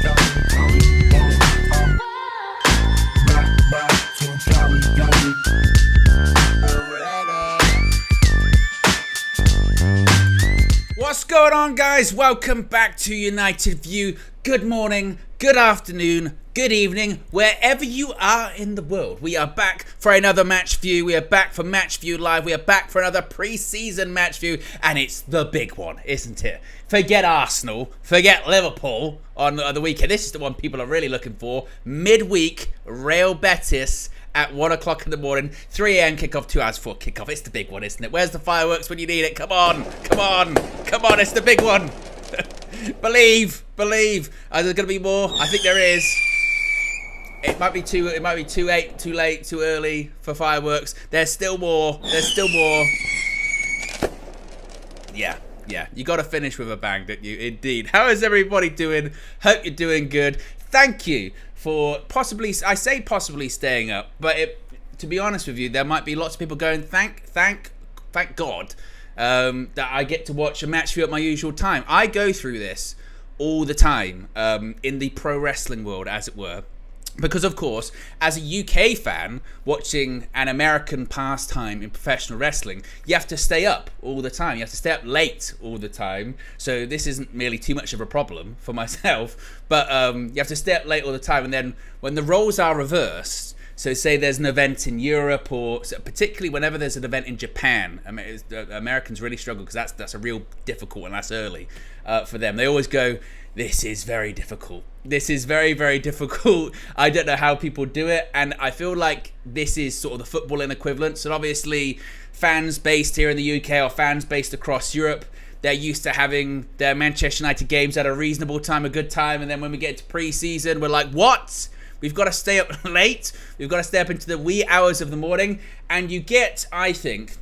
What's going on, guys? Welcome back to United View. Good morning, good afternoon, good evening, wherever you are in the world. We are back for another match view. We are back for Match View Live. We are back for another pre-season match view, and it's the big one, isn't it? Forget Arsenal, forget Liverpool on the weekend. This is the one people are really looking for. Midweek, Real Betis at 1 o'clock in the morning, 3 a.m. kickoff, 2 hours before kickoff. It's the big one, isn't it? Where's the fireworks when you need it? Come on, come on, come on, it's the big one. Believe. There's going to be more. I think there is. It might be too late, too early for fireworks. There's still more. Yeah. You got to finish with a bang, don't you? Indeed. How is everybody doing? Hope you're doing good. Thank you for possibly staying up, but to be honest with you, there might be lots of people going, thank God that I get to watch a match view at my usual time. I go through this all the time in the pro wrestling world, as it were. Because, of course, as a UK fan watching an American pastime in professional wrestling, you have to stay up all the time. You have to stay up late all the time. So this isn't really too much of a problem for myself. But you have to stay up late all the time. And then when the roles are reversed, so say there's an event in Europe, or particularly whenever there's an event in Japan, Americans really struggle because that's a real difficult and that's early for them. They always go, this is very difficult. This is very, very difficult. I don't know how people do it. And I feel like this is sort of the footballing equivalent. So obviously fans based here in the UK or fans based across Europe, they're used to having their Manchester United games at a reasonable time, a good time. And then when we get to pre-season, we're like, what? We've got to stay up late. We've got to stay up into the wee hours of the morning. And you get, I think,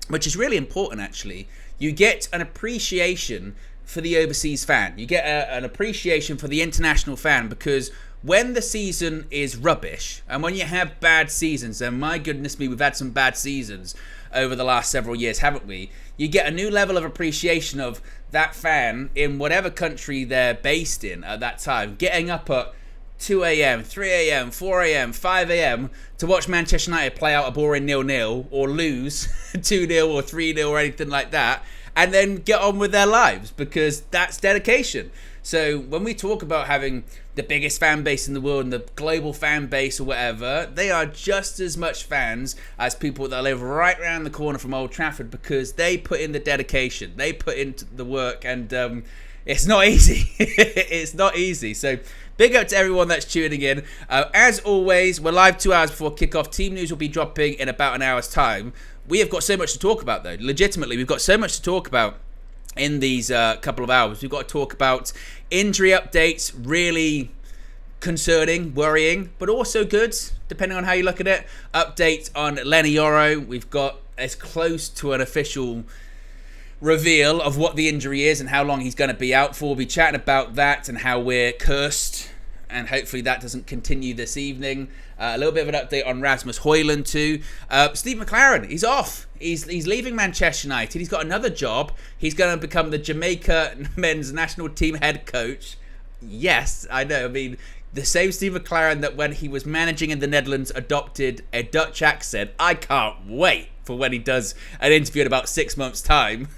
which is really important actually, you get an appreciation for the overseas fan. You get an appreciation for the international fan, because when the season is rubbish and when you have bad seasons, and my goodness me, we've had some bad seasons over the last several years, haven't we? You get a new level of appreciation of that fan in whatever country they're based in at that time, getting up at 2 a.m, 3 a.m, 4 a.m, 5 a.m to watch Manchester United play out a boring 0-0 or lose 2-0 or 3-0 or anything like that, and then get on with their lives, because that's dedication. So when we talk about having the biggest fan base in the world and the global fan base or whatever, they are just as much fans as people that live right around the corner from Old Trafford, because they put in the dedication, they put in the work, and it's not easy. It's not easy. So big up to everyone that's tuning in. As always, we're live 2 hours before kickoff. Team news will be dropping in about an hour's time. We have got so much to talk about, though. Legitimately, we've got so much to talk about in these couple of hours. We've got to talk about injury updates, really concerning, worrying, but also good, depending on how you look at it. Update on Lenny Yoro. We've got as close to an official reveal of what the injury is and how long he's going to be out for. We'll be chatting about that and how we're cursed, and hopefully that doesn't continue this evening. A little bit of an update on Rasmus Højlund too. Steve McClaren, he's off. He's leaving Manchester United. He's got another job. He's going to become the Jamaica men's national team head coach. Yes, I know. I mean, the same Steve McClaren that when he was managing in the Netherlands adopted a Dutch accent. I can't wait for when he does an interview in about 6 months' time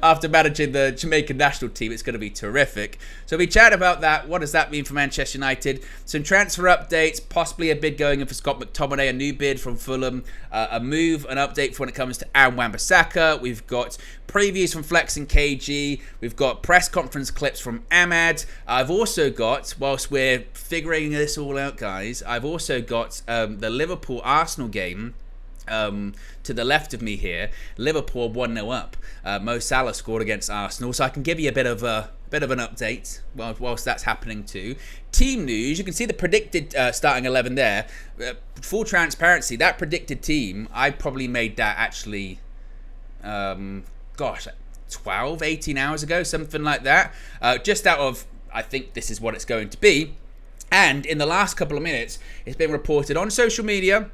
after managing the Jamaican national team. It's going to be terrific. So we chat about that. What does that mean for Manchester United? Some transfer updates, possibly a bid going in for Scott McTominay, a new bid from Fulham, an update for when it comes to Aaron Wan-Bissaka. We've got previews from Flex and KG. We've got press conference clips from Ahmad. I've also got, whilst we're figuring this all out, guys, I've also got the Liverpool-Arsenal game to the left of me here. Liverpool 1-0 up. Mo Salah scored against Arsenal, so I can give you a bit of an update whilst that's happening too. Team news, you can see the predicted starting 11 there. Full transparency, that predicted team, I probably made that actually 12, 18 hours ago, something like that. Just out of, I think this is what it's going to be. And in the last couple of minutes, it's been reported on social media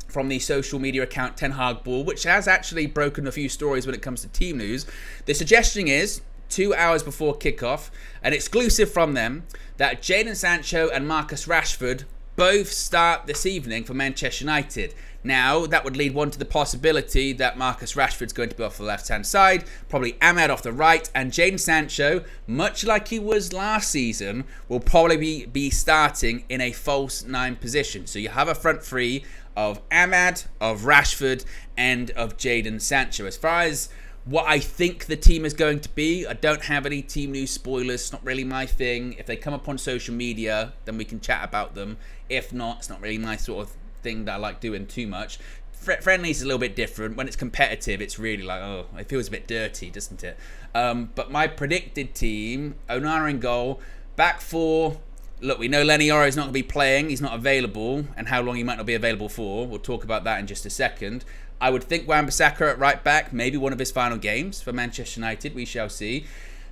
from the social media account Ten Hag Ball, which has actually broken a few stories when it comes to team news. The suggestion is 2 hours before kickoff, an exclusive from them, that Jadon Sancho and Marcus Rashford both start this evening for Manchester United. Now, that would lead one to the possibility that Marcus Rashford's going to be off the left-hand side, probably Ahmad off the right, and Jadon Sancho, much like he was last season, will probably be starting in a false 9 position. So you have a front three of Ahmad, of Rashford, and of Jadon Sancho. As far as what I think the team is going to be, I don't have any team news spoilers. It's not really my thing. If they come up on social media, then we can chat about them. If not, it's not really my sort of thing that I like doing too much. Friendlies is a little bit different. When it's competitive, it's really like, oh, it feels a bit dirty, doesn't it? But my predicted team, Onana in goal, back four. Look, we know Lenny Yoro is not going to be playing. He's not available, and how long he might not be available for. We'll talk about that in just a second. I would think Wan-Bissaka at right back, maybe one of his final games for Manchester United. We shall see.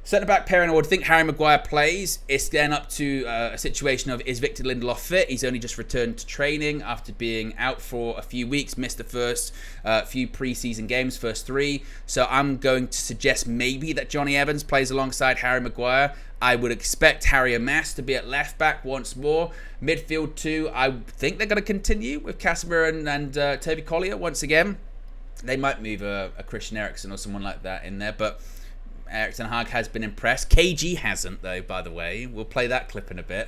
Centre-back pairing, I would think Harry Maguire plays. It's then up to a situation of, is Victor Lindelof fit? He's only just returned to training after being out for a few weeks, missed the first few pre-season games, first 3. So I'm going to suggest maybe that Johnny Evans plays alongside Harry Maguire. I would expect Harry Amass to be at left-back once more. Midfield 2, I think they're going to continue with Casemiro and Toby Collier once again. They might move a Christian Eriksen or someone like that in there, but Erik ten Hag has been impressed. KG hasn't, though, by the way. We'll play that clip in a bit.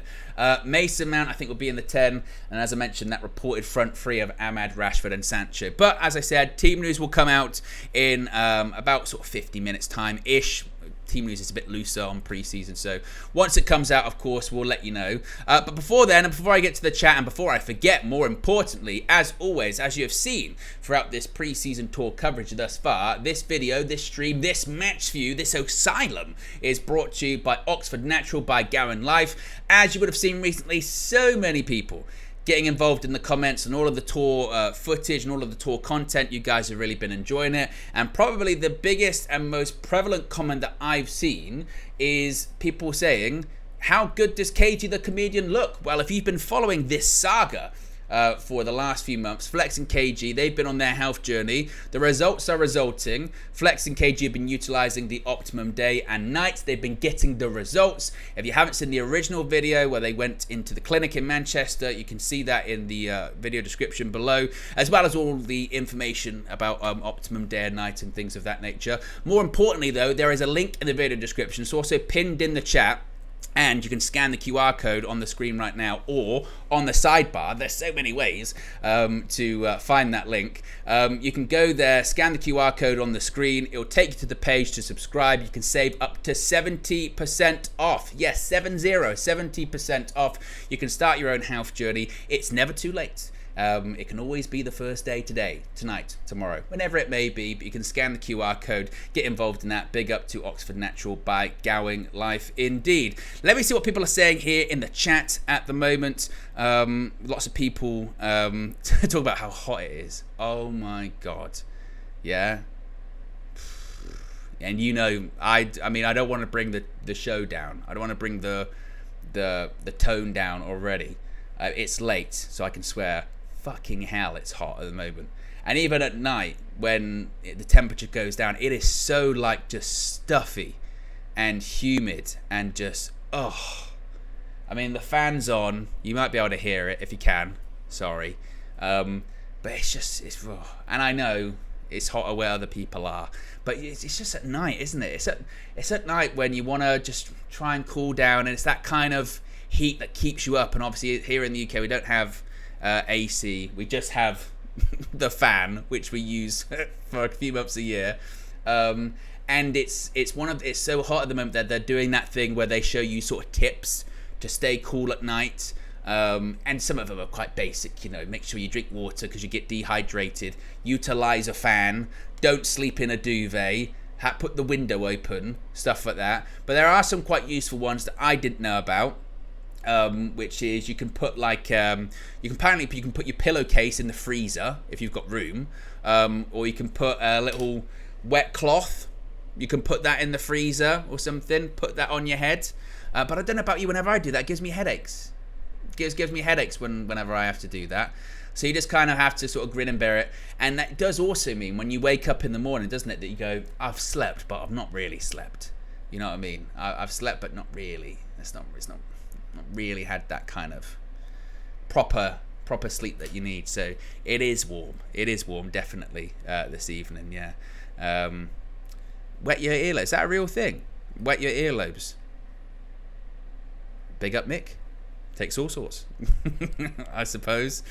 Mason Mount, I think, will be in the 10. And as I mentioned, that reported front three of Ahmad, Rashford and Sancho. But as I said, team news will come out in about sort of 50 minutes time-ish. Team news is a bit looser on pre-season, so once it comes out, of course, we'll let you know. But before then, and before I get to the chat, and before I forget, more importantly, as always, as you have seen throughout this pre-season tour coverage thus far, this video, this stream, this match view, this asylum is brought to you by Oxford Natural by Gowan Life. As you would have seen recently, so many people getting involved in the comments and all of the tour footage and all of the tour content. You guys have really been enjoying it. And probably the biggest and most prevalent comment that I've seen is people saying, how good does KG the comedian look? Well, if you've been following this saga for the last few months, Flex and KG, they've been on their health journey. The results are resulting. Flex and KG have been utilizing the Optimum Day and Night. They've been getting the results. If you haven't seen the original video where they went into the clinic in Manchester, you can see that in the video description below, as well as all the information about Optimum Day and Night and things of that nature. More importantly, though, there is a link in the video description. It's also pinned in the chat. And you can scan the QR code on the screen right now or on the sidebar. There's so many ways to find that link. You can go there, scan the QR code on the screen. It will take you to the page to subscribe. You can save up to 70% off. Yes, 70% off. You can start your own health journey. It's never too late. It can always be the first day today, tonight, tomorrow, whenever it may be, but you can scan the QR code, get involved in that. Big up to Oxford Natural by Gowing Life indeed. Let me see what people are saying here in the chat at the moment. Lots of people talk about how hot it is. Oh my God. Yeah. And you know, I mean, I don't want to bring the show down. I don't want to bring the tone down already. It's late, so I can swear. Fucking hell, it's hot at the moment. And even at night, when the temperature goes down, it is so like just stuffy and humid and just, oh. I mean, the fan's on. You might be able to hear it if you can. Sorry. But it's just, and I know it's hotter where other people are. But it's just at night, isn't it? It's at night when you want to just try and cool down. And it's that kind of heat that keeps you up. And obviously here in the UK, we don't have AC. We just have the fan, which we use for a few months a year. And it's so hot at the moment that they're doing that thing where they show you sort of tips to stay cool at night. And some of them are quite basic, you know, make sure you drink water because you get dehydrated, utilize a fan, don't sleep in a duvet, put the window open, stuff like that. But there are some quite useful ones that I didn't know about. Which is you can put like you can put your pillowcase in the freezer if you've got room, or you can put a little wet cloth. You can put that in the freezer or something. Put that on your head. But I don't know about you. Whenever I do that, it gives me headaches. It gives me headaches whenever I have to do that. So you just kind of have to sort of grin and bear it. And that does also mean when you wake up in the morning, doesn't it, that you go, I've slept, but I've not really slept. You know what I mean? I've slept, but not really. It's not really had that kind of proper sleep that you need. So it is warm. It is warm, definitely, this evening. Yeah. Wet your earlobes. Is that a real thing? Wet your earlobes. Big up, Mick. Takes all sorts, I suppose.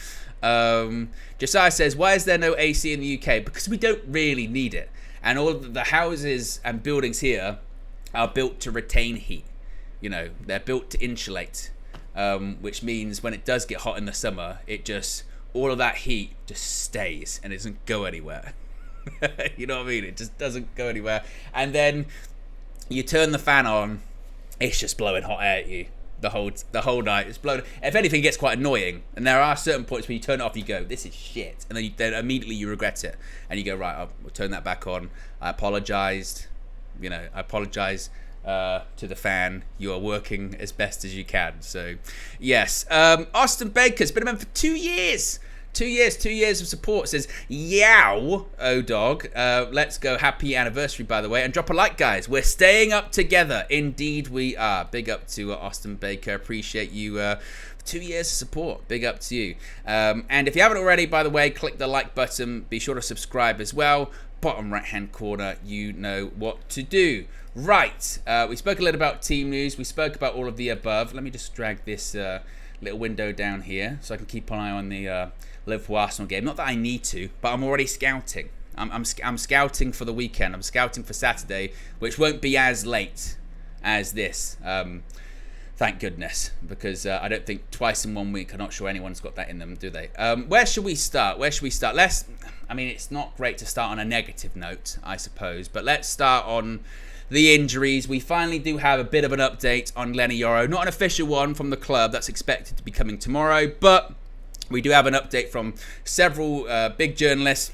Josiah says, why is there no AC in the UK? Because we don't really need it. And all the houses and buildings here are built to retain heat. You know, they're built to insulate, which means when it does get hot in the summer, all of that heat just stays and it doesn't go anywhere. You know what I mean? It just doesn't go anywhere. And then you turn the fan on, it's just blowing hot air at you the whole night. It's blowing. If anything, it gets quite annoying. And there are certain points when you turn it off, you go, this is shit. And then immediately you regret it. And you go, right, I'll turn that back on. I apologized. You know, I apologize to the fan. You are working as best as you can. So, yes. Austin Baker's been a member for 2 years. 2 years of support. Says, yow, O-Dog. Let's go. Happy anniversary, by the way. And drop a like, guys. We're staying up together. Indeed, we are. Big up to Austin Baker. Appreciate you. 2 years of support. Big up to you. And if you haven't already, by the way, click the like button. Be sure to subscribe as well. Bottom right-hand corner, you know what to do. Right. We spoke a little about team news. We spoke about all of the above. Let me just drag this little window down here so I can keep an eye on the Liverpool Arsenal game. Not that I need to, but I'm already scouting. I'm scouting for the weekend. I'm scouting for Saturday, which won't be as late as this. Thank goodness, because I don't think twice in 1 week. I'm not sure anyone's got that in them, do they? Where should we start? I mean, it's not great to start on a negative note, I suppose, but let's start on the injuries. We finally do have a bit of an update on Lenny Yoro. Not an official one from the club. That's expected to be coming tomorrow, but we do have an update from several big journalists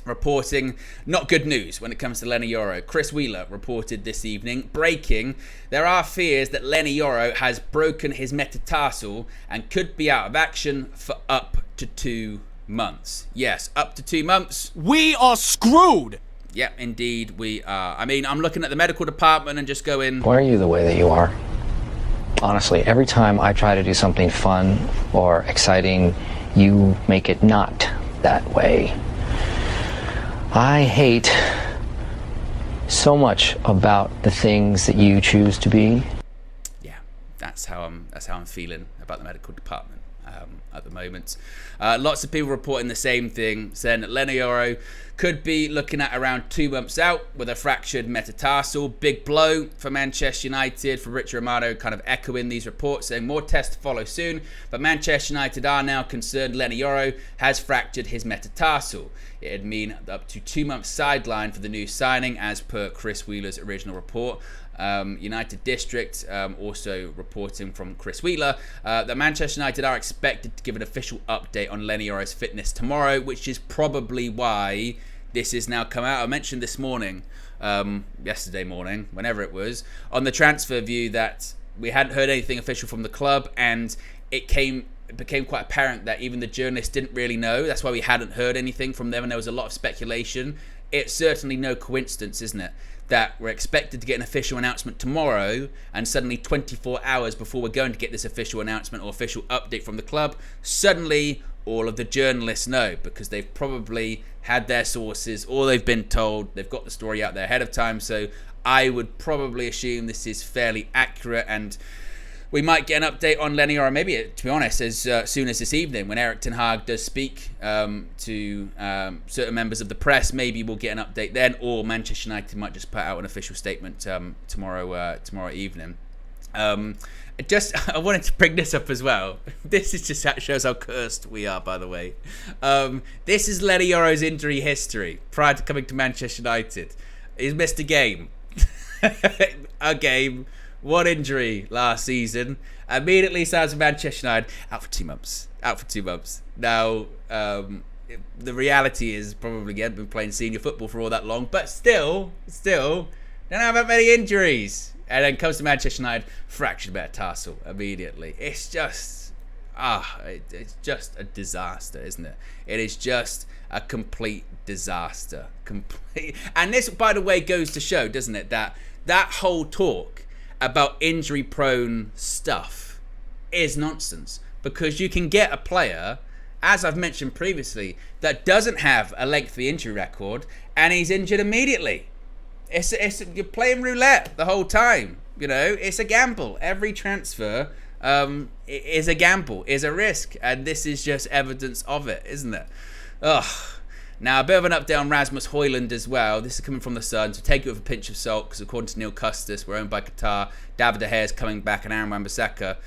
reporting not good news when it comes to Lenny Yoro. Chris Wheeler reported this evening, breaking, there are fears that Lenny Yoro has broken his metatarsal and could be out of action for up to 2 months. Yes, up to 2 months. We are screwed! Yep, indeed we are. I mean, I'm looking at the medical department and just going, why are you the way that you are? Honestly, every time I try to do something fun or exciting, you make it not that way. I hate so much about the things that you choose to be. Yeah, that's how I'm feeling about the medical department at the moment. Lots of people reporting the same thing, saying that Lenny Yoro could be looking at around 2 months out with a fractured metatarsal. Big blow for Manchester United, for Richard Romano kind of echoing these reports, saying more tests to follow soon. But Manchester United are now concerned Lenny Yoro has fractured his metatarsal. It'd mean up to 2 months sideline for the new signing, as per Chris Wheeler's original report. United District also reporting from Chris Wheeler that Manchester United are expected to give an official update on Lenny Yoro's fitness tomorrow, which is probably why this has now come out. I mentioned this morning, yesterday morning, whenever it was, on the transfer view that we hadn't heard anything official from the club, and it became quite apparent that even the journalists didn't really know. That's why we hadn't heard anything from them, and there was a lot of speculation. It's certainly no coincidence, isn't it, that we're expected to get an official announcement tomorrow, and suddenly 24 hours before we're going to get this official announcement or official update from the club, suddenly all of the journalists know, because they've probably had their sources, or they've been told, they've got the story out there ahead of time. So I would probably assume this is fairly accurate, and we might get an update on Lenny, or maybe, to be honest, as soon as this evening when Erik ten Hag does speak to certain members of the press. Maybe we'll get an update then, or Manchester United might just put out an official statement tomorrow evening. I wanted to bring this up as well. This is just shows how cursed we are, by the way. This is Lenny Yoro's injury history prior to coming to Manchester United. He's missed a game. One injury last season. Immediately signs with Manchester United. Out for 2 months. Now, the reality is probably he hadn't been playing senior football for all that long, but still, don't have that many injuries. And then comes to Manchester United, fractured metatarsal immediately. It's just, it's just a disaster, isn't it? It is just a complete disaster. And this, by the way, goes to show, doesn't it, that that whole talk about injury-prone stuff is nonsense, because you can get a player, as I've mentioned previously, that doesn't have a lengthy injury record, and he's injured immediately. You're playing roulette the whole time. You know, it's a gamble. Every transfer is a gamble, is a risk, and this is just evidence of it, isn't it? Ugh. Now, a bit of an update on Rasmus Højlund as well. This is coming from the Sun, so take it with a pinch of salt, because according to Neil Custis, we're owned by Qatar. David De Gea is coming back, and Aaron Wan-Bissaka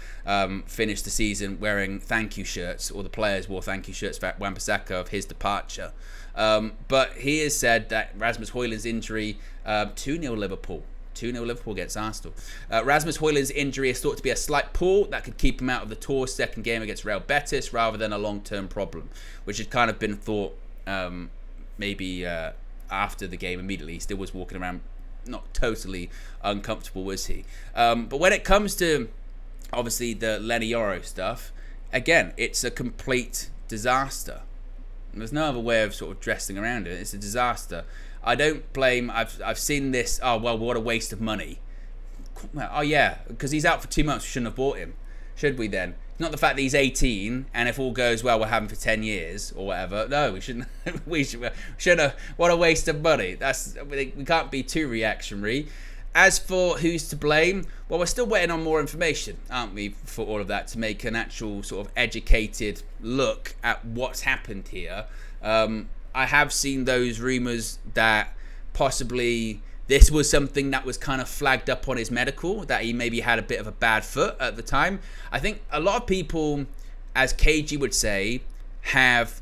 finished the season wearing thank you shirts, or the players wore thank you shirts for Wan-Bissaka of his departure. But he has said that Rasmus Højlund's injury, 2-0 Liverpool. 2-0 Liverpool against Arsenal. Rasmus Højlund's injury is thought to be a slight pull that could keep him out of the tour's second game against Real Betis, rather than a long-term problem, which had kind of been thought maybe after the game immediately. He still was walking around not totally uncomfortable, was he? But when it comes to, obviously, the Lenny Yoro stuff, again, it's a complete disaster. There's no other way of sort of dressing around it. It's a disaster. I don't blame. I've seen this. Oh well, what a waste of money. Oh yeah, because he's out for 2 months. We shouldn't have bought him, should we? Then not the fact that he's 18 and if all goes well, we'll have him for 10 years or whatever. No, we shouldn't. we shouldn't have. What a waste of money. We can't be too reactionary. As for who's to blame, well, we're still waiting on more information, aren't we, for all of that, to make an actual sort of educated look at what's happened here. I have seen those rumours that possibly this was something that was kind of flagged up on his medical, that he maybe had a bit of a bad foot at the time. I think a lot of people, as KG would say, have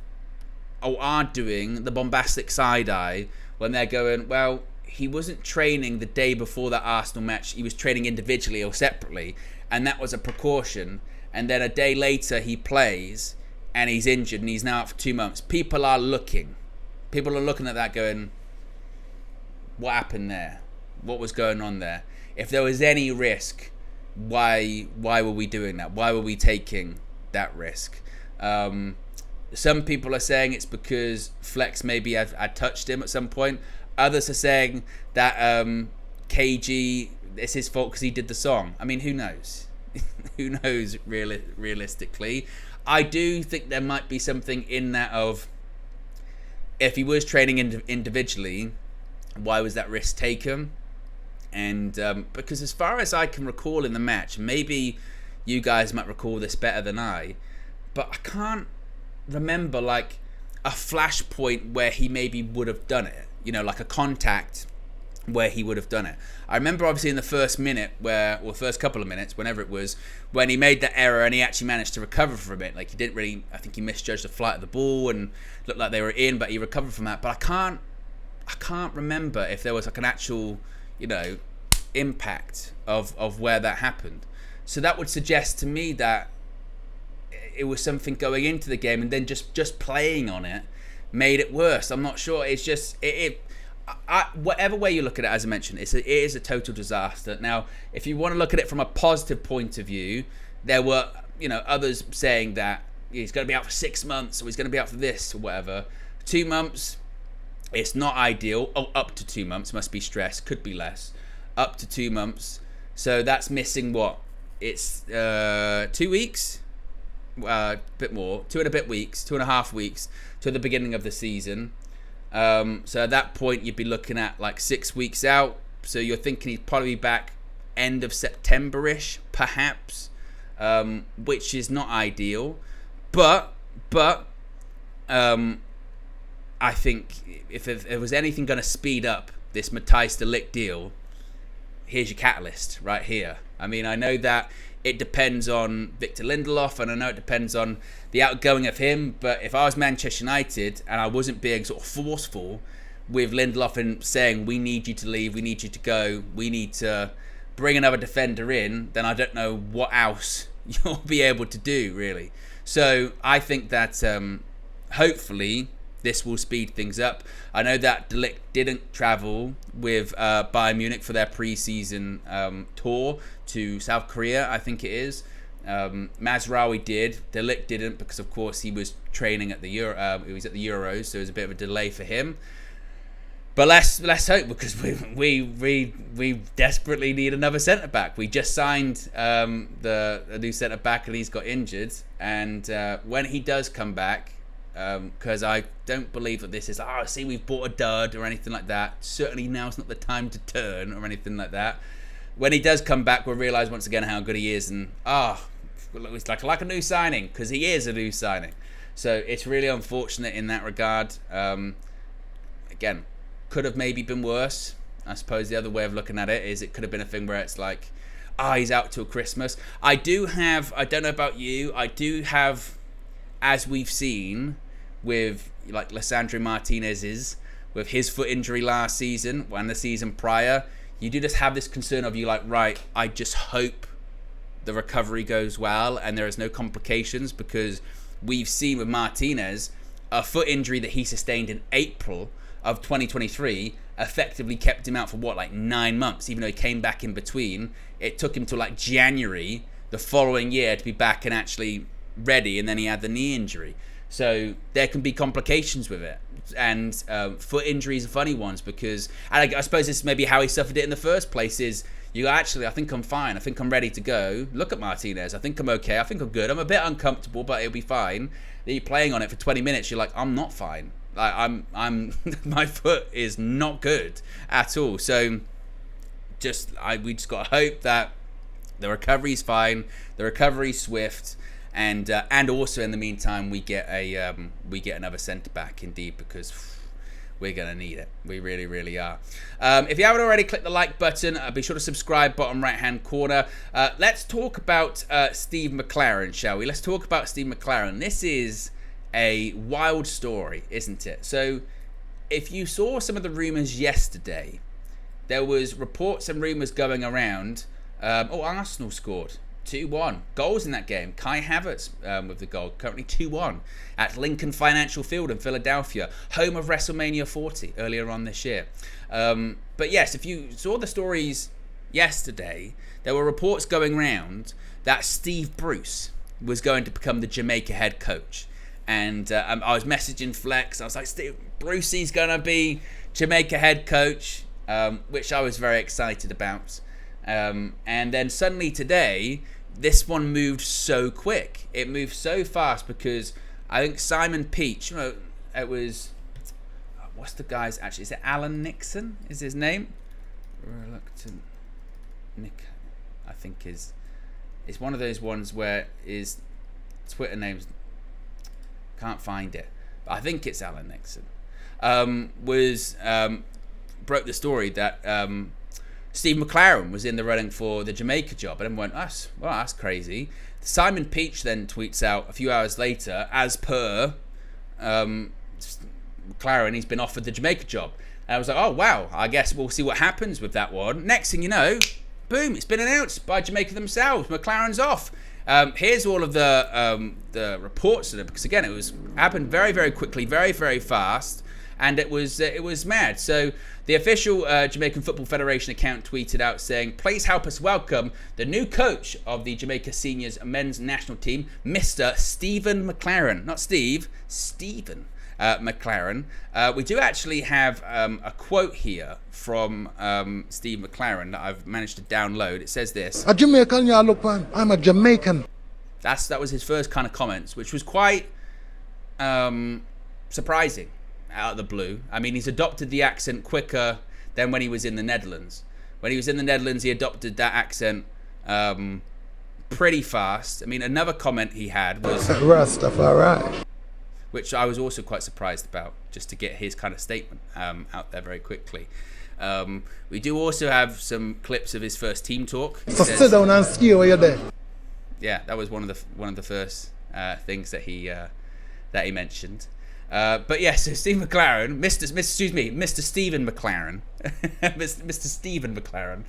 or are doing the bombastic side eye when they're going, well, he wasn't training the day before that Arsenal match. He was training individually or separately, and that was a precaution. And then a day later he plays and he's injured and he's now out for 2 months. People are looking at that going, what happened there? What was going on there? If there was any risk, why were we doing that? Why were we taking that risk? Some people are saying it's because Flex maybe had touched him at some point. Others are saying that KG, it's his fault because he did the song. I mean, who knows? Who knows realistically? I do think there might be something in that of, if he was training individually, why was that risk taken? And because as far as I can recall in the match, maybe you guys might recall this better than I, but I can't remember like a flashpoint where he maybe would have done it. You know, like a contact where he would have done it. I remember obviously in the first minute or first couple of minutes, whenever it was, when he made that error and he actually managed to recover from it. Like he didn't really, I think he misjudged the flight of the ball and looked like they were in, but he recovered from that. But I can't remember if there was like an actual, you know, impact of where that happened. So that would suggest to me that it was something going into the game and then just playing on it made it worse. I'm not sure. It's just whatever way you look at it, as I mentioned, it is a total disaster. Now, if you want to look at it from a positive point of view, there were, you know, others saying that he's going to be out for 6 months or he's going to be out for this or whatever. 2 months, it's not ideal. Oh, up to 2 months, must be stressed, could be less. Up to 2 months. So that's missing what? It's 2 weeks? A bit more, 2.5 weeks to the beginning of the season. So at that point you'd be looking at like 6 weeks out. So you're thinking he'd probably be back end of September-ish, perhaps, which is not ideal. But I think if there was anything going to speed up this Matthijs de Ligt deal, here's your catalyst right here. I mean, I know that it depends on Victor Lindelof, and I know it depends on the outgoing of him, but if I was Manchester United and I wasn't being sort of forceful with Lindelof and saying, we need you to leave, we need you to go, we need to bring another defender in, then I don't know what else you'll be able to do, really. So I think that hopefully this will speed things up. I know that De Ligt didn't travel with Bayern Munich for their pre-season tour to South Korea, I think it is. Mazraoui did. De Ligt didn't because, of course, he was training at the he was at the Euros, so it was a bit of a delay for him. But let's hope, because we desperately need another centre back. We just signed a new centre back, and he's got injured. And when he does come back, because I don't believe that this is we've bought a dud or anything like that. Certainly now's not the time to turn or anything like that. When he does come back, we'll realise once again how good he is, and it's like a new signing, because he is a new signing. So it's really unfortunate in that regard. Again, could have maybe been worse. I suppose the other way of looking at it is it could have been a thing where it's like, he's out till Christmas. I don't know about you, I do have, as we've seen with like Lisandro Martinez's, with his foot injury last season and the season prior, you do just have this concern of right, I just hope the recovery goes well and there is no complications, because we've seen with Martinez, a foot injury that he sustained in April of 2023 effectively kept him out for 9 months, even though he came back in between. It took him till January the following year to be back and actually ready, and then he had the knee injury. So there can be complications with it, and foot injuries are funny ones, because, and I suppose this is maybe how he suffered it in the first place, is I think I'm fine, I think I'm ready to go. Look at Martinez, I think I'm okay, I think I'm good, I'm a bit uncomfortable, but it'll be fine. Then you're playing on it for 20 minutes, you're like, I'm not fine. I'm my foot is not good at all. So we just got to hope that the recovery's fine, the recovery's swift, and also in the meantime we get another centre back, indeed, because we're gonna need it. We really, really are. If you haven't already, click the like button. Be sure to subscribe, bottom right hand corner. Let's talk about Steve McClaren, shall we? Let's talk about Steve McClaren. This is a wild story, isn't it? So if you saw some of the rumours yesterday, there was reports and rumours going around. Arsenal scored 2-1 goals in that game. Kai Havertz with the goal, currently 2-1 at Lincoln Financial Field in Philadelphia, home of WrestleMania 40 earlier on this year. But yes, if you saw the stories yesterday, there were reports going around that Steve Bruce was going to become the Jamaica head coach. And I was messaging Flex. I was like, Brucey's going to be Jamaica head coach, which I was very excited about. And then suddenly today, this one moved so quick. It moved so fast, because I think Simon Peach, it was, what's the guy's actually? Is it Alan Nixon? Is his name? Reluctant Nick, I think it's one of those ones where his Twitter name's, can't find it, but I think it's Alan Nixon, broke the story that Steve McClaren was in the running for the Jamaica job, and everyone went, that's crazy. Simon Peach then tweets out a few hours later, as per McClaren, he's been offered the Jamaica job. And I was like, oh wow, I guess we'll see what happens with that one. Next thing you know, boom, it's been announced by Jamaica themselves. McClaren's off. Here's all of the reports of it, because again, it happened very, very quickly, very, very fast, and it was mad. So the official Jamaican Football Federation account tweeted out saying, "Please help us welcome the new coach of the Jamaica Seniors men's national team, Mr. Stephen McClaren." Not Steve, Stephen McClaren. We do actually have a quote here from Steve McClaren that I've managed to download. It says this: "A Jamaican, you look, man. I'm a Jamaican." That was his first kind of comments, which was quite surprising out of the blue. I mean, he's adopted the accent quicker than when he was in the Netherlands. When he was in the Netherlands, he adopted that accent pretty fast. I mean, another comment he had was Rastafari, which I was also quite surprised about, just to get his kind of statement out there very quickly. We do also have some clips of his first team talk. so sit down and ski where you're there. Yeah, that was one of the first things that he mentioned. But yeah, so Steve McClaren, Mr. Stephen McClaren, Mr. Stephen McClaren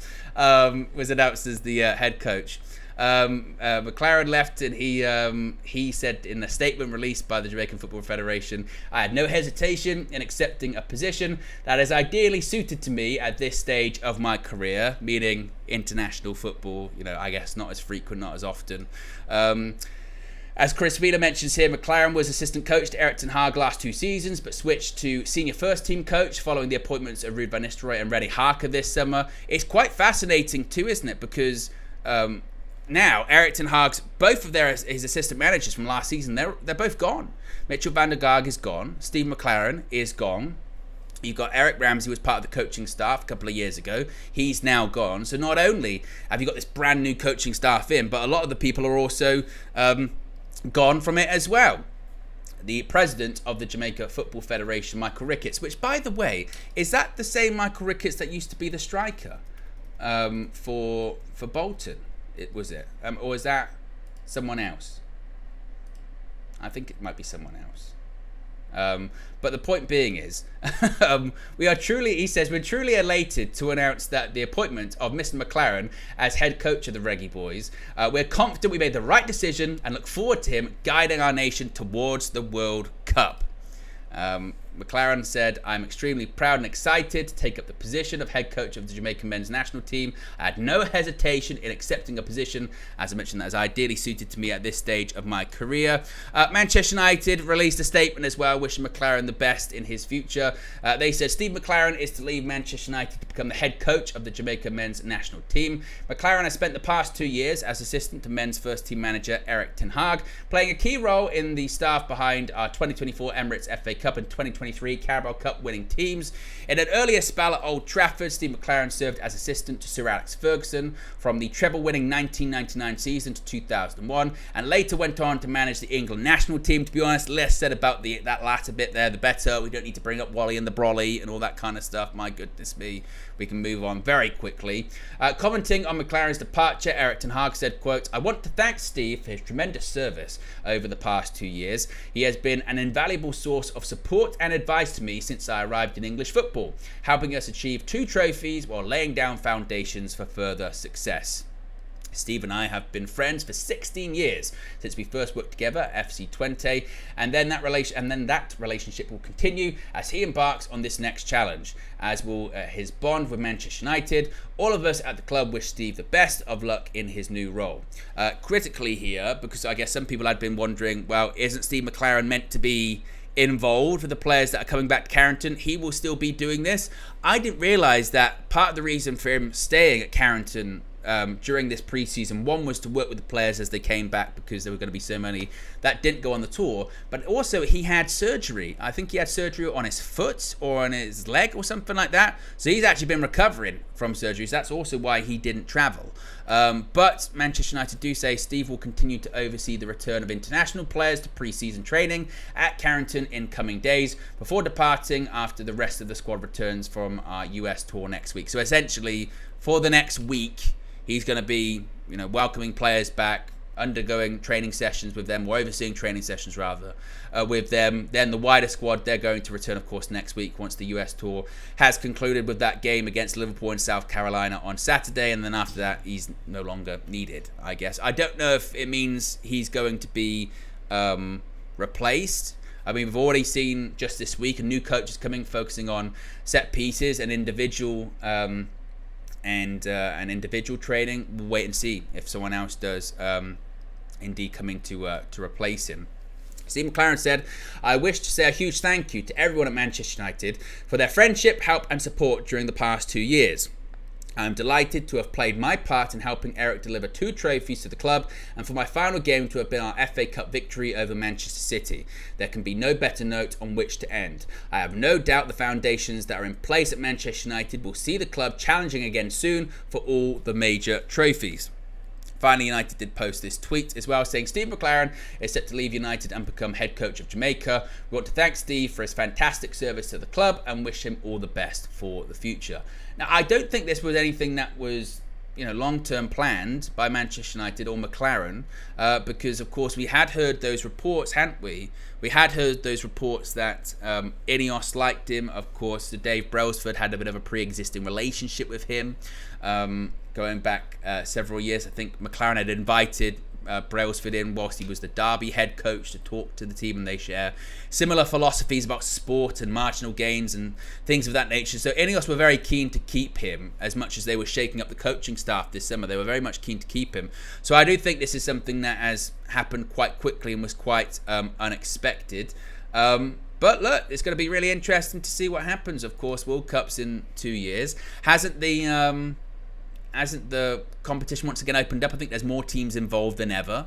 was announced as the head coach. McClaren left, and he said in a statement released by the Jamaican Football Federation, "I had no hesitation in accepting a position that is ideally suited to me at this stage of my career," meaning international football, I guess not as frequent, not as often. As Chris Wheeler mentions here, McClaren was assistant coach to Erik ten Hag last 2 seasons, but switched to senior first-team coach following the appointments of Ruud van Nistelrooy and Reddy Harker this summer. It's quite fascinating too, isn't it? Because now Erik ten Hag's, both of his assistant managers from last season, they're both gone. Mitchell van der Gaag is gone. Steve McClaren is gone. You've got Eric Ramsey, who was part of the coaching staff a couple of years ago. He's now gone. So not only have you got this brand new coaching staff in, but a lot of the people are also gone from it as well. The president of the Jamaica Football Federation, Michael Ricketts, which, by the way, is that the same Michael Ricketts that used to be the striker for Bolton? Was it? Or is that someone else? I think it might be someone else. But the point being is, he says, we're truly elated to announce that the appointment of Mr. McClaren as head coach of the Reggae Boys. We're confident we made the right decision and look forward to him guiding our nation towards the World Cup. McClaren said, I'm extremely proud and excited to take up the position of head coach of the Jamaican men's national team. I had no hesitation in accepting a position, as I mentioned, that is ideally suited to me at this stage of my career. Manchester United released a statement as well, wishing McClaren the best in his future. They said Steve McClaren is to leave Manchester United to become the head coach of the Jamaica men's national team. McClaren has spent the past 2 years as assistant to men's first team manager Erik ten Hag, playing a key role in the staff behind our 2024 Emirates FA Cup and 2023 Carabao Cup winning teams. In an earlier spell at Old Trafford, Steve McClaren served as assistant to Sir Alex Ferguson from the treble-winning 1999 season to 2001, and later went on to manage the England national team. To be honest, less said about that latter bit there, the better. We don't need to bring up Wally and the Brolly and all that kind of stuff. My goodness me, we can move on very quickly. Commenting on McClaren's departure, Erik ten Hag said, quote, I want to thank Steve for his tremendous service over the past 2 years. He has been an invaluable source of support and advice to me since I arrived in English football, helping us achieve 2 trophies while laying down foundations for further success. Steve and I have been friends for 16 years since we first worked together at FC Twente, and then that relationship will continue as he embarks on this next challenge, as will his bond with Manchester United. All of us at the club wish Steve the best of luck in his new role. Critically here, because I guess some people had been wondering, well, isn't Steve McClaren meant to be involved with the players that are coming back to Carrington? He will still be doing this. I didn't realise that part of the reason for him staying at Carrington during this pre-season, one was to work with the players as they came back, because there were going to be so many that didn't go on the tour, but also he had surgery. I think he had surgery on his foot or on his leg or something like that, so he's actually been recovering from surgery, so that's also why he didn't travel. But Manchester United do say Steve will continue to oversee the return of international players to pre-season training at Carrington in coming days before departing after the rest of the squad returns from our US tour next week. So essentially, for the next week, he's going to be, welcoming players back, undergoing training sessions with them, or overseeing training sessions rather, with them. Then the wider squad, they're going to return, of course, next week once the US tour has concluded with that game against Liverpool and South Carolina on Saturday, and then after that, he's no longer needed, I guess. I don't know if it means he's going to be replaced. I mean, we've already seen just this week a new coach is coming, focusing on set pieces and individual individual training. We'll wait and see if someone else does indeed coming to replace him. Steve McClaren said, I wish to say a huge thank you to everyone at Manchester United for their friendship, help and support during the past 2 years. I'm delighted to have played my part in helping Eric deliver 2 trophies to the club, and for my final game to have been our FA Cup victory over Manchester City. There can be no better note on which to end. I have no doubt the foundations that are in place at Manchester United will see the club challenging again soon for all the major trophies. Finally, United did post this tweet as well, saying Steve McClaren is set to leave United and become head coach of Jamaica. We want to thank Steve for his fantastic service to the club and wish him all the best for the future. Now, I don't think this was anything that was, long-term planned by Manchester United or McClaren, because, of course, we had heard those reports, hadn't we? We had heard those reports that Ineos liked him. Of course, Dave Brailsford had a bit of a pre-existing relationship with him. Going back several years, I think McClaren had invited Brailsford in whilst he was the Derby head coach to talk to the team, and they share similar philosophies about sport and marginal gains and things of that nature. So Ineos were very keen to keep him as much as they were shaking up the coaching staff this summer. They were very much keen to keep him. So I do think this is something that has happened quite quickly and was quite unexpected. But look, it's going to be really interesting to see what happens. Of course, World Cup's in 2 years. Hasn't the competition once again opened up? I think there's more teams involved than ever.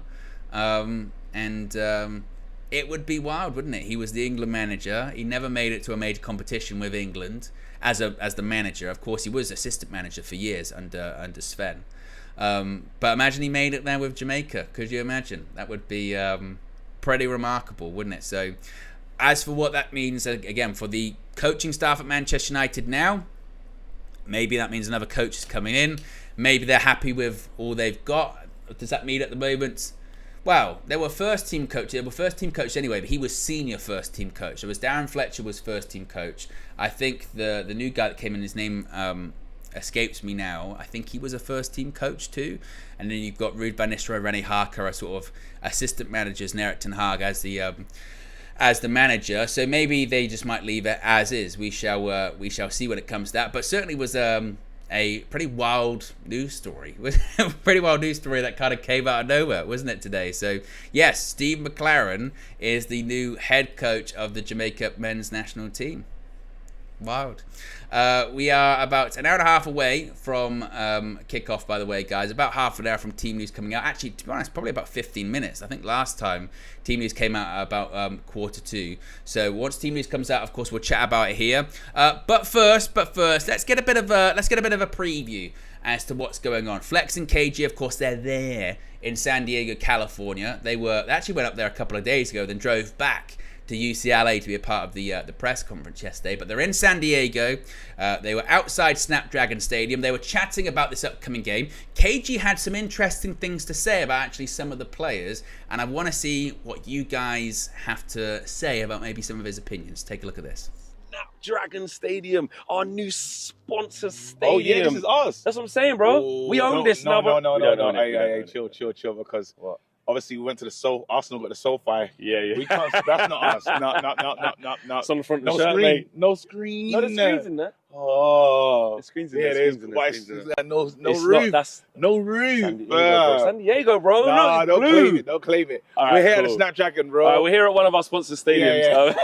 It would be wild, wouldn't it? He was the England manager. He never made it to a major competition with England as the manager. Of course, he was assistant manager for years under Sven. But imagine he made it there with Jamaica. Could you imagine? That would be pretty remarkable, wouldn't it? So, as for what that means, again, for the coaching staff at Manchester United now, maybe that means another coach is coming in. Maybe they're happy with all they've got. Does that mean at the moment? Well, they were first team coach. They were first team coach anyway, but he was senior first team coach. It was Darren Fletcher was first team coach. I think the new guy that came in, his name escapes me now. I think he was a first team coach too. And then you've got Ruud van Nistelrooy, Rene Harker, are sort of assistant managers, and Erik ten Hag as the manager. So maybe they just might leave it as is. We shall see when it comes to that. But certainly was a pretty wild news story. A pretty wild news story that kind of came out of nowhere, wasn't it, today? So yes, Steve McClaren is the new head coach of the Jamaica men's national team. Wild. We are about an hour and a half away from kickoff, by the way, guys. About half an hour from team news coming out. Actually, to be honest, probably about 15 minutes. I think last time team news came out at about 1:45. So once team news comes out, of course, we'll chat about it here. But first, let's get a bit of a preview as to what's going on. Flex and KG, of course, they're there in San Diego, California. They actually went up there a couple of days ago, then drove back to UCLA to be a part of the press conference yesterday, but they're in San Diego. They were outside Snapdragon Stadium. They were chatting about this upcoming game. KG had some interesting things to say about actually some of the players, and I want to see what you guys have to say about maybe some of his opinions. Take a look at this. Snapdragon Stadium, our new sponsor stadium. Oh yeah, this is ours. That's what I'm saying, bro. We own this now. No. Hey, chill, because what? Obviously, we went to the Arsenal got the SoFi. Yeah. We can't. That's not us. No. It's on the front of the shirt, screen. mate. No screen. No, the screen's in there. Oh, the screen's in there. there. No roof. No roof. San Diego, bro. Nah, don't claim it. Don't claim it. Right, we're here at the Snapdragon, bro. We're here at one of our sponsor stadiums.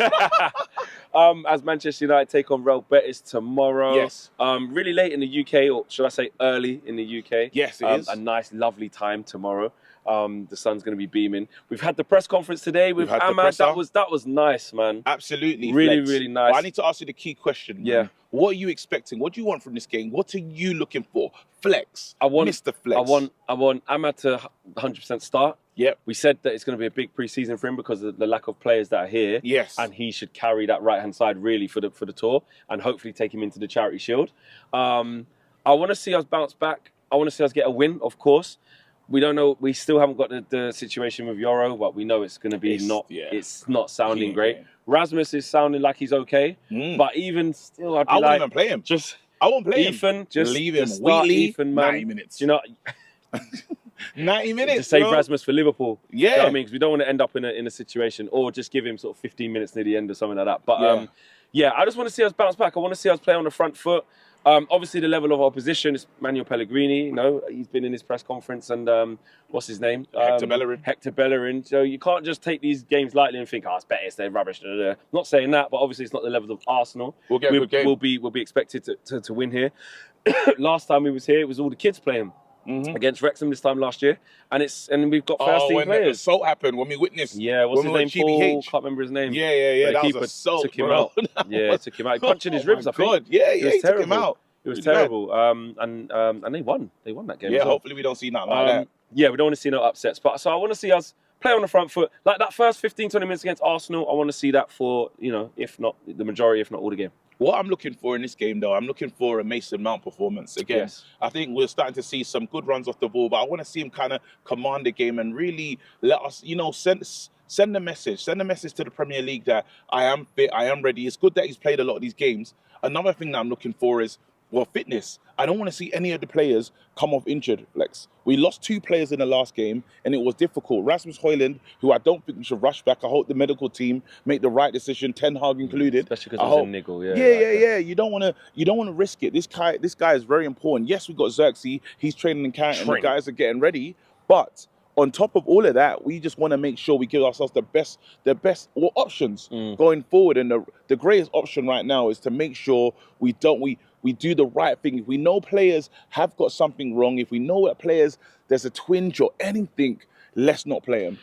Yeah. As Manchester United take on Real Betis tomorrow. Yes. Really late in the UK, or should I say early in the UK. Yes, it is. A nice, lovely time tomorrow. The sun's going to be beaming. We've had the press conference today with Ahmad. That was nice, man. Absolutely. Really nice. But I need to ask you the key question. Yeah. Man. What are you expecting? What do you want from this game? What are you looking for? Flex. Mr. Flex. I want Ahmad to 100% start. Yep. We said that it's going to be a big preseason for him because of the lack of players that are here. Yes. And he should carry that right-hand side really for the tour and hopefully take him into the Charity Shield. I want to see us bounce back. I want to see us get a win, of course. We don't know. We still haven't got the situation with Yoro, but we know it's going to be It's not sounding great. Rasmus is sounding like he's okay, but even still, I won't even play him. I won't play Ethan, just leave him. Start Ethan, man. 90 minutes. Do you know? 90 minutes. Just save Rasmus for Liverpool. Yeah. You know what I mean? Because we don't want to end up in a situation, or just give him sort of 15 minutes near the end or something like that. But I just want to see us bounce back. I want to see us play on the front foot. Obviously, the level of opposition is Manuel Pellegrini. You know, he's been in his press conference, and what's his name? Hector Bellerin. So you can't just take these games lightly and think, it's Betis, they're rubbish. Not saying that, but obviously it's not the level of Arsenal. We'll get a good game. We'll be expected to win here. Last time we was here, it was all the kids playing. Against Wrexham this time last year, and we've got first team when players. The assault happened, when we witnessed. Yeah, what's his name? Paul, can't remember his name. Yeah. That was assault, took him bro. out. Yeah, took him out. He punched in his ribs. I think. Yeah, he took him out. It was terrible. And they won. They won that game. Yeah, as well. hopefully we don't see nothing like that. Yeah, we don't want to see no upsets. But so I want to see us play on the front foot. Like that first 15, 20 minutes against Arsenal, I want to see that for, if not the majority, if not all the game. What I'm looking for in this game, though, I'm looking for a Mason Mount performance. Again, yes. I think we're starting to see some good runs off the ball, but I want to see him kind of command the game and really let us, send a message. Send a message to the Premier League that I am fit, I am ready. It's good that he's played a lot of these games. Another thing that I'm looking for is fitness. I don't want to see any of the players come off injured, Lex. We lost 2 players in the last game, and it was difficult. Rasmus Højlund, who I don't think we should rush back. I hope the medical team make the right decision, Ten Hag included. Especially because it was a niggle, yeah. You don't want to risk it. This guy is very important. Yes, we got Xerxes. He's training in Canada, and the guys are getting ready. But on top of all of that, we just want to make sure we give ourselves the best options going forward. And the greatest option right now is to make sure we do the right thing. If we know players have got something wrong, if we know that players there's a twinge or anything, let's not play them.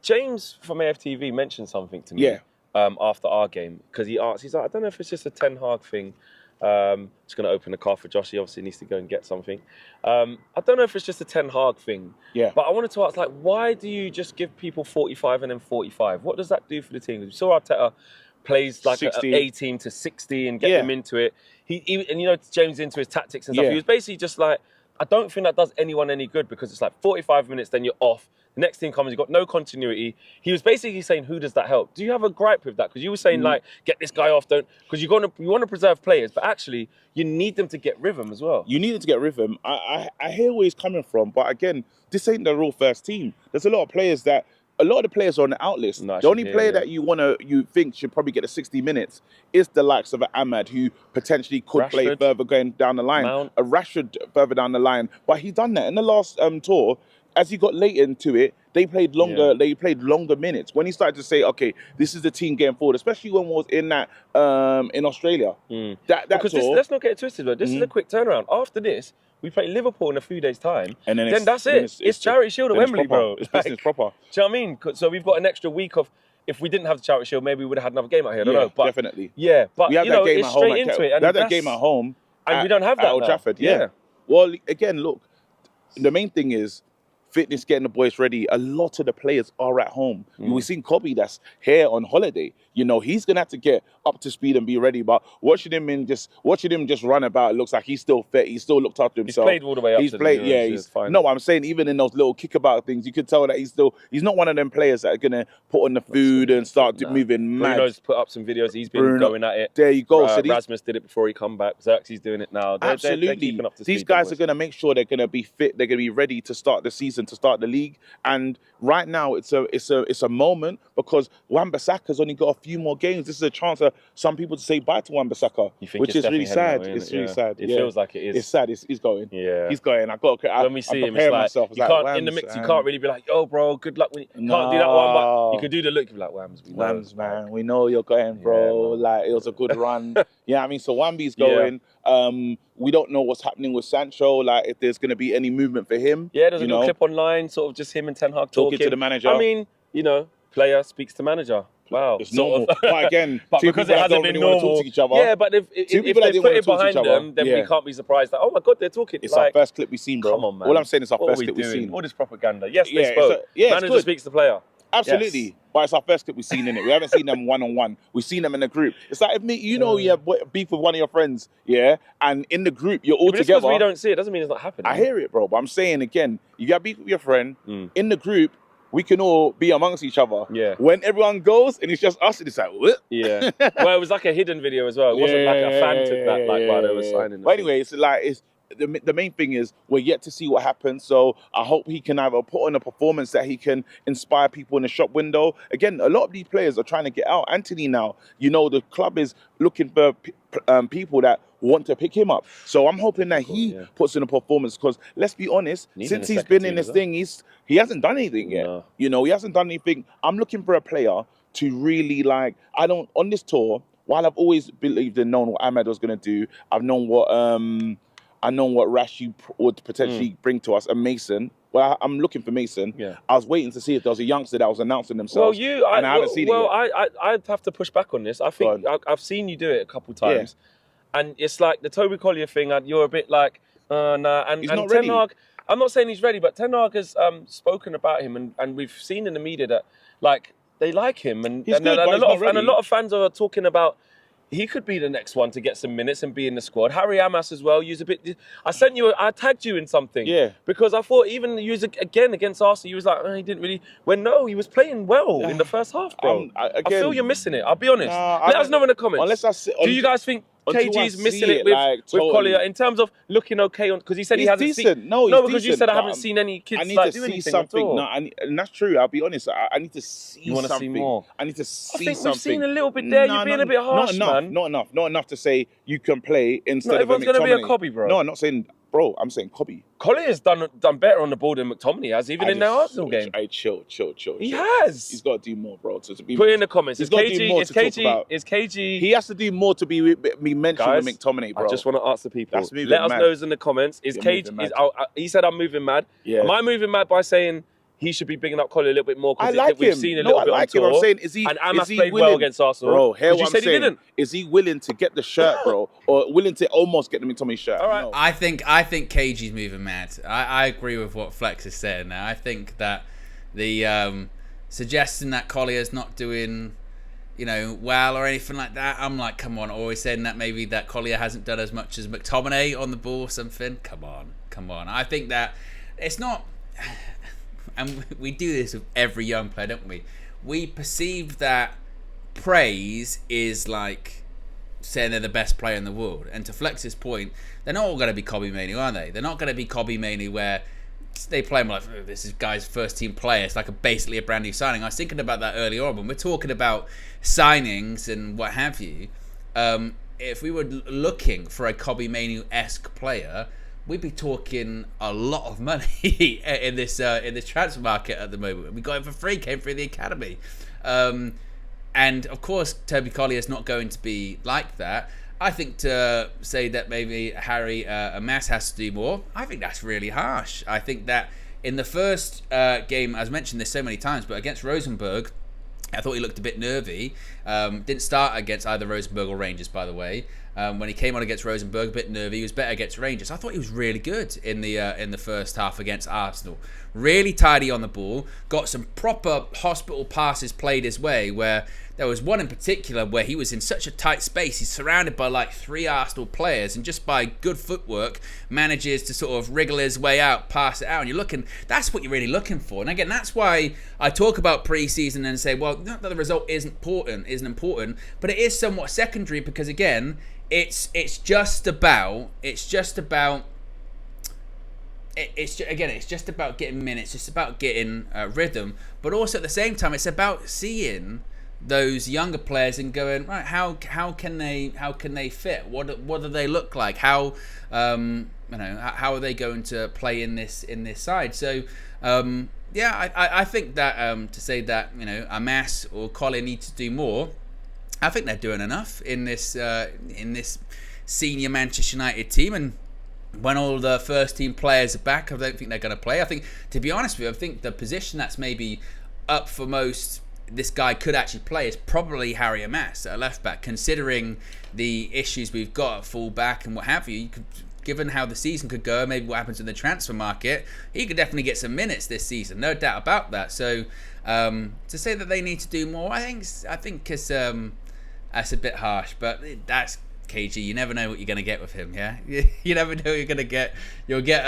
James from AFTV mentioned something to me after our game, because he asked, he's like, I don't know if it's just a Ten Hag thing. Just going to open the car for Josh. He obviously needs to go and get something. I don't know if it's just a Ten Hag thing. Yeah. But I wanted to ask, like, why do you just give people 45 and then 45? What does that do for the team? We saw Arteta plays like an A team to 60 and get them into it. And you know, James into his tactics and stuff. He was basically just like, I don't think that does anyone any good, because it's like 45 minutes, then you're off. The next team comes, you've got no continuity. He was basically saying, who does that help? Do you have a gripe with that? Because you were saying, like, get this guy off, because you want to preserve players, but actually, you need them to get rhythm as well. You need them to get rhythm. I hear where he's coming from, but again, this ain't the real first team. There's a lot of the players are on the out list. The only player that you think should probably get the 60 minutes is the likes of Ahmad, who potentially could play further going down the line. A Rashford further down the line. But he done that in the last tour. As he got late into it, they played longer. They played longer minutes. When he started to say, "Okay, this is the team going forward," especially when we was in that in Australia. Because let's not get it twisted, but this is a quick turnaround. After this, we play Liverpool in a few days' time, and then that's it. It's Charity Shield at Wembley, bro. It's business proper. Do you know what I mean? So we've got an extra week of. If we didn't have the Charity Shield, maybe we would have had another game out here. I don't know. But definitely. Yeah, but we have that game at home. We had that game at home, and we don't have that at Old Trafford. Yeah. Well, again, look, the main thing is fitness, getting the boys ready. A lot of the players are at home. We've seen Kobe that's here on holiday. You know, he's gonna have to get up to speed and be ready. But watching him just run about, it looks like he's still fit. He's still looked after himself. He's played all the way up. He's fine. No, I'm saying even in those little kickabout things, you could tell that he's not one of them players that are gonna put on the food and start moving mad. Bruno's put up some videos. He's been going at it. There you go. So Rasmus did it before he come back. Xerxes doing it now. Absolutely. They're keeping up to speed. These guys are gonna make sure they're gonna be fit. They're gonna be ready to start the season, to start the league. And right now, it's a moment, because Wan-Bissaka's only got a few more games. This is a chance for some people to say bye to Wan-Bissaka, which is really sad. It's really sad. It feels like it is. It's sad. He's going. Yeah. He's going. When we see him, it's like, you can't, in the mix, you can't really be like, yo, bro, good luck. You can't do that one, but you can do the look. You're like, Wams, man, we know you're going, bro. Like, it was a good run. Yeah, I mean, so Wambi's going. We don't know what's happening with Sancho, like if there's going to be any movement for him. Yeah, there's a good clip online, sort of just him and Ten Hag talking to the manager. I mean, you know, player speaks to manager. Wow. It's normal. But again, but because it hasn't been normal. Talk to each other. Yeah, but if they put it behind them, then we can't be surprised that, oh my God, they're talking. It's our first clip we've seen, bro. Come on, man. All I'm saying is our first clip we've seen. All this propaganda. Yes, they spoke. Manager speaks to player. Absolutely. Yes. But it's our first clip we've seen in it. We haven't seen them one-on-one. We've seen them in a group. It's like, if you have beef with one of your friends, and in the group, you're all together. Because we don't see it, doesn't mean it's not happening. I hear it, bro. But I'm saying again, you got beef with your friend, in the group, we can all be amongst each other. Yeah. When everyone goes and it's just us, it's like, what? Yeah. Well, it was like a hidden video as well. It wasn't like a fan took that, while they were signing. But anyway, the main thing is we're yet to see what happens. So I hope he can either put on a performance that he can inspire people in the shop window. Again, a lot of these players are trying to get out. Anthony now, the club is looking for people that want to pick him up. So I'm hoping that he puts in a performance, because let's be honest, since he's been in this thing, he hasn't done anything yet. No. He hasn't done anything. I'm looking for a player to really on this tour, while I've always believed and known what Ahmad was going to do, I've known what Rashi would potentially bring to us, and Mason. Well, I'm looking for Mason. Yeah. I was waiting to see if there was a youngster that was announcing themselves. Well, I haven't seen it yet. I'd have to push back on this. I think I've seen you do it a couple times, and it's like the Toby Collier thing. You're a bit like, nah. And not Ten ready. Hag, I'm not saying he's ready, but Ten Hag has spoken about him, and we've seen in the media that they like him, and a lot of fans are talking about. He could be the next one to get some minutes and be in the squad. Harry Amas as well. I tagged you in something. Yeah. Because I thought even again against Arsenal, you was like, he didn't really. He was playing well in the first half, bro. I feel you're missing it. I'll be honest. Let us know in the comments. Do you guys think until I KG's see missing it it, with, like, with totally. Collier in terms of looking okay on, because he said he He's hasn't decent. seen. No, because you decent, said I but haven't seen any kids I need like to do see anything something. at all. No, and that's true. I'll be honest. I need to see You wanna see something. more? I need to see I think something. we've seen a little bit there. You're being a bit harsh, man. Not enough to say you can play instead Not of a everyone's gonna be a McTominay. Cobby, bro. No, I'm not saying, bro. I'm saying Cobby. Collier's done better on the ball than McTominay has, even in their Arsenal game. Hey, chill. He has. He's got to do more, bro. To be Put it in the comments. He's Is got to do more KG? to talk about. Is KG? He has to do more to be mentioned Guys, with McTominay, bro. I just want to ask the people. That's moving Let us mad. know in the comments. Is You're KG? moving mad. He said I'm moving mad. Yeah. Am I moving mad by saying he should be bigging up Collier a little bit more? I Because like we've him. seen a No, little I bit like on him. tour. I'm saying, is he played willing, well against Arsenal? Bro, hear But you what said I'm saying. he didn't. Is he willing to get the shirt, bro, or willing to almost get the McTominay shirt? All right. No. I think KG's moving mad. I agree with what Flex is saying now. I think that the suggesting that Collier's not doing, well or anything like that. I'm like, come on. Always saying that maybe that Collier hasn't done as much as McTominay on the ball or something. Come on. I think that it's not, and we do this with every young player, don't we? We perceive that praise is like saying they're the best player in the world. And to Flex's point, they're not all going to be Cobby Mainoo, are they? They're not going to be Cobby Mainoo where they play him like, oh, this is guy's first team player. It's like basically a brand new signing. I was thinking about that earlier on when we're talking about signings and what have you. If we were looking for a Cobby Mainoo-esque player, we'd be talking a lot of money in this transfer market at the moment. We got him for free, came through the academy. And of course, Toby Collier is not going to be like that. I think to say that maybe Harry Amass has to do more, I think that's really harsh. I think that in the first game, as mentioned this so many times, but against Rosenborg, I thought he looked a bit nervy. Didn't start against either Rosenborg or Rangers, by the way. When he came on against Rosenborg, a bit nervy. He was better against Rangers. I thought he was really good in the first half against Arsenal. Really tidy on the ball. Got some proper hospital passes played his way, where there was one in particular where he was in such a tight space. He's surrounded by like 3 Arsenal players, and just by good footwork manages to sort of wriggle his way out, pass it out. And you're looking, that's what you're really looking for. And again, that's why I talk about pre-season and say, well, not that the result isn't important, but it is somewhat secondary, because again, it's just about getting minutes, just about getting rhythm, but also at the same time, it's about seeing those younger players and going, right, how can they fit? What do they look like? How how are they going to play in this side? So I think that to say that Amass or Collier need to do more, I think they're doing enough in this senior Manchester United team. And when all the first team players are back, I don't think they're going to play. I think, to be honest with you, I think the position that's maybe up for most this guy could actually play is probably Harry Amass at left back, considering the issues we've got at full back and what have you. Given how the season could go, maybe what happens in the transfer market, he could definitely get some minutes this season, no doubt about that. So to say that they need to do more, I think it's that's a bit harsh, but that's KG. You never know what you're going to get with him, yeah? You never know what you're going to get. You'll get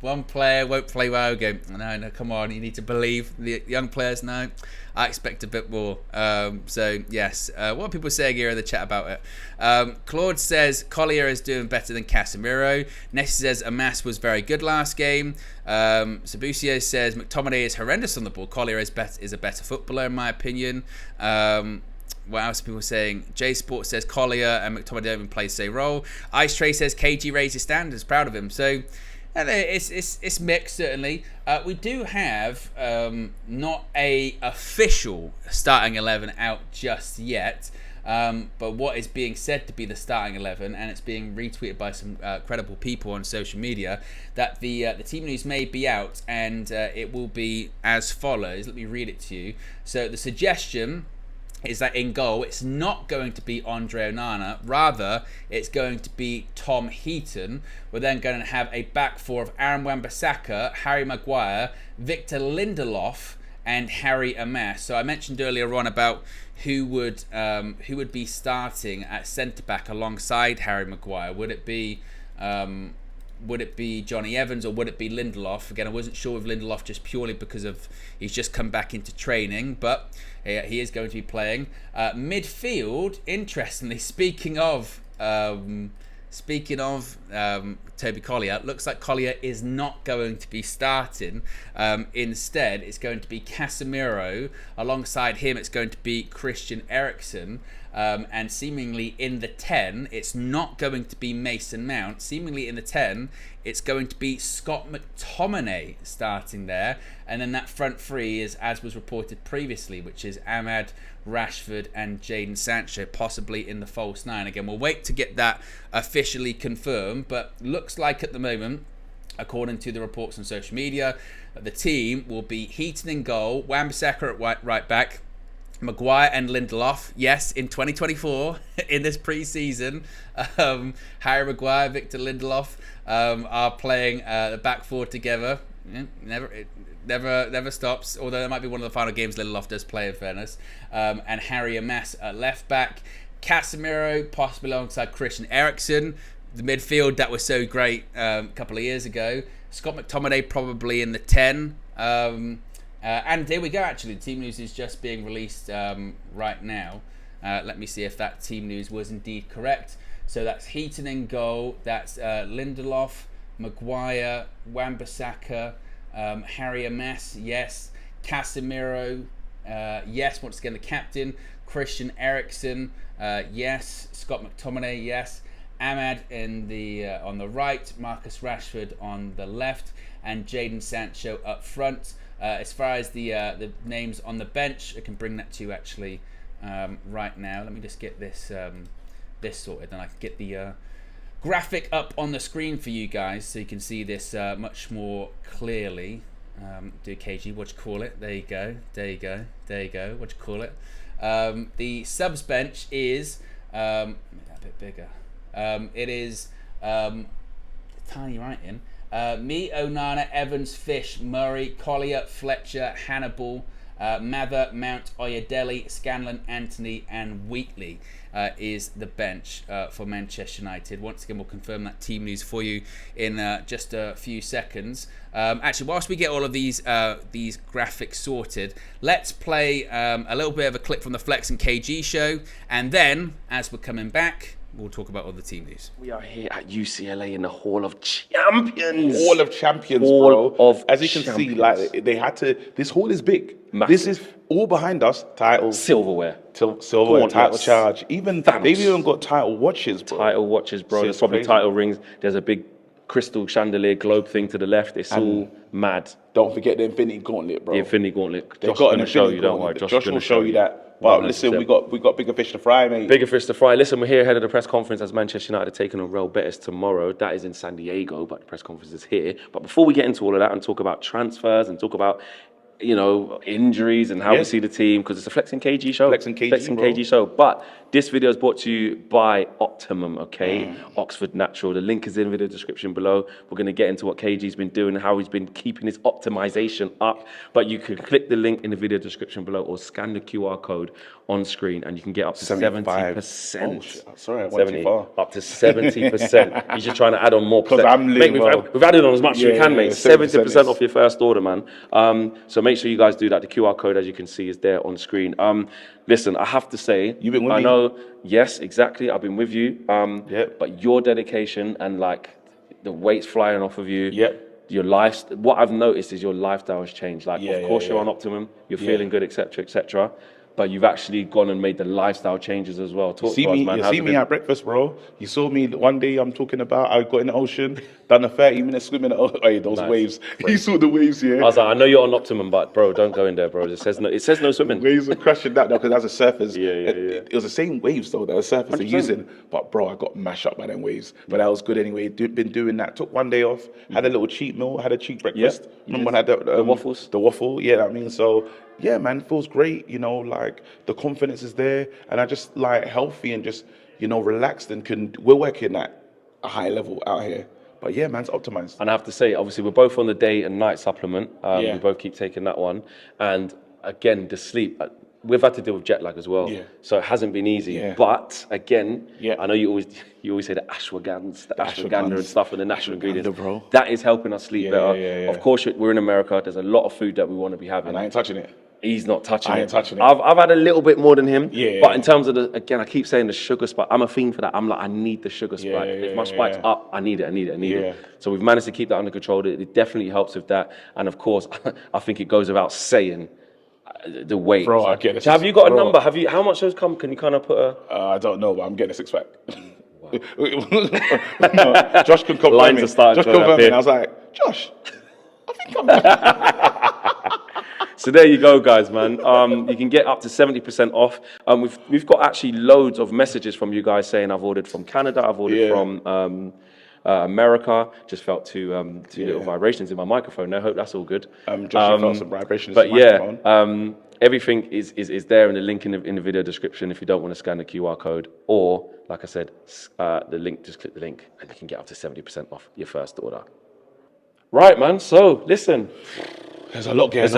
one player won't play well, go, no, come on, you need to believe. The young players, no, I expect a bit more. So, yes. What are people saying here in the chat about it? Claude says Collier is doing better than Casemiro. Nessie says Amass was very good last game. Sabusio says McTominay is horrendous on the ball. Collier is a better footballer, in my opinion. What else are people saying? J Sports says Collier and McTominay don't even play the same role. Ice Tray says KG raises standards, proud of him. So it's mixed, certainly. We do have not a official starting 11 out just yet, but what is being said to be the starting 11, and it's being retweeted by some credible people on social media, that the team news may be out, and it will be as follows. Let me read it to you. So the suggestion is that in goal, it's not going to be Andre Onana. Rather, it's going to be Tom Heaton. We're then going to have a back four of Aaron Wan-Bissaka, Harry Maguire, Victor Lindelof, and Harry Amass. So I mentioned earlier on about who would be starting at centre back alongside Harry Maguire. Would it be Johnny Evans or would it be Lindelof? Again, I wasn't sure with Lindelof just purely because of he's just come back into training, but he is going to be playing. Midfield, interestingly, speaking of Speaking of Toby Collier, looks like Collier is not going to be starting. Instead, it's going to be Casemiro. Alongside him, it's going to be Christian Eriksen. And seemingly in the 10, it's not going to be Mason Mount. Seemingly in the 10, it's going to be Scott McTominay starting there. And then that front three is, as was reported previously, which is Ahmad, Rashford and Jadon Sancho, possibly in the false 9. Again, we'll wait to get that officially confirmed, but looks like at the moment, according to the reports on social media, the team will be Heaton in goal, Wan-Bissaka at right back, Maguire and Lindelof, yes, in 2024, in this pre-season, Harry Maguire, Victor Lindelof are playing the back four together. Never stops, although that might be one of the final games Lindelof does play, in fairness. And Harry Amass at left back. Casemiro, possibly alongside Christian Eriksen. The midfield that was so great a couple of years ago. Scott McTominay probably in the 10. And here we go, actually. The team news is just being released right now. Let me see if that team news was indeed correct. So that's Heaton in goal. That's Lindelof, Maguire, Wan-Bissaka, Harry Amass, yes. Casemiro, yes. Once again, the captain. Christian Eriksen, yes. Scott McTominay, yes. Ahmad in the on the right. Marcus Rashford on the left, and Jadon Sancho up front. As far as the names on the bench, I can bring that to you actually right now. Let me just get this this sorted, and I can get the graphic up on the screen for you guys so you can see this much more clearly. Do KG, what you call it? There you go. There you go. There you go. What you call it? The subs bench is a bit bigger. It is tiny writing. Me, Onana, Evans, Fish, Murray, Collier, Fletcher, Hannibal, Mather, Mount, Oyedele, Scanlon, Anthony, and Wheatley is the bench for Manchester United. Once again, we'll confirm that team news for you in just a few seconds. Actually, whilst we get all of these graphics sorted, let's play a little bit of a clip from the Flex and KG show, and then, as we're coming back, we'll talk about all the team news. We are here at UCLA in the Hall of Champions. Hall of Champions, Hall bro. of As you can see, like they had to. This hall is big. Massive. This is all behind us. Titles, Silverware. silverware, Gauntlets. title charge. Even Stamps. they've even got title watches, bro. Title watches, bro. See, There's it's probably crazy. title rings. There's a big crystal chandelier globe thing to the left. It's all mad. Don't forget the Infinity Gauntlet, bro. The Infinity Gauntlet. They've Josh got is an going to show Infinity you, don't worry. Gauntlet. Josh is Josh will gonna show you that. But listen, 100%. we got bigger fish to fry, mate. Bigger fish to fry. Listen, we're here ahead of the press conference as Manchester United are taking on Real Betis tomorrow. That is in San Diego, but the press conference is here. But before we get into all of that and talk about transfers and talk about, you know, injuries and how we see the team, because it's a Flex and KG show. Flex and KG, show. But this video is brought to you by Optimum, okay? Oxford Natural. The link is in the video description below. We're going to get into what KG's been doing and how he's been keeping his optimization up. But you can click the link in the video description below or scan the QR code on screen and you can get up to 75. 70%. Oh, shit. Sorry, I went too far. Up to 70%. He's just trying to add on more. 'Cause I'm Mate, lean, we've added on as much as we can, mate. 70% 70% off your first order, man. So make sure you guys do that. The QR code, as you can see, is there on screen. Listen, I have to say, You've been with me. I know, yes, exactly. I've been with you. Yep. But your dedication and like the weight's flying off of you. Yep. Your life. What I've noticed is your lifestyle has changed. Like, Yeah, of course, yeah, you're yeah. on Optimum. You're feeling good, etc., etc. But you've actually gone and made the lifestyle changes as well. Talk See to us, me, man. you How's see it me been? at breakfast, bro. You saw me one day. I'm talking about. I got in the ocean, done a 30-minute swim in the hey, those Nice. waves. You saw the waves, yeah. I was like, I know you're on Optimum, but bro, don't go in there, bro. It says no swimming. Waves were crashing that because as a surfers, Yeah. It was the same waves though that the surfers are 100%. using. But bro, I got mashed up by them waves. But that was good anyway. Been doing that. Took one day off. Had a little cheat meal. Had a cheat breakfast. Remember when I had the waffles? The waffle. Yeah, I mean, so yeah, man, feels great. You know, like the confidence is there, and I just like healthy and just relaxed and we're working at a high level out here. But yeah, man's optimized. And I have to say, obviously, we're both on the day and night supplement. Yeah. We both keep taking that one. And again, the sleep, we've had to deal with jet lag as well. Yeah. So it hasn't been easy. Yeah. But again, Yeah. I know you always say the ashwagandha and stuff and the natural ingredients. bro. That is helping us sleep Yeah, better. yeah. Of course, we're in America. There's a lot of food that we want to be having. And I ain't touching it. He's not touching I it. ain't touching it. I've had a little bit more than him. Yeah. But in terms of I keep saying the sugar spike. I'm a fiend for that. I'm like, I need the sugar spike. If my spike's up, I need it. So we've managed to keep that under control. It definitely helps with that. And of course, I think it goes without saying the weight. Bro, I get it. So have you got a number? How much those come? Can you kind of put a? I don't know, but I'm getting a six pack. No, Josh can confirm Lines it. are starting Josh to confirmed it. appear. And I was like, Josh, I think I'm. So there you go, guys, man. You can get up to 70% off. We've got actually loads of messages from you guys saying I've ordered from Canada, I've ordered from America. Just felt two little vibrations in my microphone. I hope that's all good. Josh felt some vibrations. But in the microphone. everything is there in the link in the video description if you don't want to scan the QR code, or like I said, the link. Just click the link and you can get up to 70% off your first order. Right, man. So listen. There's a lot going on.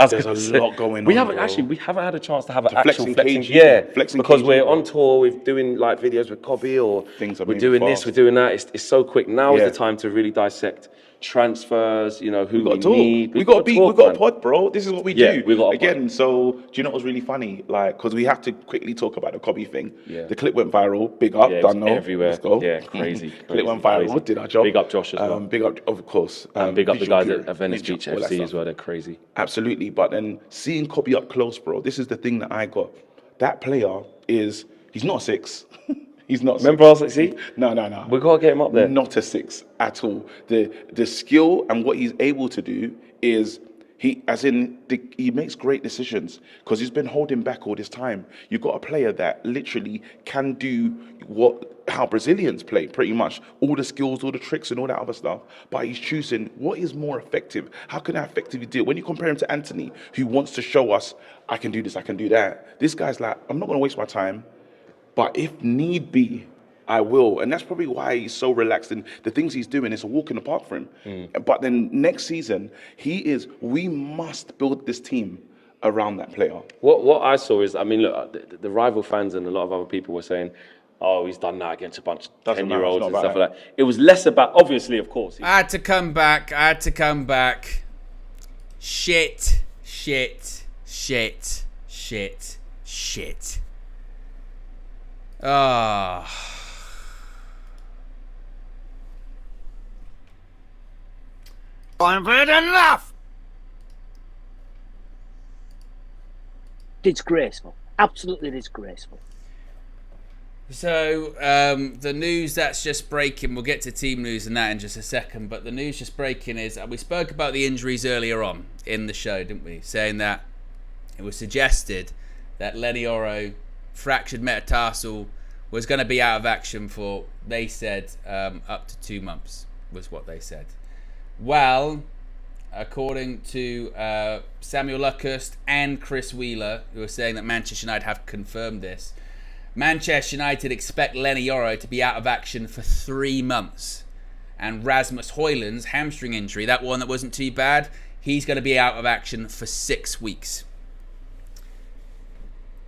There's a lot going on. We haven't had a chance to have an actual flexing flexing. KG. Flexing because KG, we're bro. on tour. We're doing like videos with Cobby, or Things are we're moving doing this, fast. we're doing that. It's so quick. Now is Yeah. the time to really dissect transfers. You know who we We got to talk. need. We got to be. We talk, got a man. pod, bro. This is what we Yeah, do. we got a Again. So do you know what was really funny? Like, because we have to quickly talk about the Cobby thing. Yeah. The clip went viral. Big up. Yeah, it was done now. everywhere. Let's go. Yeah, crazy. Clip went viral. crazy. Did our job. Big up Josh as well. Big up, of course. And big up the Visual guys Gear, at Venice Ninja, Beach all that FC stuff. as well. They're crazy. Absolutely. But then seeing Cobby up close, bro. This is the thing that I got. That player is. He's not a six. He's not. Remember I was like, see? No. We gotta get him up there. Not a six at all. The skill and what he's able to do is he makes great decisions because he's been holding back all this time. You've got a player that literally can do how Brazilians play, pretty much all the skills, all the tricks, and all that other stuff. But he's choosing what is more effective. How can I effectively do it? When you compare him to Anthony, who wants to show us, I can do this, I can do that. This guy's like, I'm not going to waste my time. But if need be, I will. And that's probably why he's so relaxed. And the things he's doing is a walk in the park for him. But then next season, we must build this team around that player. What I saw is, I mean, look, the rival fans and a lot of other people were saying, oh, he's done that against a bunch of Doesn't matter, 10-year-olds it's and not stuff about like that. It was less about, obviously, of course. I had to come back. Shit. Ah. I've had enough! Disgraceful. Absolutely disgraceful. So, the news that's just breaking, we'll get to team news and that in just a second, but the news just breaking is, we spoke about the injuries earlier on in the show, didn't we? Saying that it was suggested that Lenny Oro, fractured metatarsal, was going to be out of action for, they said, up to 2 months, was what they said. Well, according to Samuel Luckhurst and Chris Wheeler, who are saying that Manchester United have confirmed this, Manchester United expect Lenny Oro to be out of action for 3 months. And Rasmus Højlund's hamstring injury, that one that wasn't too bad, he's going to be out of action for 6 weeks.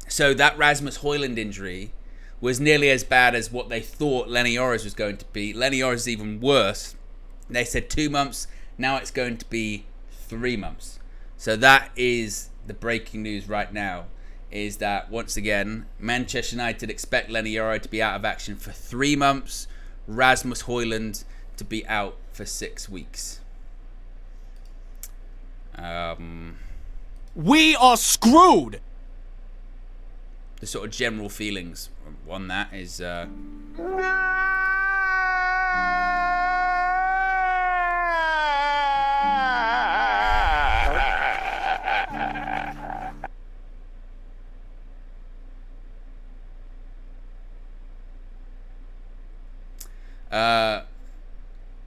So that Rasmus Højlund injury was nearly as bad as what they thought Lenny Oro's was going to be. Lenny Oro's is even worse. They said 2 months, now it's going to be 3 months. So that is the breaking news right now, is that once again, Manchester United expect Lenny Oro to be out of action for 3 months, Rasmus Højlund to be out for 6 weeks. We are screwed! The sort of general feelings on that is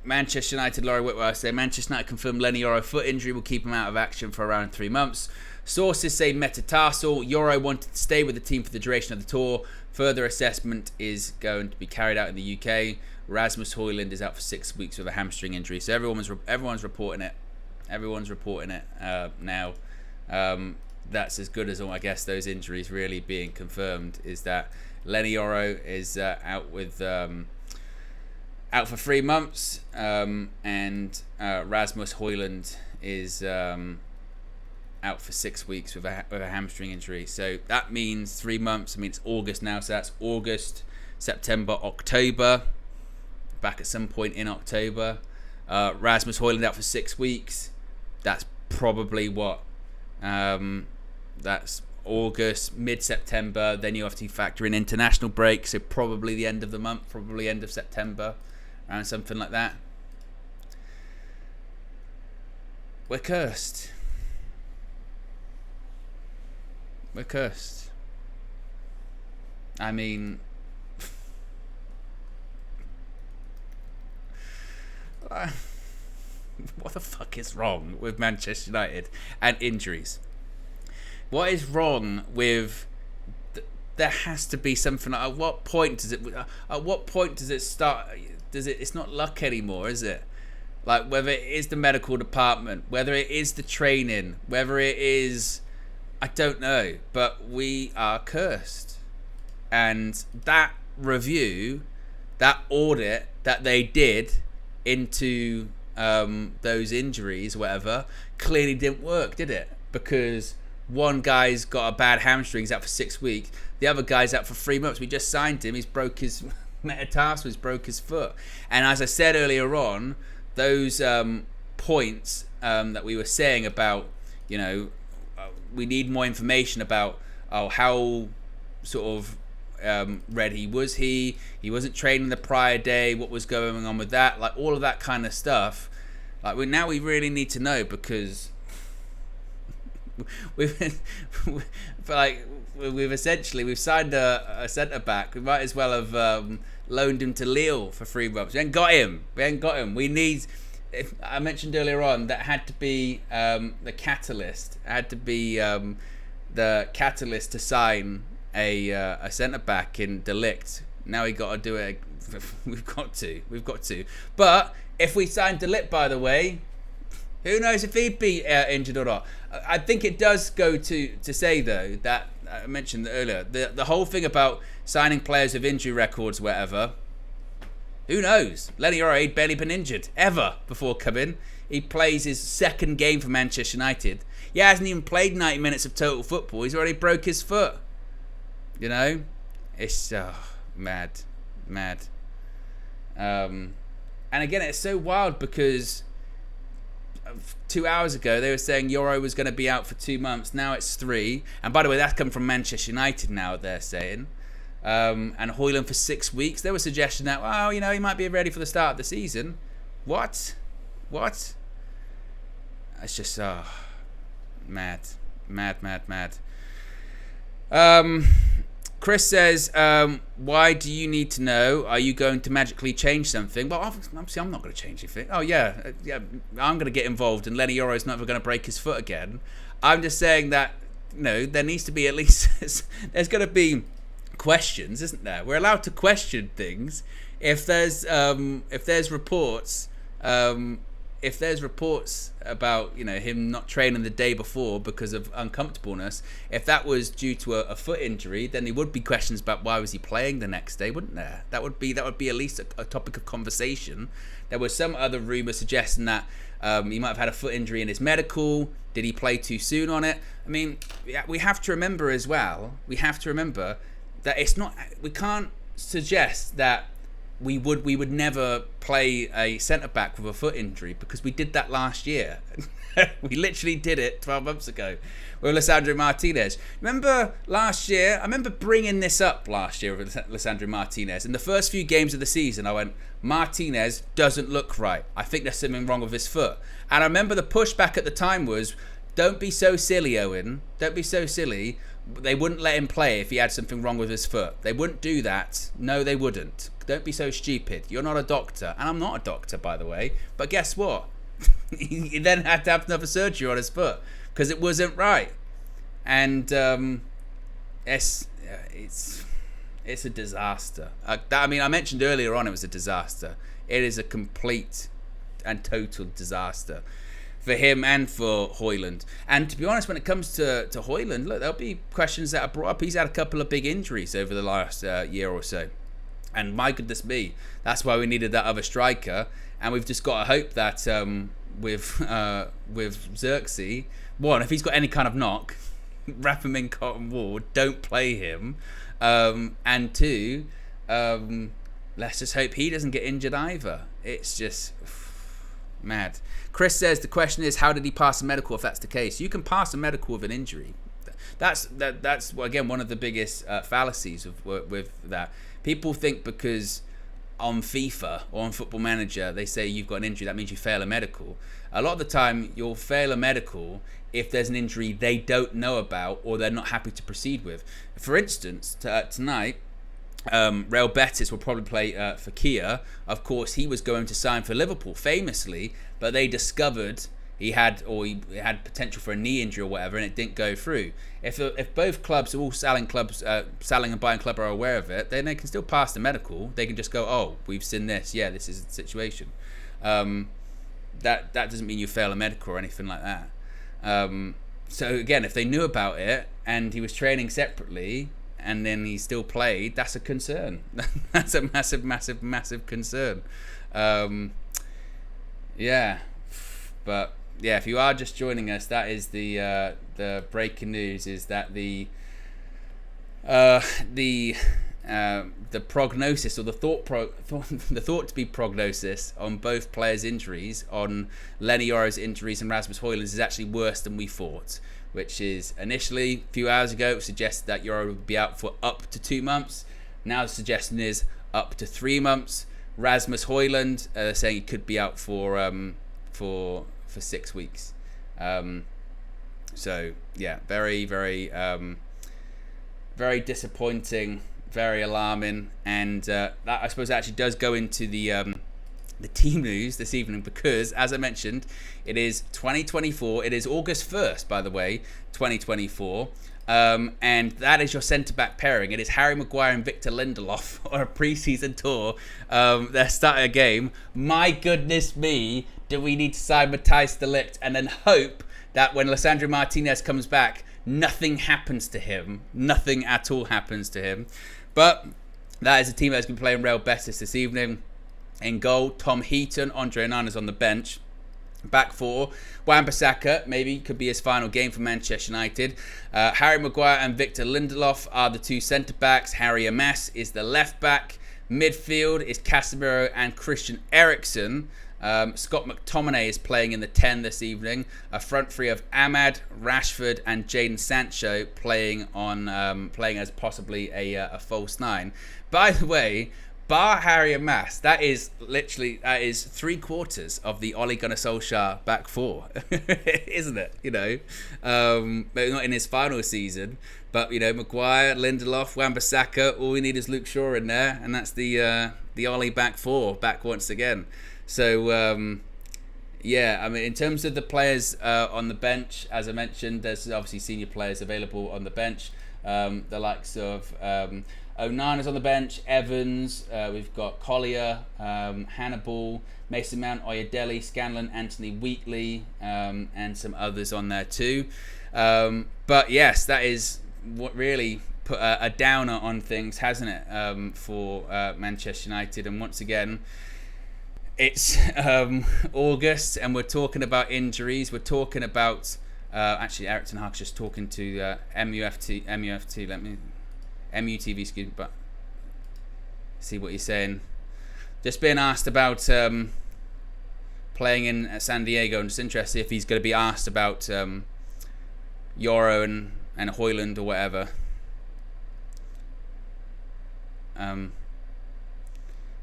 Manchester United, Laurie Whitwell say Manchester United confirmed Lenny Oro foot injury will keep him out of action for around 3 months. Sources say metatarsal. Oro wanted to stay with the team for the duration of the tour. Further assessment is going to be carried out in the UK. Rasmus Højlund is out for 6 weeks with a hamstring injury. So everyone's reporting it. Everyone's reporting it now. That's as good as all, I guess, those injuries really being confirmed, is that Lenny Oro is out for 3 months, and Rasmus Højlund is out for 6 weeks with a hamstring injury. So that means 3 months. I mean, it's August now, so that's August, September, October. Back at some point in October. Rasmus Højlund out for 6 weeks. That's probably what? That's August, mid-September. Then you have to factor in international break, so probably the end of the month, probably end of September, around something like that. We're cursed. We're cursed. I mean, what the fuck is wrong with Manchester United and injuries? What is wrong with? There has to be something. At what point does it? At what point does it start? It's not luck anymore, is it? Like, whether it is the medical department, whether it is the training, whether it is, I don't know, but we are cursed. And that review, that audit that they did into those injuries, whatever, clearly didn't work, did it? Because one guy's got a bad hamstring, he's out for 6 weeks. The other guy's out for 3 months. We just signed him. He's broke his metatarsals, broke his foot. And as I said earlier on, those points that we were saying about, we need more information about how sort of ready was he wasn't training the prior day, what was going on with that, like all of that kind of stuff. Like, now we really need to know, because we've signed a centre back. We might as well have loaned him to Lille for 3 months. We ain't got him. We need. I mentioned earlier on that had to be the catalyst. It had to be the catalyst to sign a centre back in De Ligt. Now we got to do it. We've got to. But if we signed De Ligt, by the way, who knows if he'd be injured or not. I think it does go to say, though, that I mentioned earlier, the whole thing about signing players with injury records, whatever. Who knows? Lenny Yoro, he'd barely been injured ever before coming. He plays his second game for Manchester United. He hasn't even played 90 minutes of total football. He's already broke his foot. It's mad. And again, it's so wild, because 2 hours ago they were saying Yoro was going to be out for 2 months. Now it's 3. And by the way, that's come from Manchester United now, they're saying. And Højlund for 6 weeks. There was a suggestion that, he might be ready for the start of the season. What? It's just, mad. Chris says, why do you need to know? Are you going to magically change something? Well, obviously I'm not going to change anything. Oh, yeah, I'm going to get involved, and Lenny Yoro's not ever going to break his foot again. I'm just saying that, there needs to be at least, there's going to be questions, isn't there? We're allowed to question things. If there's reports about him not training the day before because of uncomfortableness, if that was due to a foot injury, then there would be questions about why was he playing the next day, wouldn't there? That would be at least a topic of conversation. There was some other rumour suggesting that he might have had a foot injury in his medical. Did he play too soon on it? I mean, we have to remember as well. That it's not. We can't suggest that we would never play a centre back with a foot injury, because we did that last year. We literally did it 12 months ago with Lisandro Martinez. Remember last year? I remember bringing this up last year with Lisandro Martinez. In the first few games of the season, I went, Martinez doesn't look right. I think there's something wrong with his foot. And I remember the pushback at the time was, don't be so silly, Owen. Don't be so silly. They wouldn't let him play if he had something wrong with his foot. They wouldn't do that. No, they wouldn't. Don't be so stupid. You're not a doctor. And I'm not a doctor, by the way. But guess what? He then had to have another surgery on his foot because it wasn't right. And it's a disaster. I mentioned earlier on it was a disaster. It is a complete and total disaster for him and for Højlund. And to be honest, when it comes to Højlund, look, there'll be questions that are brought up. He's had a couple of big injuries over the last year or so. And my goodness me, that's why we needed that other striker. And we've just got to hope that Xerxes. One, if he's got any kind of knock, wrap him in cotton wool. Don't play him. And two, let's just hope he doesn't get injured either. It's just mad. Chris says the question is, how did he pass a medical? If that's the case, you can pass a medical with an injury. That's again one of the biggest fallacies with that. People think because on FIFA or on Football Manager they say you've got an injury, that means you fail a medical. A lot of the time you'll fail a medical if there's an injury they don't know about or they're not happy to proceed with. For instance, tonight, Real Betis will probably play for Kia. Of course, he was going to sign for Liverpool famously, but they discovered he had potential for a knee injury or whatever, and it didn't go through. If both clubs are all selling and buying club are aware of it, then they can still pass the medical. They can just go, oh, we've seen this. Yeah, this is the situation. That doesn't mean you fail a medical or anything like that. So again, if they knew about it and he was training separately and then he still played, that's a concern. That's a massive, massive, massive concern. Yeah, but yeah, if you are just joining us, that is the breaking news. Is that the prognosis, or the thought to be prognosis on both players' injuries, on Lenny Yoro's injuries and Rasmus Højlund's, is actually worse than we thought. Which is initially, a few hours ago, it suggested that Yoro would be out for up to 2 months. Now the suggestion is up to 3 months. Rasmus Højlund saying he could be out for 6 weeks. So yeah, very, very, very disappointing, very alarming, and that I suppose actually does go into the team news this evening, because as I mentioned, it is 2024. It is August 1st, by the way, 2024. And that is your centre-back pairing. It is Harry Maguire and Victor Lindelof on a pre-season tour. They're starting a game. My goodness me, do we need to sign Matthijs de Ligt and then hope that when Lisandro Martinez comes back, nothing happens to him. Nothing at all happens to him. But that is a team that's been playing Real Betis this evening. In goal, Tom Heaton, Andre Onana's on the bench. Back four, Wan-Bissaka, maybe could be his final game for Manchester United. Harry Maguire and Victor Lindelof are the two centre-backs. Harry Amas is the left-back. Midfield is Casemiro and Christian Eriksen. Scott McTominay is playing in the 10 this evening. A front three of Ahmad, Rashford and Jadon Sancho playing as possibly a false 9. By the way, bar Harry Amas, that is 3/4 of the Ole Gunnar Solskjaer back four, isn't it? Maybe not in his final season, but Maguire, Lindelof, Wan-Bissaka, all we need is Luke Shaw in there, and that's the Ole back four, back once again. So yeah, I mean, in terms of the players on the bench, as I mentioned, there's obviously senior players available on the bench. The likes of Onana's on the bench, Evans, we've got Collier, Hannibal, Mason Mount, Oyedele, Scanlon, Anthony Wheatley, and some others on there too. But yes, that is what really put a downer on things, hasn't it, for Manchester United. And once again, it's August, and we're talking about injuries. We're talking about actually Eric Ten Hag's just talking to MUTV, excuse me, but see what he's saying. Just being asked about playing in San Diego, and just interested if he's going to be asked about Yoro and Højlund or whatever.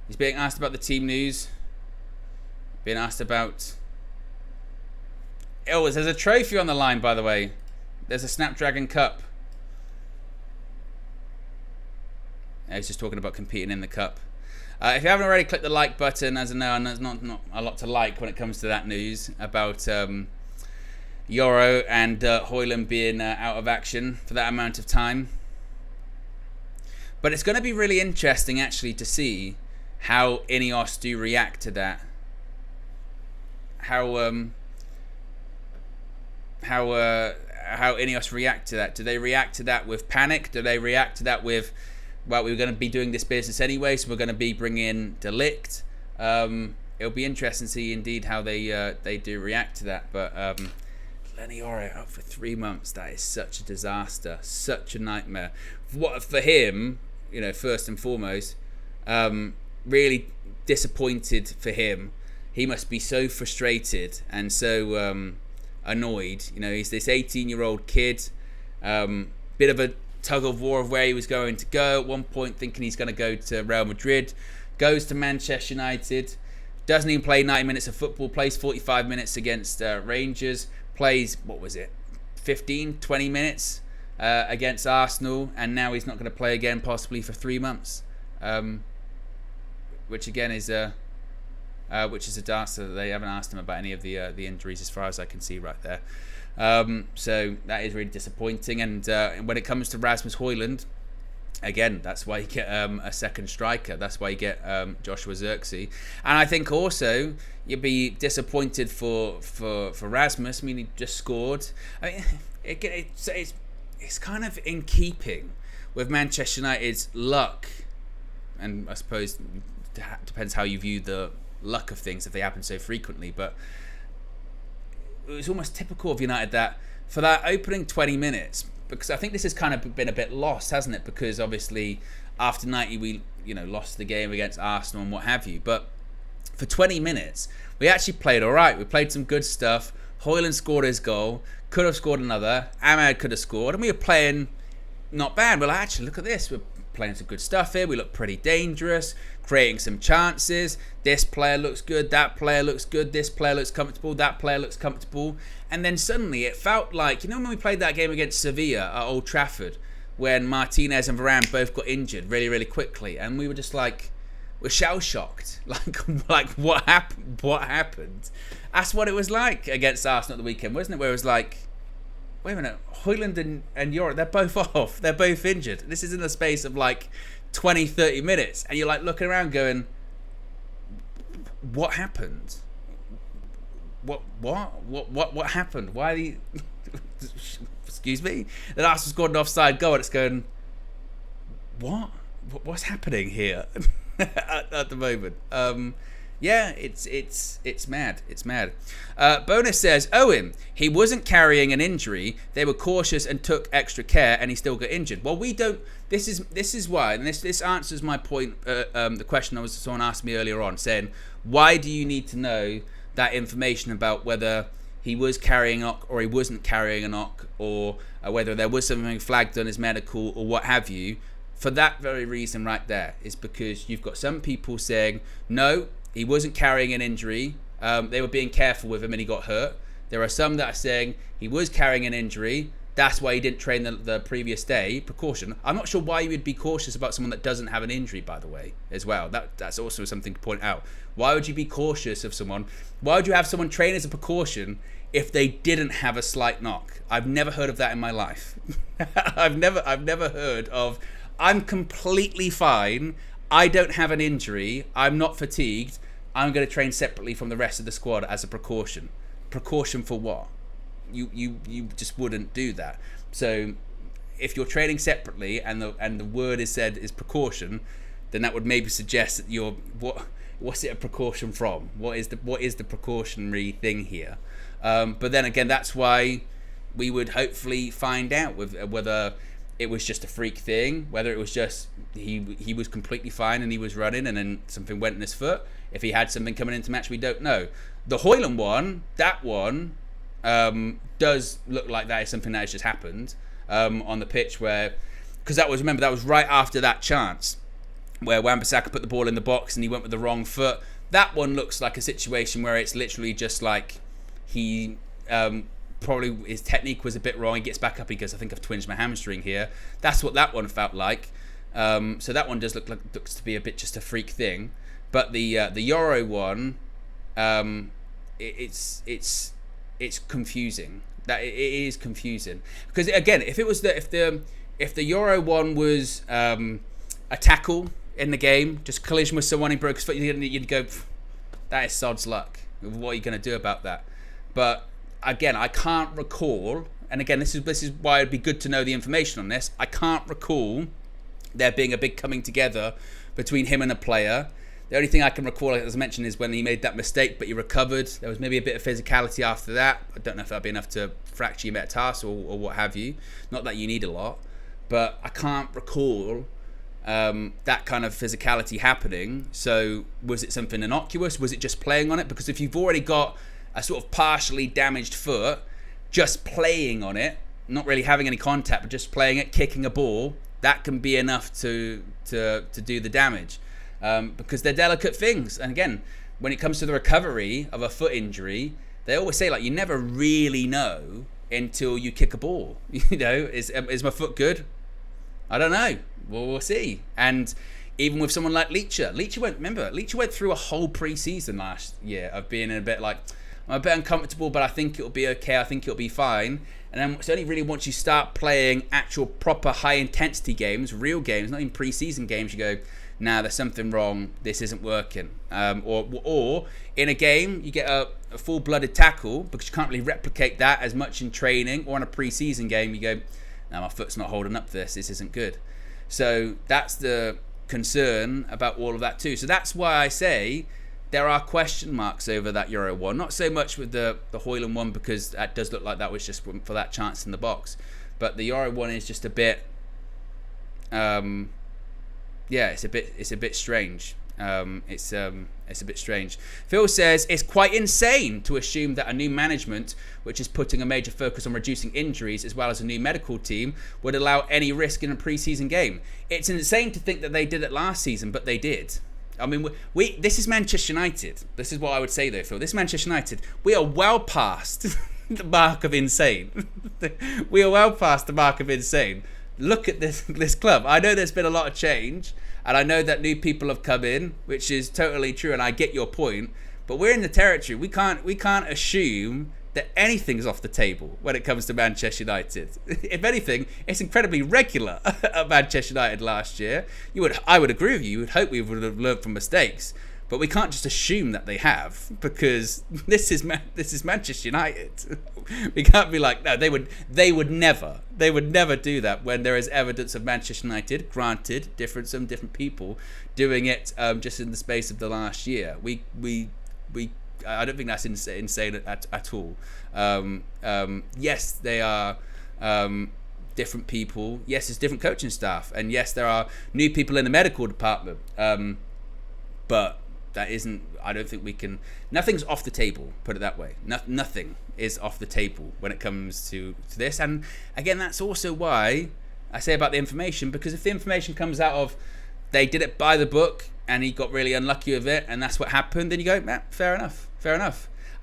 He's being asked about the team news. Being asked about... Oh, there's a trophy on the line, by the way. There's a Snapdragon Cup. He's just talking about competing in the cup. If you haven't already clicked the like button, as I know, and there's not a lot to like when it comes to that news about Yoro and Højlund being out of action for that amount of time. But it's going to be really interesting, actually, to see how Ineos do react to that. How Ineos react to that. Do they react to that with panic? Do they react to that with, well, we're going to be doing this business anyway, so we're going to be bringing in de Ligt? it'll be interesting to see indeed how they do react to that. But Lenny Ore out for 3 months, that is such a disaster, such a nightmare. What for him, first and foremost, really disappointed for him. He must be so frustrated and so annoyed. He's this 18-year-old kid, bit of a tug of war of where he was going to go. At one point thinking he's going to go to Real Madrid, goes to Manchester United, doesn't even play 90 minutes of football, plays 45 minutes against Rangers, plays, 15, 20 minutes against Arsenal, and now he's not going to play again possibly for 3 months, which again is a disaster that they haven't asked him about any of the injuries as far as I can see right there. So that is really disappointing. And when it comes to Rasmus Højlund, again, that's why you get a second striker. That's why you get Joshua Zirkzee. And I think also you'd be disappointed for Rasmus. I mean, he just scored. I mean, it's kind of in keeping with Manchester United's luck, and I suppose it depends how you view the luck of things if they happen so frequently, but it was almost typical of United that for that opening 20 minutes, because I think this has kind of been a bit lost, hasn't it? Because obviously after 90 we lost the game against Arsenal and what have you, but for 20 minutes we actually played all right. We played some good stuff. Højlund scored his goal, could have scored another, Ahmed could have scored, and we were playing not bad. We're like, actually, look at this, we're playing some good stuff here, we look pretty dangerous, creating some chances. This player looks good, that player looks good, this player looks comfortable, that player looks comfortable. And then suddenly it felt like, when we played that game against Sevilla at Old Trafford, when Martinez and Varane both got injured really, really quickly, and we were just like, we're shell-shocked. Like what happened? That's what it was like against Arsenal at the weekend, wasn't it? Where it was like, wait a minute, Højlund and Jora, they're both off, they're both injured. This is in the space of like 20, 30 minutes, and you're like looking around going, what happened? What happened? Why are the excuse me? Then Arsenal scored an offside goal, and it's going, what's happening here at the moment? Yeah, it's mad. It's mad. Bonus says, Owen, he wasn't carrying an injury. They were cautious and took extra care, and he still got injured. Well, we don't. This is why, and this answers my point. The question someone asked me earlier on, saying, why do you need to know that information about whether he was carrying an OC or he wasn't carrying an OC, or whether there was something flagged on his medical or what have you? For that very reason right there, is because you've got some people saying, no, he wasn't carrying an injury. They were being careful with him and he got hurt. There are some that are saying he was carrying an injury. That's why he didn't train the previous day. Precaution. I'm not sure why you would be cautious about someone that doesn't have an injury, by the way, as well. That's also something to point out. Why would you be cautious of someone? Why would you have someone train as a precaution if they didn't have a slight knock? I've never heard of that in my life. I've never heard of, I'm completely fine, I don't have an injury, I'm not fatigued, I'm going to train separately from the rest of the squad as a precaution. Precaution for what? You just wouldn't do that. So if you're training separately and the word is said is precaution, then that would maybe suggest that you're what's it a precaution from? What is the precautionary thing here? But then again, that's why we would hopefully find out whether it was just a freak thing, whether it was just he was completely fine and he was running and then something went in his foot. If he had something coming into match, we don't know. The Højlund one, that one does look like that is something that has just happened on the pitch, where, because that was right after that chance where Wan-Bissaka put the ball in the box and he went with the wrong foot. That one looks like a situation where it's literally just like he probably his technique was a bit wrong. He gets back up, he goes, I think I've twinged my hamstring here. That's what that one felt like. So that one does looks to be a bit just a freak thing. But the Euro one, it's confusing. That it is confusing, because again, if the Euro one was a tackle in the game, just collision with someone, he broke his foot, you'd go, that is sod's luck. What are you going to do about that? But again, I can't recall, and again, this is why it'd be good to know the information on this. I can't recall there being a big coming together between him and a player. The only thing I can recall, as I mentioned, is when he made that mistake, but he recovered. There was maybe a bit of physicality after that. I don't know if that'd be enough to fracture your metatarsal or what have you. Not that you need a lot, but I can't recall that kind of physicality happening. So was it something innocuous? Was it just playing on it? Because if you've already got a sort of partially damaged foot, just playing on it, not really having any contact, but just playing it, kicking a ball, that can be enough to do the damage. Because they're delicate things. And again, when it comes to the recovery of a foot injury, they always say, like, you never really know until you kick a ball. You know, is my foot good? I don't know. Well, we'll see. And even with someone like Leach went through a whole pre-season last year of being in a bit like, I'm a bit uncomfortable, but I think it'll be okay. I think it'll be fine. And then it's only really once you start playing actual proper high-intensity games, real games, not even pre-season games, you go, nah, there's something wrong. This isn't working. Or in a game, you get a full-blooded tackle because you can't really replicate that as much in training. Or in a pre-season game, you go, nah, my foot's not holding up to this. This isn't good. So that's the concern about all of that too. So that's why I say there are question marks over that Euro 1. Not so much with the Hoyland one, because that does look like that was just for that chance in the box. But the Euro 1 is just a bit... it's a bit strange. It's a bit strange. Phil says it's quite insane to assume that a new management, which is putting a major focus on reducing injuries as well as a new medical team, would allow any risk in a pre-season game. It's insane to think that they did it last season, but they did. I mean, this is Manchester United. This is what I would say though, Phil. This is Manchester United. We are well past the mark of insane. We are well past the mark of insane. Look at this club. I know there's been a lot of change, and I know that new people have come in, which is totally true, and I get your point. But we're in the territory. We can't assume that anything's off the table when it comes to Manchester United. If anything, it's incredibly regular at Manchester United last year. I would agree with you. You would hope we would have learned from mistakes, but we can't just assume that they have, because this is Manchester United. We can't be like, no, they would never do that when there is evidence of Manchester United, granted, some different people doing it just in the space of the last year. I don't think that's insane at all. Yes, they are different people. Yes, there's different coaching staff, and yes, there are new people in the medical department. But that isn't. I don't think we can. Nothing's off the table. Put it that way. Nothing is off the table when it comes to this. And again, that's also why I say about the information, because if the information comes out of they did it by the book and he got really unlucky with it, and that's what happened, then you go, fair enough.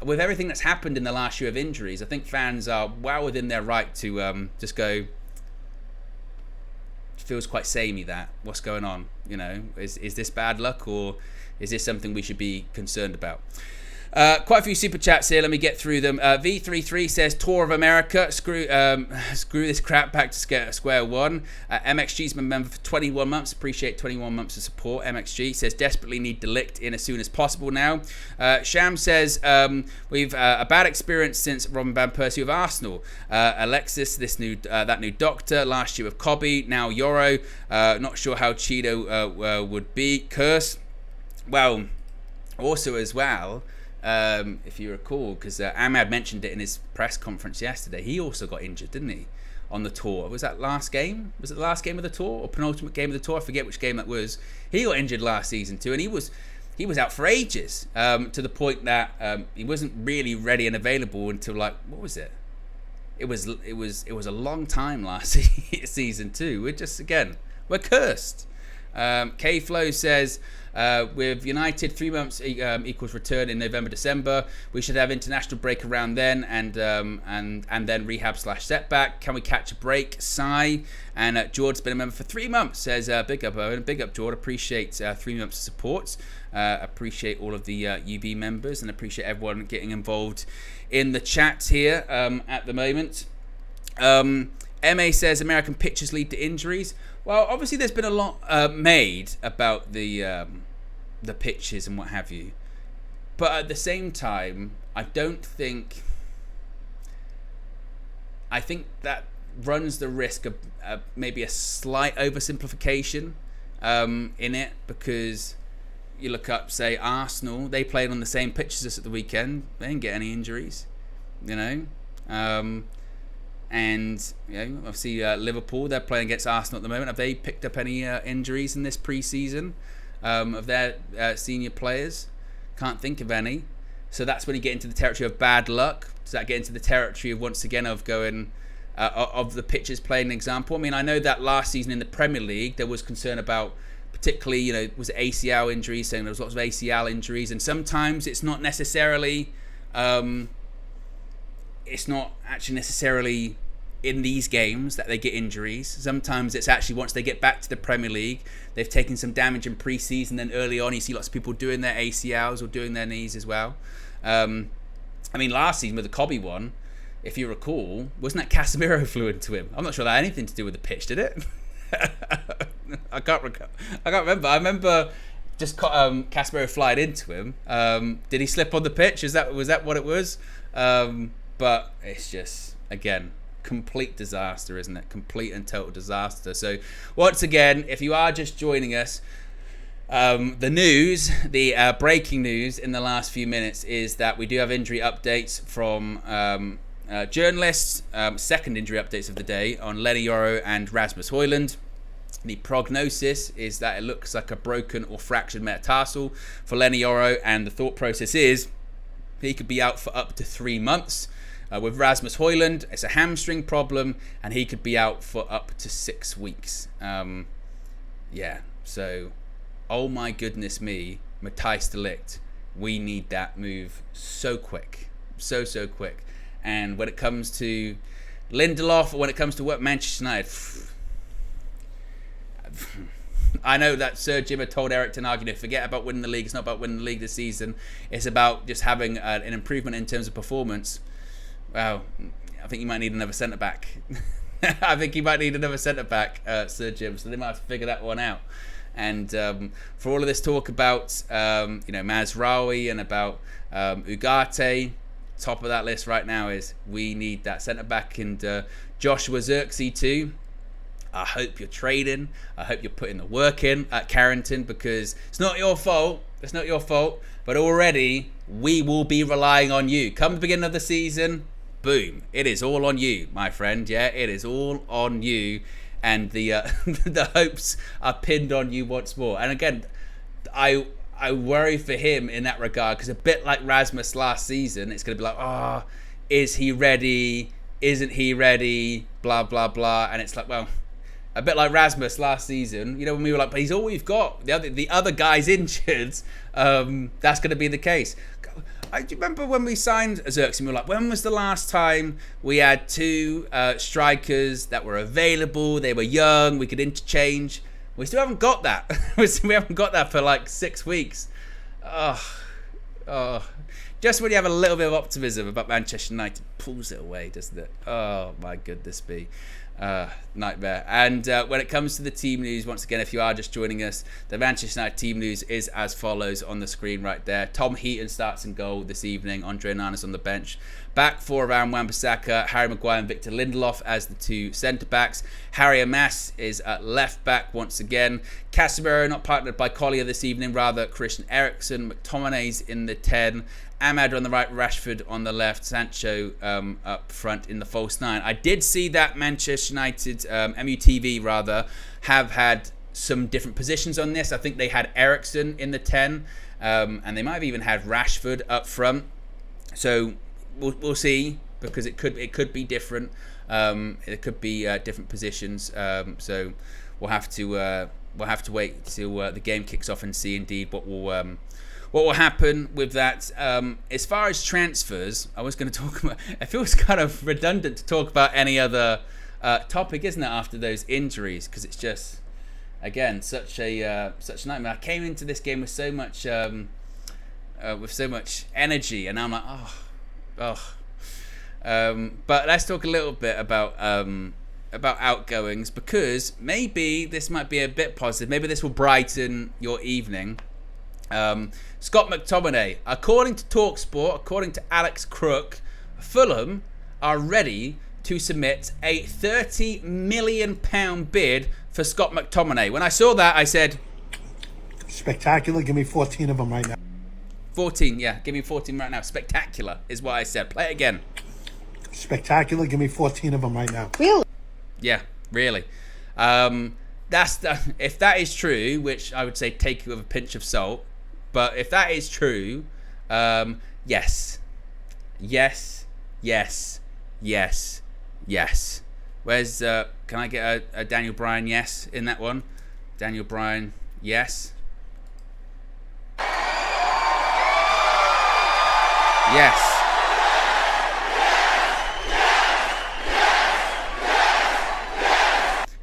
With everything that's happened in the last year of injuries, I think fans are well within their right to just go, it feels quite samey that. What's going on? You know, is this bad luck, or is this something we should be concerned about? Quite a few super chats here. Let me get through them. V33 says Tour of America. Screw this crap. Back to square one. MXG's been a member for 21 months. Appreciate 21 months of support. MXG says desperately need Delict in as soon as possible now. Sham says we've a bad experience since Robin van Persie with Arsenal. Alexis, that new doctor last year with Cobby. Now Yoro. Not sure how Cheeto would be. Curse. Well, also as well. If you recall, because Ahmad mentioned it in his press conference yesterday, he also got injured, didn't he, on the tour? Was that last game? Was it the last game of the tour or penultimate game of the tour? I forget which game that was. He got injured last season too, and he was out for ages, to the point that he wasn't really ready and available until, like, what was it? It was a long time last season too. We're cursed. K-Flow says, with United, 3 months equals return in November, December. We should have international break around then, and then rehab/setback. Can we catch a break? Sigh. And George's been a member for 3 months. Says big up Owen, big up George. Appreciate 3 months of support. Appreciate all of the UB members, and appreciate everyone getting involved in the chat here at the moment. MA says American pitchers lead to injuries. Well, obviously there's been a lot made about the pitches and what have you, but at the same time, I think that runs the risk of maybe a slight oversimplification in it, because you look up, say, Arsenal. They played on the same pitch as us at the weekend. They didn't get any injuries, you know. And obviously Liverpool, they're playing against Arsenal at the moment. Have they picked up any injuries in this pre-season of their senior players? Can't think of any. So that's when you get into the territory of bad luck. Does that get into the territory of, once again, of going of the pitches playing an example? I mean, I know that last season in the Premier League there was concern about, particularly, was it ACL injuries, saying there was lots of ACL injuries, and sometimes it's not necessarily in these games that they get injuries. Sometimes it's actually once they get back to the Premier League, they've taken some damage in pre-season, then early on you see lots of people doing their ACLs or doing their knees as well. I mean, last season with the Cobby one, if you recall, wasn't that Casemiro flew into him? I'm not sure that had anything to do with the pitch, did it? I can't remember. I remember just Casemiro flying into him. Did he slip on the pitch? Was that what it was? But it's just, again, complete disaster, isn't it? Complete and total disaster. So once again, if you are just joining us, the breaking news in the last few minutes is that we do have injury updates from journalists. Second injury updates of the day on Lenny Yoro and Rasmus Højlund. The prognosis is that it looks like a broken or fractured metatarsal for Lenny Yoro, and the thought process is he could be out for up to 3 months. With Rasmus Højlund, it's a hamstring problem, and he could be out for up to 6 weeks. So, oh my goodness me, Matthijs de Ligt, we need that move so quick. So quick. And when it comes to Lindelof, or when it comes to what Manchester United, I know that Sir Jim had told Eric Ten Hag, forget about winning the league. It's not about winning the league this season. It's about just having an improvement in terms of performance. Wow, I think you might need another centre-back. I think you might need another centre-back, Sir Jim, so they might have to figure that one out. And for all of this talk about, Mazraoui and about Ugarte, top of that list right now is we need that centre-back, and Joshua Zirkzee too. I hope you're trading. I hope you're putting the work in at Carrington, because it's not your fault. It's not your fault. But already we will be relying on you. Come the beginning of the season, boom. It is all on you, my friend. Yeah, it is all on you. And the the hopes are pinned on you once more. And again, I worry for him in that regard, because a bit like Rasmus last season, it's going to be like, is he ready? Isn't he ready? Blah, blah, blah. And it's like, well, a bit like Rasmus last season, when we were like, but he's all we've got. The other guy's injured. That's going to be the case. Do you remember when we signed Zirkzee? We were like, when was the last time we had two strikers that were available? They were young. We could interchange. We still haven't got that. We haven't got that for like 6 weeks. Just when you have a little bit of optimism about Manchester United, pulls it away, doesn't it? Oh my goodness me. Nightmare. And when it comes to the team news, once again, if you are just joining us, the Manchester United team news is as follows on the screen right there. Tom Heaton starts in goal this evening. Andre Onana's on the bench. Back four around Wan-Bissaka, Harry Maguire and Victor Lindelof as the two centre-backs. Harry Amas is at left-back once again. Casemiro not partnered by Collier this evening, rather Christian Eriksen. McTominay's in the 10. Ahmad on the right, Rashford on the left, Sancho up front in the false 9. I did see that Manchester United, MUTV rather, have had some different positions on this. I think they had Eriksen in the 10, and they might have even had Rashford up front. So we'll see, because it could be different. It could be different positions. So we'll have to wait till the game kicks off and see indeed what will happen with that. As far as transfers, I was going to talk about... It feels kind of redundant to talk about any other topic, isn't it, after those injuries? Because it's just, again, such a nightmare. I came into this game with so much energy, and now I'm like, but let's talk a little bit about outgoings, because maybe this might be a bit positive. Maybe this will brighten your evening. Scott McTominay, according to TalkSport, according to Alex Crook, Fulham are ready to submit a £30 million bid for Scott McTominay. When I saw that, I said, Spectacular. Give me 14 of them right now. 14, yeah. Give me 14 right now. Spectacular is what I said. Play it again. Spectacular. Give me 14 of them right now. Yeah, really. If that is true, which I would say take it with a pinch of salt, but if that is true, yes. Where's can I get a Daniel Bryan yes in that one? Daniel Bryan yes. Yes.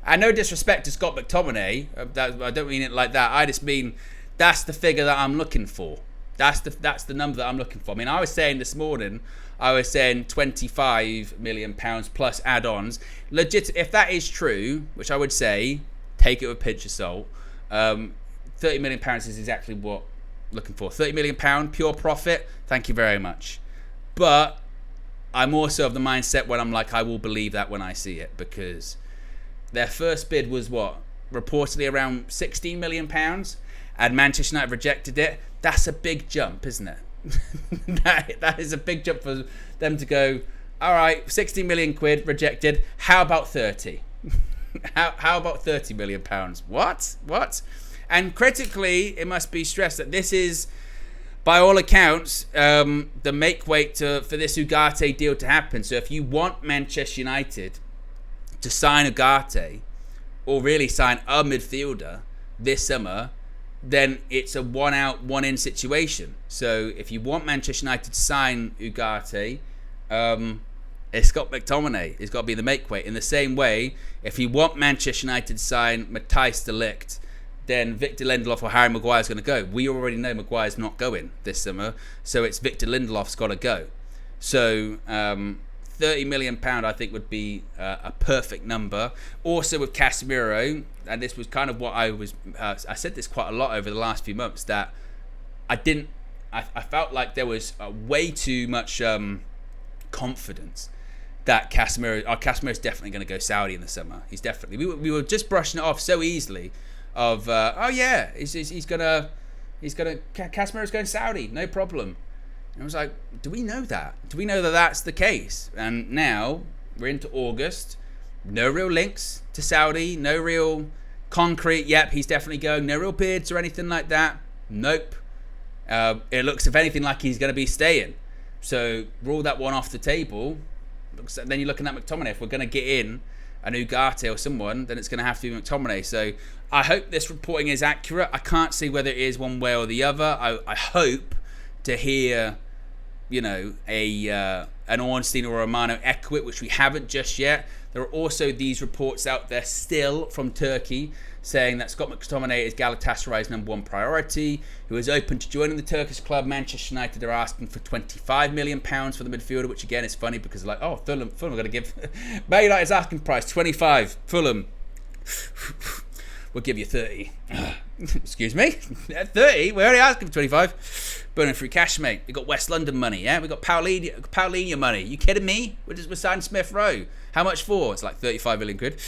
And no disrespect to Scott McTominay, I don't mean it like that. I just mean that's the figure that I'm looking for. That's the number that I'm looking for. I mean, I was saying this morning, I was saying £25 million plus add-ons. Legit, if that is true, which I would say, take it with a pinch of salt. £30 million is exactly what I'm looking for. £30 million pure profit. Thank you very much. But I'm also of the mindset when I'm like, I will believe that when I see it, because their first bid was what? Reportedly around £16 million, and Manchester United rejected it. That's a big jump, isn't it? that is a big jump for them to go, all right, 16 million quid rejected. How about 30? how about 30 million pounds? What? And critically, it must be stressed that this is, by all accounts, the make weight for this Ugarte deal to happen. So if you want Manchester United to sign Ugarte, or really sign a midfielder this summer, then it's a one out, one in situation. So if you want Manchester United to sign Ugarte, it's got McTominay. It's got to be the make weight. In the same way, if you want Manchester United to sign Matthijs de Ligt, then Victor Lindelof or Harry Maguire's going to go. We already know Maguire's not going this summer, so it's Victor Lindelof's got to go. So £30 million, I think, would be a perfect number. Also with Casemiro, and this was kind of what I was, I said this quite a lot over the last few months, that I felt like there was way too much confidence that Casemiro's definitely going to go Saudi in the summer. He's definitely, we were just brushing it off so easily of, Casemiro's going Saudi, no problem. And I was like, do we know that? Do we know that that's the case? And now we're into August. No real links to Saudi. No real concrete. Yep, he's definitely going. No real bids or anything like that. Nope. It looks, if anything, like he's going to be staying. So rule that one off the table. Then you're looking at McTominay. If we're going to get in an Ugarte or someone, then it's going to have to be McTominay. So I hope this reporting is accurate. I can't see whether it is one way or the other. I hope to hear, an Ornstein or Romano echo it, which we haven't just yet. There are also these reports out there still from Turkey saying that Scott McTominay is Galatasaray's #1 priority, who is open to joining the Turkish club. Manchester United are asking for £25 million for the midfielder, which again is funny because Fulham are going to give Man United's asking price 25. Fulham, we'll give you 30. Excuse me, 30. We're already asking for 25. Burning through cash, mate. We got West London money, yeah. We got Paulinho money. You kidding me? We're signing Smith Rowe. How much for? It's like 35 million quid.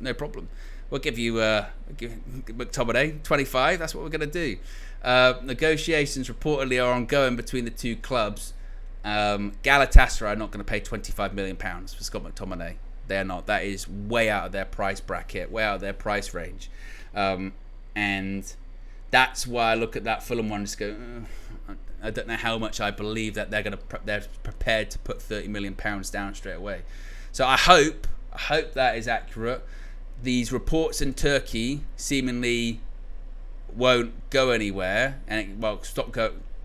No problem. We'll give you McTominay 25. That's what we're gonna do. Negotiations reportedly are ongoing between the two clubs. Galatasaray are not going to pay £25 million for Scott McTominay. They're not. That is way out of their price bracket, way out of their price range. And that's why I look at that Fulham one and just go, I don't know how much I believe that they're prepared to put £30 million down straight away. So I hope that is accurate. These reports in Turkey seemingly won't go anywhere, and stop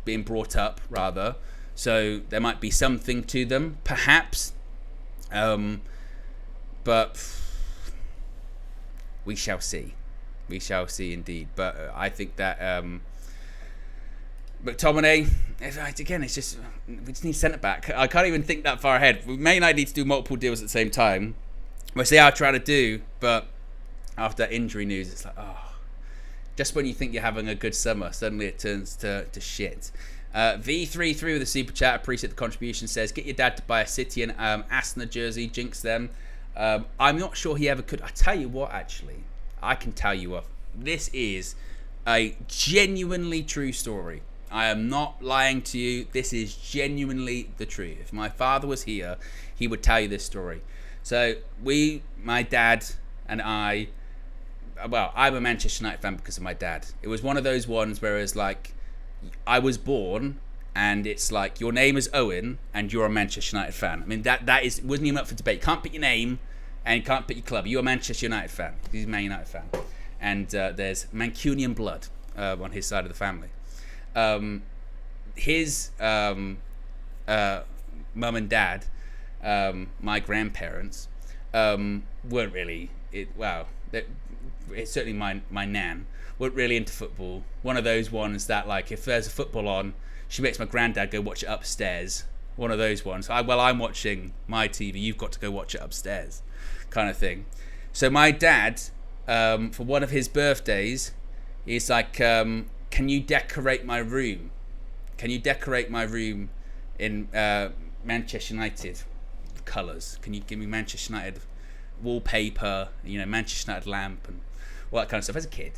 being brought up rather. So there might be something to them, perhaps. But we shall see. We shall see indeed. But I think that McTominay, again, it's just, we just need centre back. I can't even think that far ahead. We may not need to do multiple deals at the same time. We'll see how I try to do. But after that injury news, it's like, just when you think you're having a good summer, suddenly it turns to shit. V33 with a super chat, appreciate the contribution, says, get your dad to buy a City and Aston jersey, jinx them. I'm not sure he ever could. I tell you what, actually, I can tell you what, this is a genuinely true story. I am not lying to you. This is genuinely the truth. If my father was here, he would tell you this story. So my dad and I'm a Manchester United fan because of my dad. It was one of those ones where it's like, I was born and it's like, your name is Owen and you're a Manchester United fan. I mean, that wasn't even up for debate. You can't pick your name and you can't pick your club. You're a Manchester United fan. He's a Man United fan. And there's Mancunian blood on his side of the family. His mum and dad, my grandparents, weren't really, it's certainly my nan, weren't really into football. One of those ones that, like, if there's a football on, she makes my granddad go watch it upstairs. One of those ones. I'm watching my TV, you've got to go watch it upstairs, kind of thing. So my dad, for one of his birthdays, he's like, can you decorate my room? Can you decorate my room in Manchester United colours? Can you give me Manchester United wallpaper, Manchester United lamp and all that kind of stuff as a kid?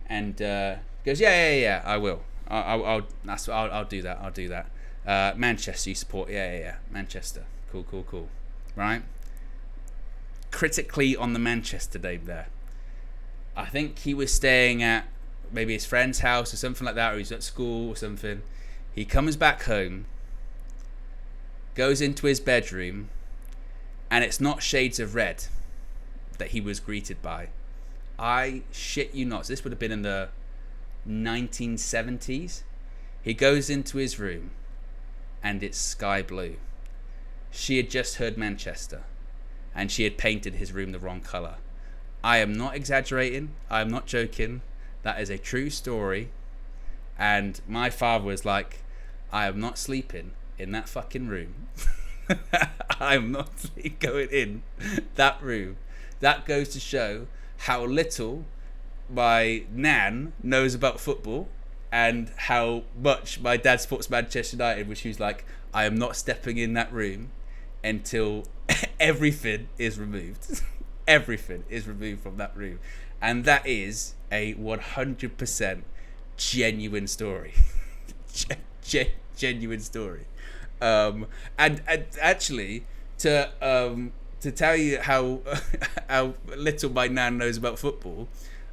And goes, yeah, I will. I'll do that. I'll do that. Manchester, you support? Yeah. Manchester, cool. Right. Critically on the Manchester name there. I think he was staying at maybe his friend's house or something like that, or he's at school or something. He comes back home, goes into his bedroom, and it's not shades of red that he was greeted by. I shit you not. So this would have been in the 1970s. He goes into his room, and it's sky blue. She had just heard Manchester, and she had painted his room the wrong colour. I am not exaggerating. I am not joking. That is a true story. And my father was like, I am not sleeping in that fucking room. I am not going in that room. That goes to show how little my nan knows about football and how much my dad supports Manchester United, which he was like, I am not stepping in that room until everything is removed. Everything is removed from that room. And that is a 100% genuine story. Genuine story. And actually, to tell you how little my nan knows about football,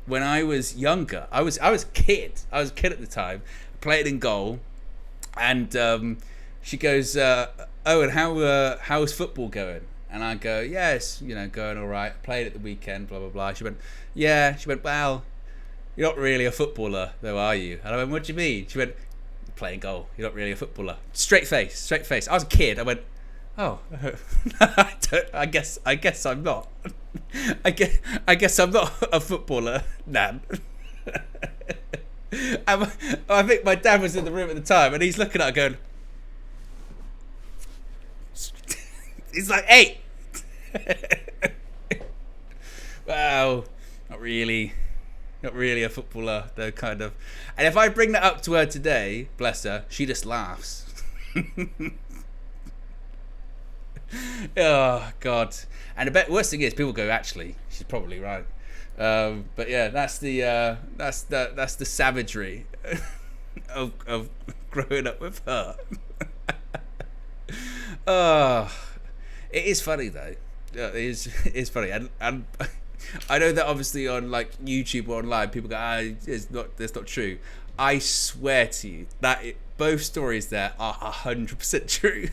when I was younger, I was a kid. I was a kid at the time. Played in goal, and she goes, "Owen, how's football going?" And I go, "Yes, going all right. Played at the weekend, blah blah blah." She went, "Yeah." She went, "Well, you're not really a footballer, though, are you?" And I went, "What do you mean?" She went, "Playing goal. You're not really a footballer." Straight face. I was a kid. I went, "Oh, I guess I'm not. I guess I'm not a footballer, Nan." I think my dad was in the room at the time, and he's looking at her going, he's like, "Hey." Wow, not really a footballer, though, kind of. And if I bring that up to her today, bless her, she just laughs. Oh God! And the worst thing is, people go, "Actually, she's probably right." But yeah, that's the savagery of growing up with her. Oh, it is funny though. It is funny, and I know that obviously on like YouTube or online, people go, that's not true. I swear to you that both stories there are 100% true.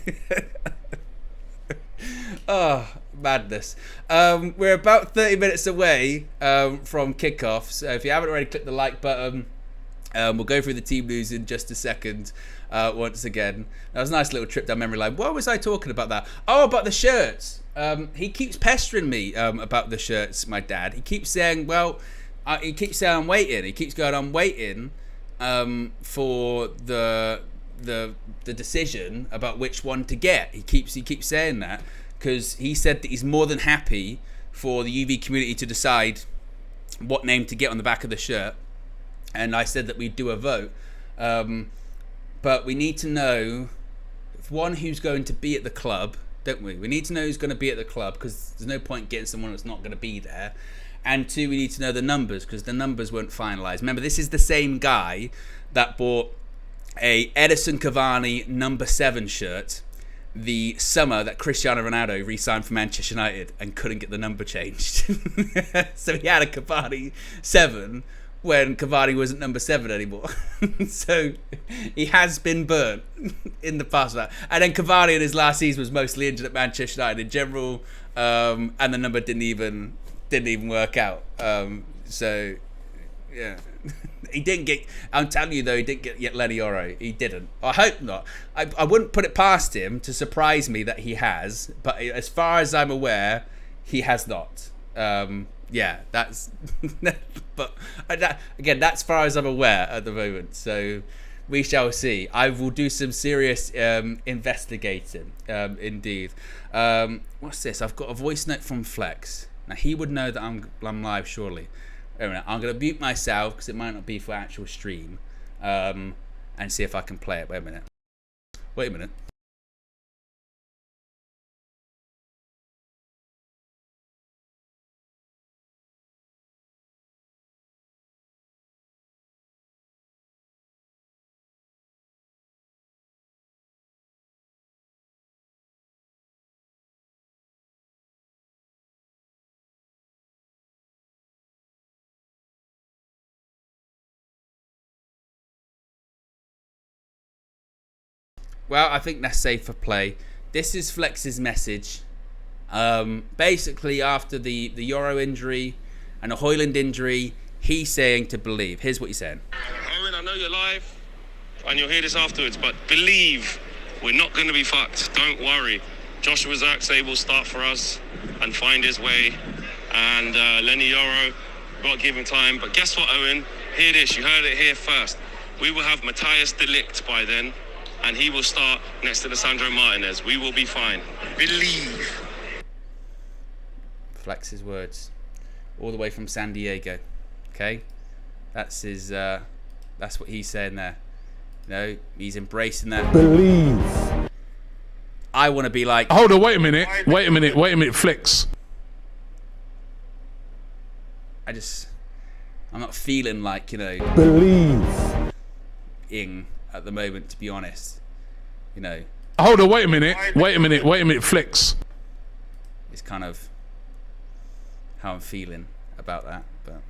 Oh, madness. We're about 30 minutes away from kickoff, so if you haven't already clicked the like button, we'll go through the team news in just a second. Once again, that was a nice little trip down memory lane. What was I talking about that? Oh, about the shirts. He keeps pestering me about the shirts, my dad. He keeps saying, he keeps saying I'm waiting. He keeps going, I'm waiting for the decision about which one to get. He keeps saying that because he said that he's more than happy for the UV community to decide what name to get on the back of the shirt. And I said that we'd do a vote. But we need to know who's going to be at the club, don't we? We need to know who's going to be at the club because there's no point getting someone that's not going to be there. And 2, we need to know the numbers because the numbers weren't finalised. Remember, this is the same guy that bought a Edison Cavani number 7 shirt the summer that Cristiano Ronaldo re-signed for Manchester United and couldn't get the number changed. So he had a Cavani 7 when Cavani wasn't number 7 anymore. So he has been burnt in the past. And then Cavani in his last season was mostly injured at Manchester United in general, and the number didn't even work out. So yeah. He didn't get. I'm telling you though, he didn't get Lenny Oro. He didn't. I hope not. I wouldn't put it past him to surprise me that he has. But as far as I'm aware, he has not. Yeah, that's. But again, that's as far as I'm aware at the moment. So we shall see. I will do some serious investigating. Indeed. What's this? I've got a voice note from Flex. Now he would know that I'm live, surely. Wait a minute, I'm going to mute myself because it might not be for actual stream, and see if I can play it. Wait a minute. Well, I think that's safe for play. This is Flex's message. Basically, after the Euro injury and the Højlund injury, he's saying to believe. Here's what he's saying. Owen, I know you're live and you'll hear this afterwards, but believe we're not going to be fucked. Don't worry. Joshua Zirkzee will start for us and find his way. And Lenny Yoro, got to give him time. But guess what, Owen? Hear this. You heard it here first. We will have Matthias de Ligt by then, and he will start next to Lisandro Martinez. We will be fine. Believe. Flex's words, all the way from San Diego. Okay, that's his. That's what he's saying there. You know, he's embracing that. Believe. I want to be like. Hold on, wait a minute, Flex. I'm not feeling like, you know. Believe. At the moment, to be honest, you know. Hold on, wait a minute, Flex. It's kind of how I'm feeling about that, but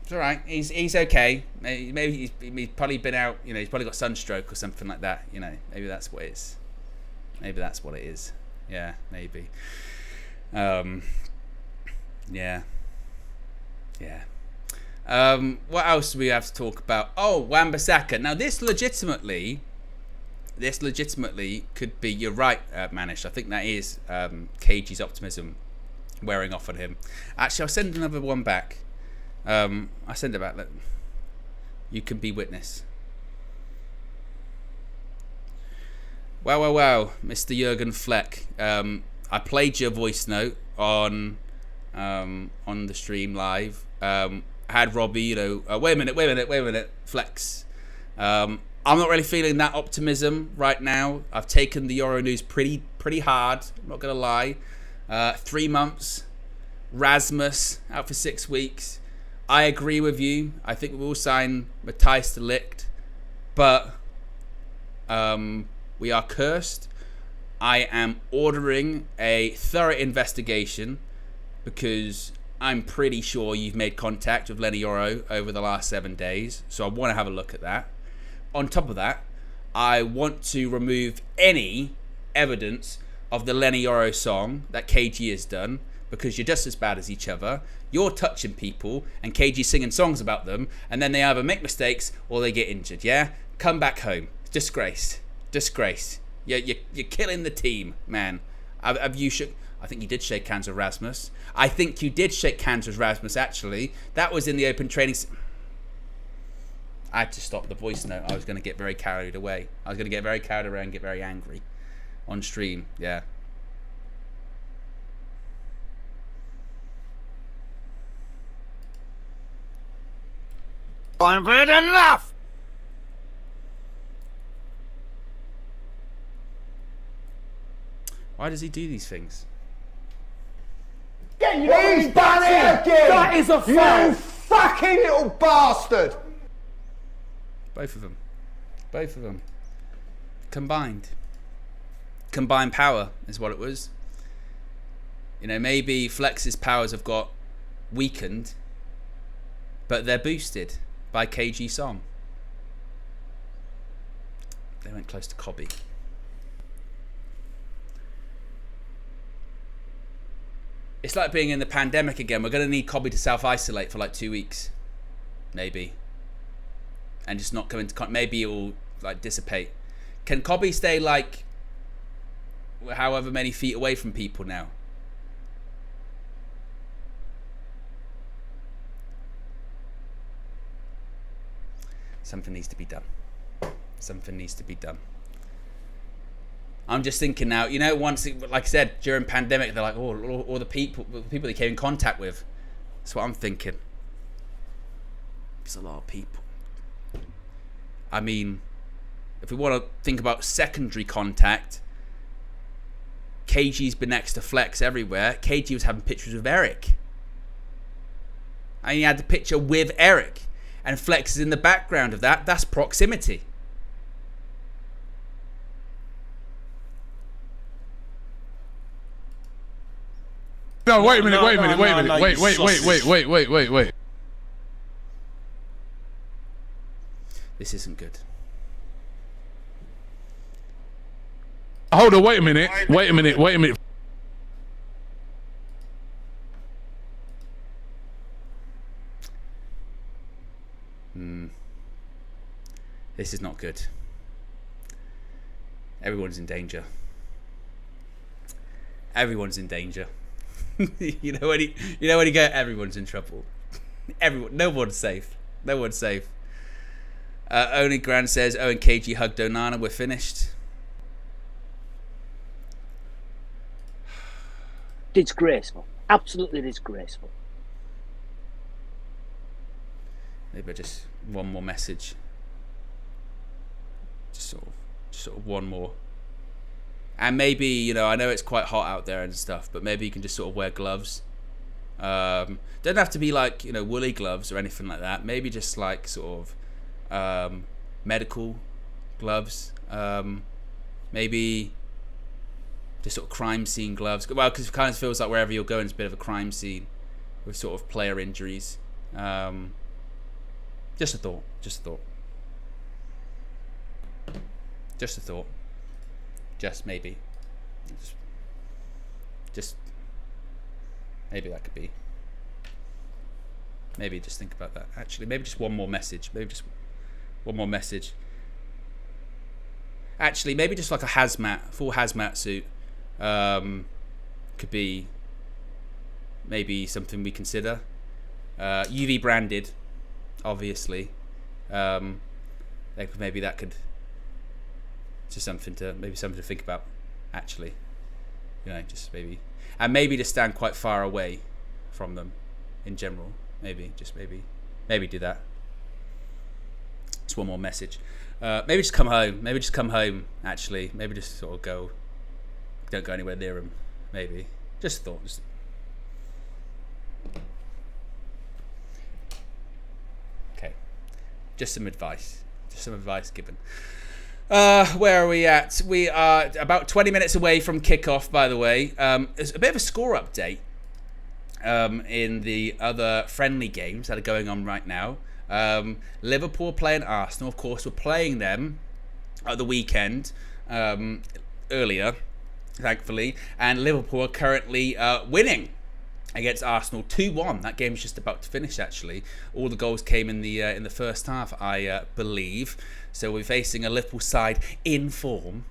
it's all right. He's okay. Maybe he's probably been out. You know, he's probably got sunstroke or something like that. You know, maybe that's what it is. Maybe that's what it is. Yeah, maybe. Yeah. What else do we have to talk about? Oh, Wan-Bissaka. Now this legitimately could be. You're right, Manish. I think that is KG's optimism wearing off on him. Actually, I'll send another one back. I'll send it back. You can be witness. Wow, Mr. Jurgen Fleck. I played your voice note on the stream live. Had Robbie, you know, wait a minute, Flex. I'm not really feeling that optimism right now. I've taken the Euro news pretty hard. I'm not gonna lie. 3 months. Rasmus out for 6 weeks. I agree with you. I think we will sign Matthias de Ligt, but we are cursed. I am ordering a thorough investigation because I'm pretty sure you've made contact with Lenny Yoro over the last 7 days, so I want to have a look at that. On top of that, I want to remove any evidence of the Lenny Yoro song that KG has done, because you're just as bad as each other. You're touching people and KG singing songs about them, and then they either make mistakes or they get injured, yeah? Come back home. Disgrace. You're killing the team, man. Have you shook... I think you did shake hands with Rasmus. I think you did shake hands with Rasmus, actually. That was in the open training... I had to stop the voice note. I was going to get very carried away. I was going to get very carried away and get very angry on stream. Yeah. I've heard enough! Why does he do these things? He's done it again! That is a foul! You fucking little bastard! Both of them. Both of them. Combined. Combined power is what it was. You know, maybe Flex's powers have got weakened, but they're boosted by KG Song. They went close to Cobby. It's like being in the pandemic again. We're going to need Cobby to self-isolate for like 2 weeks. Maybe. And just not come into... Maybe it will like dissipate. Can Cobby stay like however many feet away from people now? Something needs to be done. Something needs to be done. I'm just thinking now, you know, once, like I said, during pandemic, they're like, oh, all the people they came in contact with. That's what I'm thinking. It's a lot of people. I mean, if we want to think about secondary contact, KG's been next to Flex everywhere. KG was having pictures with Eric. And he had the picture with Eric. And Flex is in the background of that. That's proximity. No, wait a minute, wait a minute, wait a minute, wait. This isn't good. Hold on, wait a minute. This is not good. Everyone's in danger. Everyone's in danger. you know when you go, everyone's in trouble. No one's safe. No one's safe. Only Grand says, Owen KG hugged Onana. We're finished. Disgraceful. Absolutely disgraceful. Maybe just one more message. Just sort of one more. And maybe, you know, I know it's quite hot out there and stuff, but maybe you can just sort of wear gloves. Don't have to be like, you know, woolly gloves or anything like that. Maybe just like sort of medical gloves. Maybe just sort of crime scene gloves. Well, because it kind of feels like wherever you're going is a bit of a crime scene with sort of player injuries. Just a thought. Just a thought. Just a thought. Just maybe. Just maybe that could be. Maybe just think about that. Actually, maybe just one more message. Maybe just one more message. Actually, maybe just like a full hazmat suit. Could be maybe something we consider. UV branded, obviously. Maybe that could. Just something to think about, actually. You know, just maybe, and maybe just stand quite far away from them, in general. Maybe do that. Just one more message. Maybe just come home. Maybe just come home. Actually, maybe just sort of go. Don't go anywhere near them. Maybe just thoughts. Okay, just some advice. Just some advice given. Where are we at? We are about 20 minutes away from kickoff, by the way. There's a bit of a score update in the other friendly games that are going on right now. Liverpool playing Arsenal. Of course, we're playing them at the weekend earlier, thankfully. And Liverpool are currently winning against Arsenal 2-1. That game's just about to finish, actually. All the goals came in the first half, I believe. So we're facing a Liverpool side in form,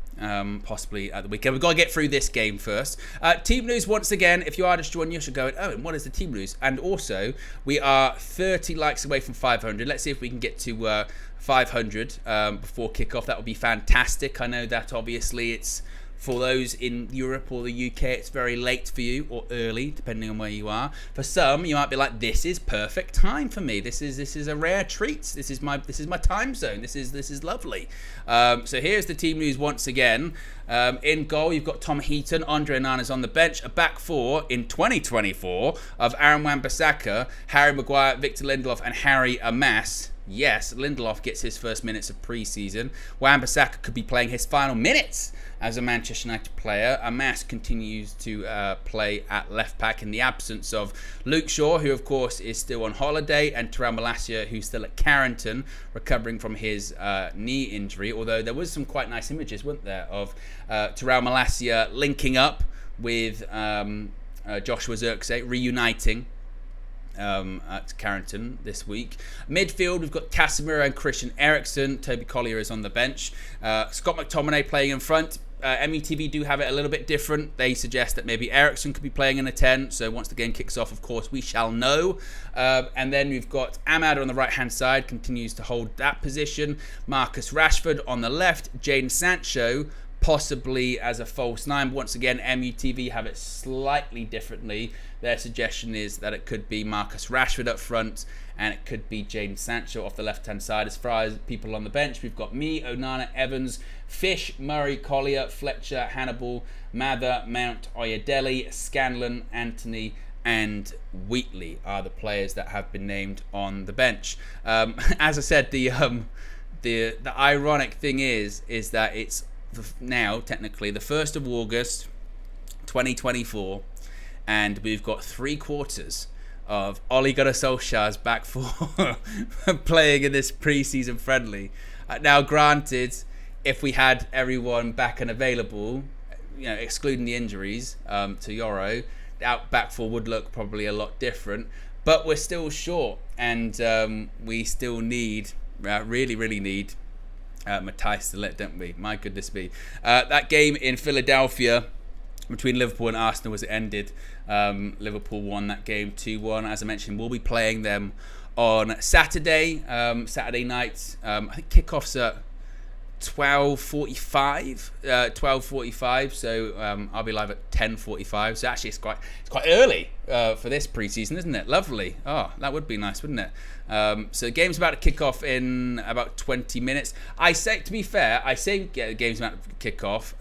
possibly at the weekend. We've got to get through this game first. Team news once again. If you are just joining us, you're going, oh, and what is the team news? And also, we are 30 likes away from 500. Let's see if we can get to 500 before kickoff. That would be fantastic. I know that obviously it's for those in Europe or the UK, it's very late for you, or early, depending on where you are. For some, you might be like, "This is perfect time for me. This is a rare treat. This is my time zone. This is lovely." So here's the team news once again. In goal, you've got Tom Heaton, Andre Onana's on the bench. A back four in 2024 of Aaron Wan-Bissaka, Harry Maguire, Victor Lindelof, and Harry Amas. Yes, Lindelof gets his first minutes of pre-season. Wan-Bissaka could be playing his final minutes as a Manchester United player. Amas continues to play at left back in the absence of Luke Shaw, who of course is still on holiday, and Terrell Malacia, who's still at Carrington, recovering from his knee injury. Although there was some quite nice images, weren't there, of Terrell Malacia linking up with Joshua Zirkzee, reuniting at Carrington this week. Midfield, we've got Casemiro and Christian Eriksen. Toby Collier is on the bench. Scott McTominay playing in front. MUTV do have it a little bit different. They suggest that maybe Eriksen could be playing in a 10. So once the game kicks off, of course, we shall know. And then we've got Amad on the right-hand side, continues to hold that position. Marcus Rashford on the left. Jadon Sancho possibly as a false 9. But once again, MUTV have it slightly differently. Their suggestion is that it could be Marcus Rashford up front and it could be Jadon Sancho off the left-hand side. As far as people on the bench, we've got me, Onana, Evans, Fish, Murray, Collier, Fletcher, Hannibal, Mather, Mount, Oyedele, Scanlon, Anthony, and Wheatley are the players that have been named on the bench. As I said, the ironic thing is that it's now technically the 1st of August 2024, and we've got 3/4 of Ole Gunnar Solskjaer's back four playing in this pre-season friendly. Now granted, if we had everyone back and available, excluding the injuries to Yoro, our back four would look probably a lot different, but we're still short, and we still need really need Matthijs de Ligt, don't we? My goodness me. That game in Philadelphia between Liverpool and Arsenal as it ended, Liverpool won that game 2-1. As I mentioned, we'll be playing them on Saturday night. I think kickoff's at 12:45. So I'll be live at 10:45. So actually, it's quite early for this pre-season, isn't it? Lovely. Oh, that would be nice, wouldn't it? So the game's about to kick off in about 20 minutes. To be fair, the game's about to kick off.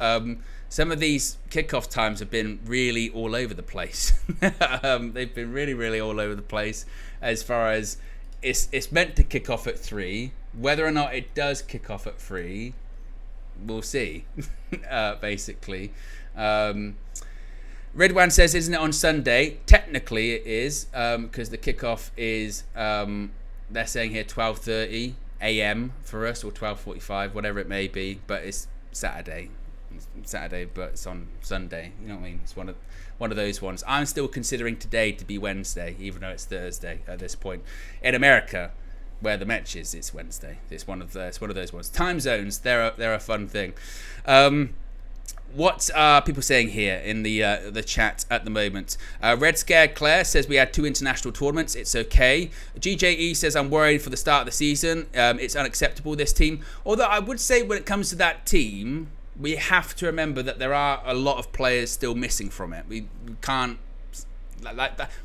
Some of these kickoff times have been really all over the place. They've been really all over the place. As far as it's meant to kick off at 3. Whether or not it does kick off at 3, we'll see. Basically, Ridwan says, "Isn't it on Sunday?" Technically, it is because the kickoff is. They're saying here 12:30 a.m. for us, or 12:45, whatever it may be. But it's Saturday. But it's on Sunday. You know what I mean? It's one of those ones. I'm still considering today to be Wednesday, even though it's Thursday at this point. In America, where the match is, it's Wednesday. It's one of those ones. Time zones, they're a fun thing. What are people saying here in the chat at the moment? Red Scared Claire says we had 2 international tournaments. It's okay. GJE says I'm worried for the start of the season. It's unacceptable, this team. Although I would say when it comes to that team, we have to remember that there are a lot of players still missing from it. We can't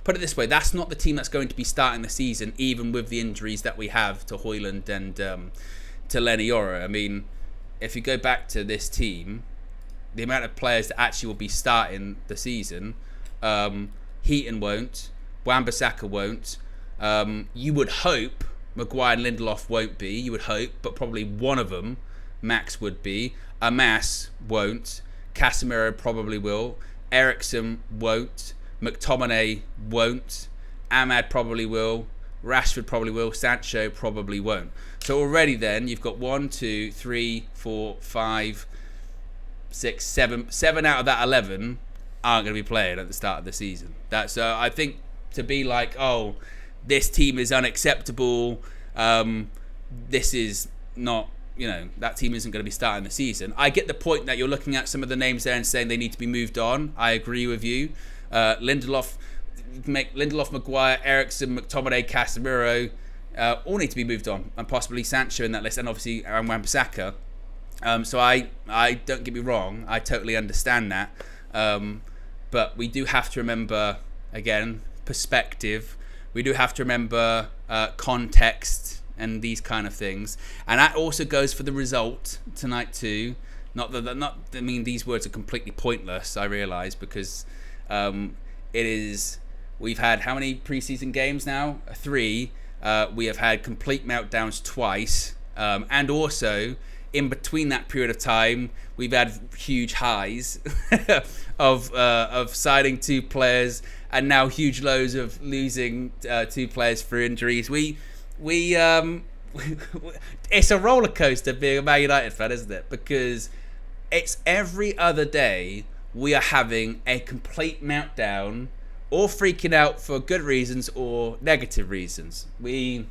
put it this way. That's not the team that's going to be starting the season, even with the injuries that we have to Højlund and to Lenny Yoro. I mean, if you go back to this team, the amount of players that actually will be starting the season, Heaton won't, Wan-Bissaka won't. You would hope Maguire and Lindelof won't be. You would hope, but probably one of them, Max, would be. Amas won't. Casemiro probably will. Eriksen won't. McTominay won't. Amad probably will. Rashford probably will. Sancho probably won't. So already then you've got 1, 2, 3, 4, 5, 6, 7 out of that 11 aren't going to be playing at the start of the season. That's I think to be like, oh, this team is unacceptable. This is not. That team isn't going to be starting the season. I get the point that you're looking at some of the names there and saying they need to be moved on. I agree with you. Lindelof, Maguire, Eriksen, McTominay, Casemiro, all need to be moved on, and possibly Sancho in that list, and obviously Aaron Wan-Bissaka. So I don't get me wrong, I totally understand that. But we do have to remember, again, perspective. We do have to remember context and these kind of things, and that also goes for the result tonight too. I mean, these words are completely pointless, I realise, because it is. We've had how many preseason games now? 3. We have had complete meltdowns twice, and also in between that period of time, we've had huge highs of signing 2 players, and now huge lows of losing 2 players for injuries. We it's a roller coaster being a Man United fan, isn't it? Because it's every other day we are having a complete meltdown, or freaking out for good reasons or negative reasons. We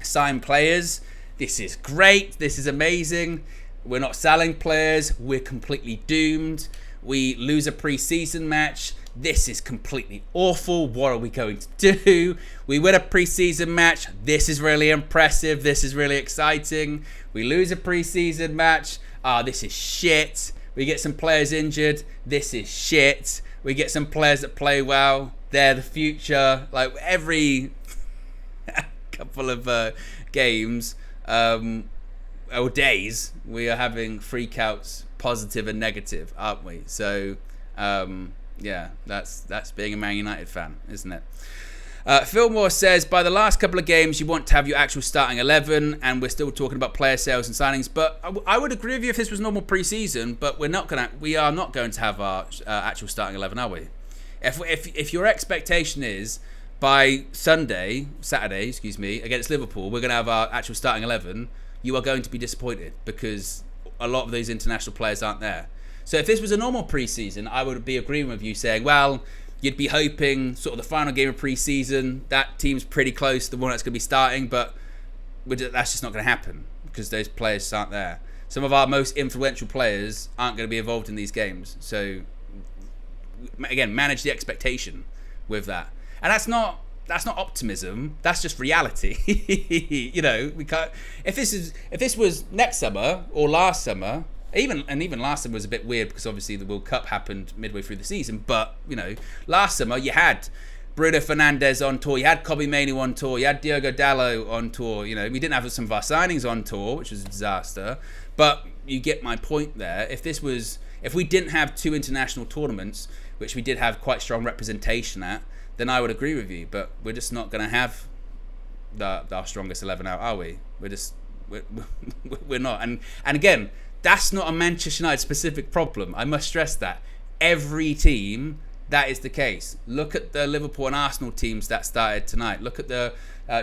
sign players. This is great. This is amazing. We're not selling players. We're completely doomed. We lose a pre-season match. This is completely awful. What are we going to do? We win a pre-season match. This is really impressive. This is really exciting. We lose a pre-season match. This is shit. We get some players injured. This is shit. We get some players that play well. They're the future. Like every couple of games or days, we are having freakouts, positive and negative, aren't we? So yeah, that's being a Man United fan, isn't it? Fillmore says, by the last couple of games, you want to have your actual starting 11, and we're still talking about player sales and signings. But I would agree with you if this was normal pre-season, but we are not going to have our actual starting 11, are we? If your expectation is by Saturday, against Liverpool, we're going to have our actual starting 11, you are going to be disappointed because a lot of those international players aren't there. So if this was a normal pre-season, I would be agreeing with you saying, well, you'd be hoping sort of the final game of pre-season, that team's pretty close to the one that's going to be starting, but that's just not going to happen because those players aren't there. Some of our most influential players aren't going to be involved in these games. So again, manage the expectation with that. And that's not optimism, that's just reality. You know, we can't. If this was next summer or last summer, even last summer was a bit weird because obviously the World Cup happened midway through the season. But you know, last summer you had Bruno Fernandes on tour, you had Kobbie Mainoo on tour, you had Diogo Dalot on tour. You know, we didn't have some of our signings on tour, which was a disaster. But you get my point there. If we didn't have 2 international tournaments, which we did have quite strong representation at, then I would agree with you. But we're just not going to have our strongest 11 out, are we? We're not. And again, that's not a Manchester United specific problem. I must stress that. Every team, that is the case. Look at the Liverpool and Arsenal teams that started tonight. Look at the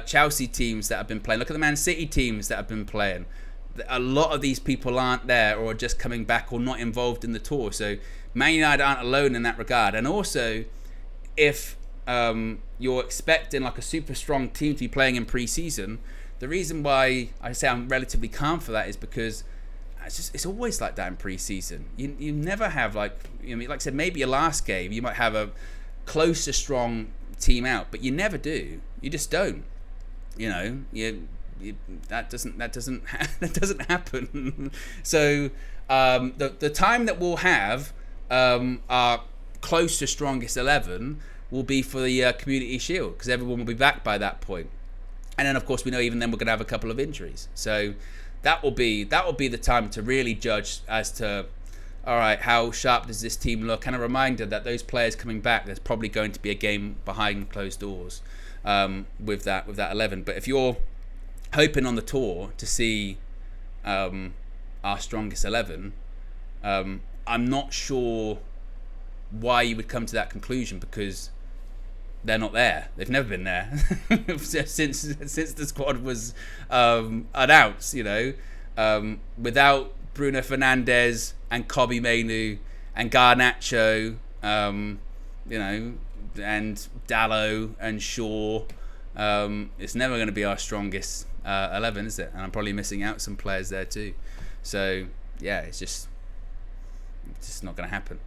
Chelsea teams that have been playing. Look at the Man City teams that have been playing. A lot of these people aren't there or are just coming back or not involved in the tour. So Man United aren't alone in that regard. And also, if you're expecting like a super strong team to be playing in pre-season, the reason why I say I'm relatively calm for that is because it's always like that in pre-season. You never have like I said, maybe your last game you might have a closer strong team out, but you never do. You just don't. You know, that doesn't happen. So the time that we'll have our close to strongest 11 will be for the Community Shield because everyone will be back by that point. And then of course we know even then we're going to have a couple of injuries. So that will be the time to really judge as to, all right, how sharp does this team look? And a reminder that those players coming back, there's probably going to be a game behind closed doors with that 11. But if you're hoping on the tour to see our strongest 11, I'm not sure why you would come to that conclusion because they're not there. They've never been there since the squad was announced. You know, without Bruno Fernandes and Kobbie Mainoo and Garnacho, you know, and Dalot and Shaw, it's never going to be our strongest 11, is it? And I'm probably missing out some players there too. So yeah, it's just not going to happen.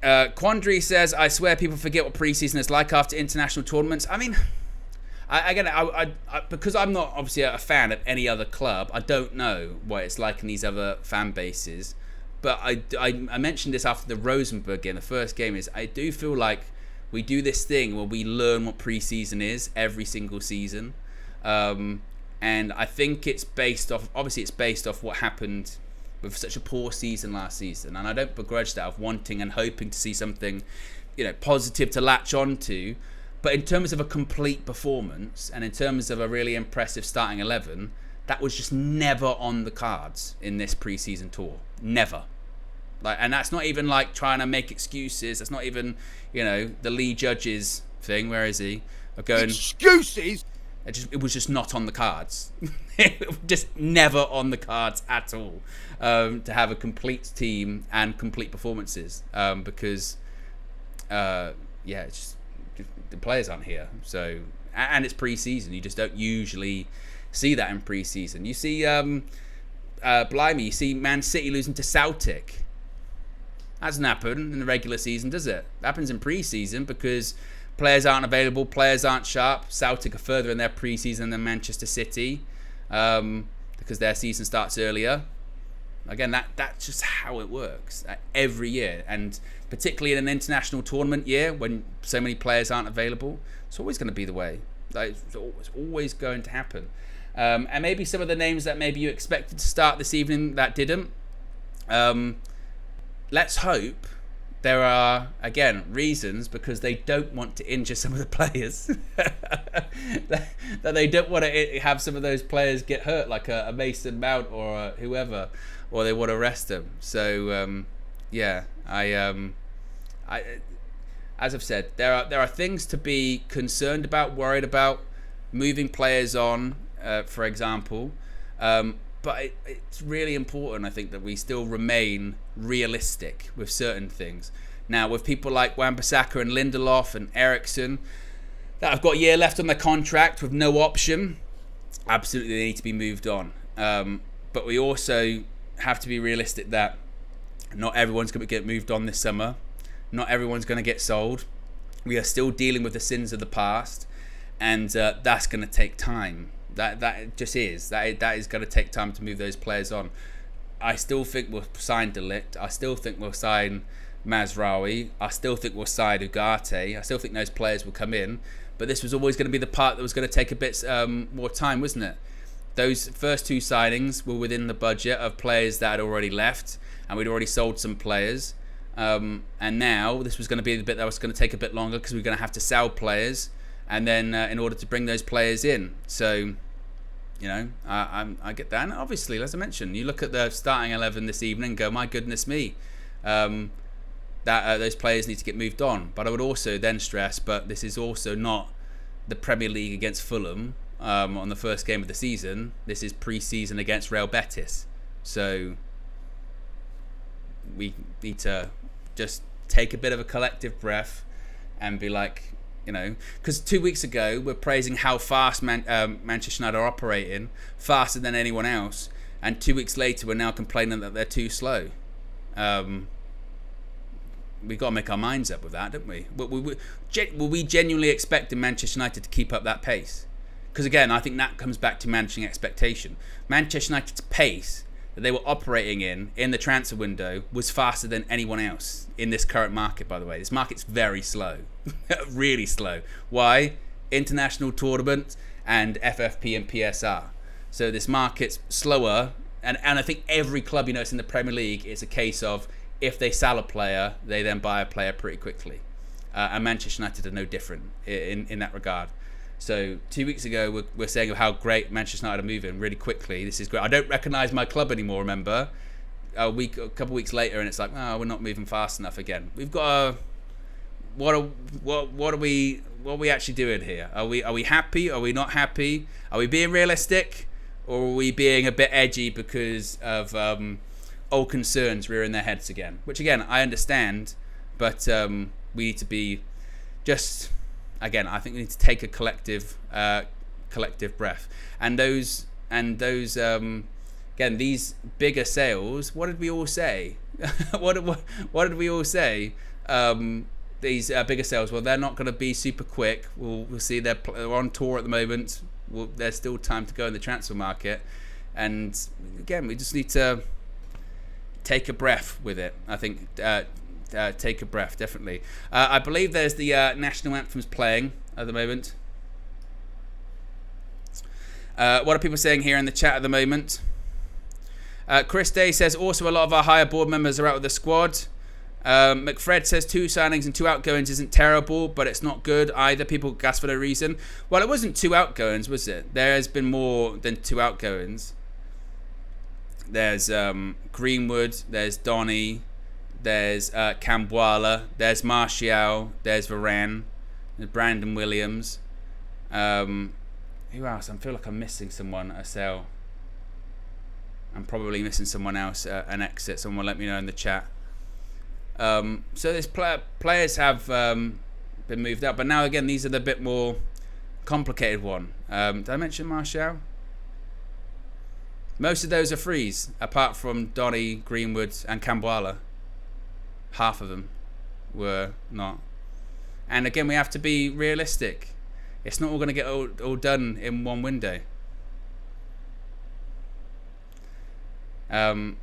Quandary says, I swear people forget what preseason is like after international tournaments. I mean, I because I'm not obviously a fan of any other club, I don't know what it's like in these other fan bases. But I mentioned this after the Rosenborg game, the first game, is I do feel like we do this thing where we learn what preseason is every single season. And I think it's based off, obviously it's based off what happened with such a poor season last season. And I don't begrudge that, of wanting and hoping to see something, positive to latch onto. But in terms of a complete performance and in terms of a really impressive starting 11, that was just never on the cards in this pre-season tour. Never. And that's not even like trying to make excuses. That's not even, the Lee Judges thing. Where is he? Going excuses. It was just not on the cards. Just never on the cards at all, to have a complete team and complete performances, because it's just the players aren't here. So, and it's pre-season. You just don't usually see that in pre-season. You see, blimey, you see Man City losing to Celtic. That doesn't happen in the regular season, does it? It happens in pre-season because players aren't available, players aren't sharp. Celtic are further in their pre-season than Manchester City, because their season starts earlier. Again, that's just how it works every year, and particularly in an international tournament year when so many players aren't available, it's always going to be the way. It's always going to happen. And maybe some of the names that maybe you expected to start this evening that didn't. Let's hope there are, again, reasons because they don't want to injure some of the players. that they don't want to have some of those players get hurt, like a Mason Mount or whoever, or they want to rest them. So, as I've said, there are things to be concerned about, worried about, moving players on, for example. But it's really important, I think, that we still remain realistic with certain things. Now, with people like Wan-Bissaka and Lindelof and Eriksen that have got a year left on their contract with no option, absolutely they need to be moved on. But we also have to be realistic that not everyone's going to get moved on this summer. Not everyone's going to get sold. We are still dealing with the sins of the past, and that's going to take time. That just is. That is going to take time to move those players on. I still think we'll sign De Ligt. I still think we'll sign Mazraoui. I still think we'll sign Ugarte. I still think those players will come in. But this was always going to be the part that was going to take a bit more time, wasn't it? Those first two signings were within the budget of players that had already left, and we'd already sold some players. And now this was going to be the bit that was going to take a bit longer because we're going to have to sell players, and then in order to bring those players in. So, I get that. And obviously, as I mentioned, you look at the starting 11 this evening and go, my goodness me, that those players need to get moved on. But I would also then stress, but this is also not the Premier League against Fulham on the first game of the season. This is pre-season against Real Betis. So we need to just take a bit of a collective breath and be like, because 2 weeks ago we're praising how fast Manchester United are operating, faster than anyone else, and 2 weeks later we're now complaining that they're too slow. We've got to make our minds up with that, don't we? Were we genuinely expecting Manchester United to keep up that pace? Because again, I think that comes back to managing expectation. Manchester United's pace that they were operating in the transfer window was faster than anyone else in this current market, by the way. This market's very slow. Really slow. Why? International tournament and FFP and PSR. So this market's slower, and I think every club, it's in the Premier League, it's a case of if they sell a player, they then buy a player pretty quickly. And Manchester United are no different in that regard. So 2 weeks ago, we're saying how great Manchester United are moving really quickly. This is great. I don't recognise my club anymore, remember? A couple of weeks later, and it's like, we're not moving fast enough again. We've got what are we actually doing here? Are we happy? Are we not happy? Are we being realistic, or are we being a bit edgy because of old concerns rearing their heads again? Which again, I understand, but we need to be just. Again, I think we need to take a collective breath. And those again, these bigger sales. What did we all say? what did we all say? These bigger sales. Well, they're not going to be super quick. We'll see. They're on tour at the moment. There's still time to go in the transfer market. And again, we just need to take a breath with it. I think. Take a breath, definitely. I believe there's the national anthems playing at the moment. What are people saying here in the chat at the moment? Chris Day says, also a lot of our higher board members are out of the squad. McFred says 2 signings and 2 outgoings isn't terrible, but it's not good either. People gas for no reason. Well, it wasn't 2 outgoings, was it? There has been more than 2 outgoings. There's Greenwood, there's Donny, there's Cambuala, there's Martial, there's Varane, there's Brandon Williams. Who else? I feel like I'm missing someone. A sell. I'm probably missing someone else. An exit. Someone let me know in the chat. So this players have been moved up, but now again these are the bit more complicated one. Did I mention Martial? Most of those are frees, apart from Donny, Greenwood, and Cambuala. Half of them were not. And again, we have to be realistic. It's not all going to get all done in one window. And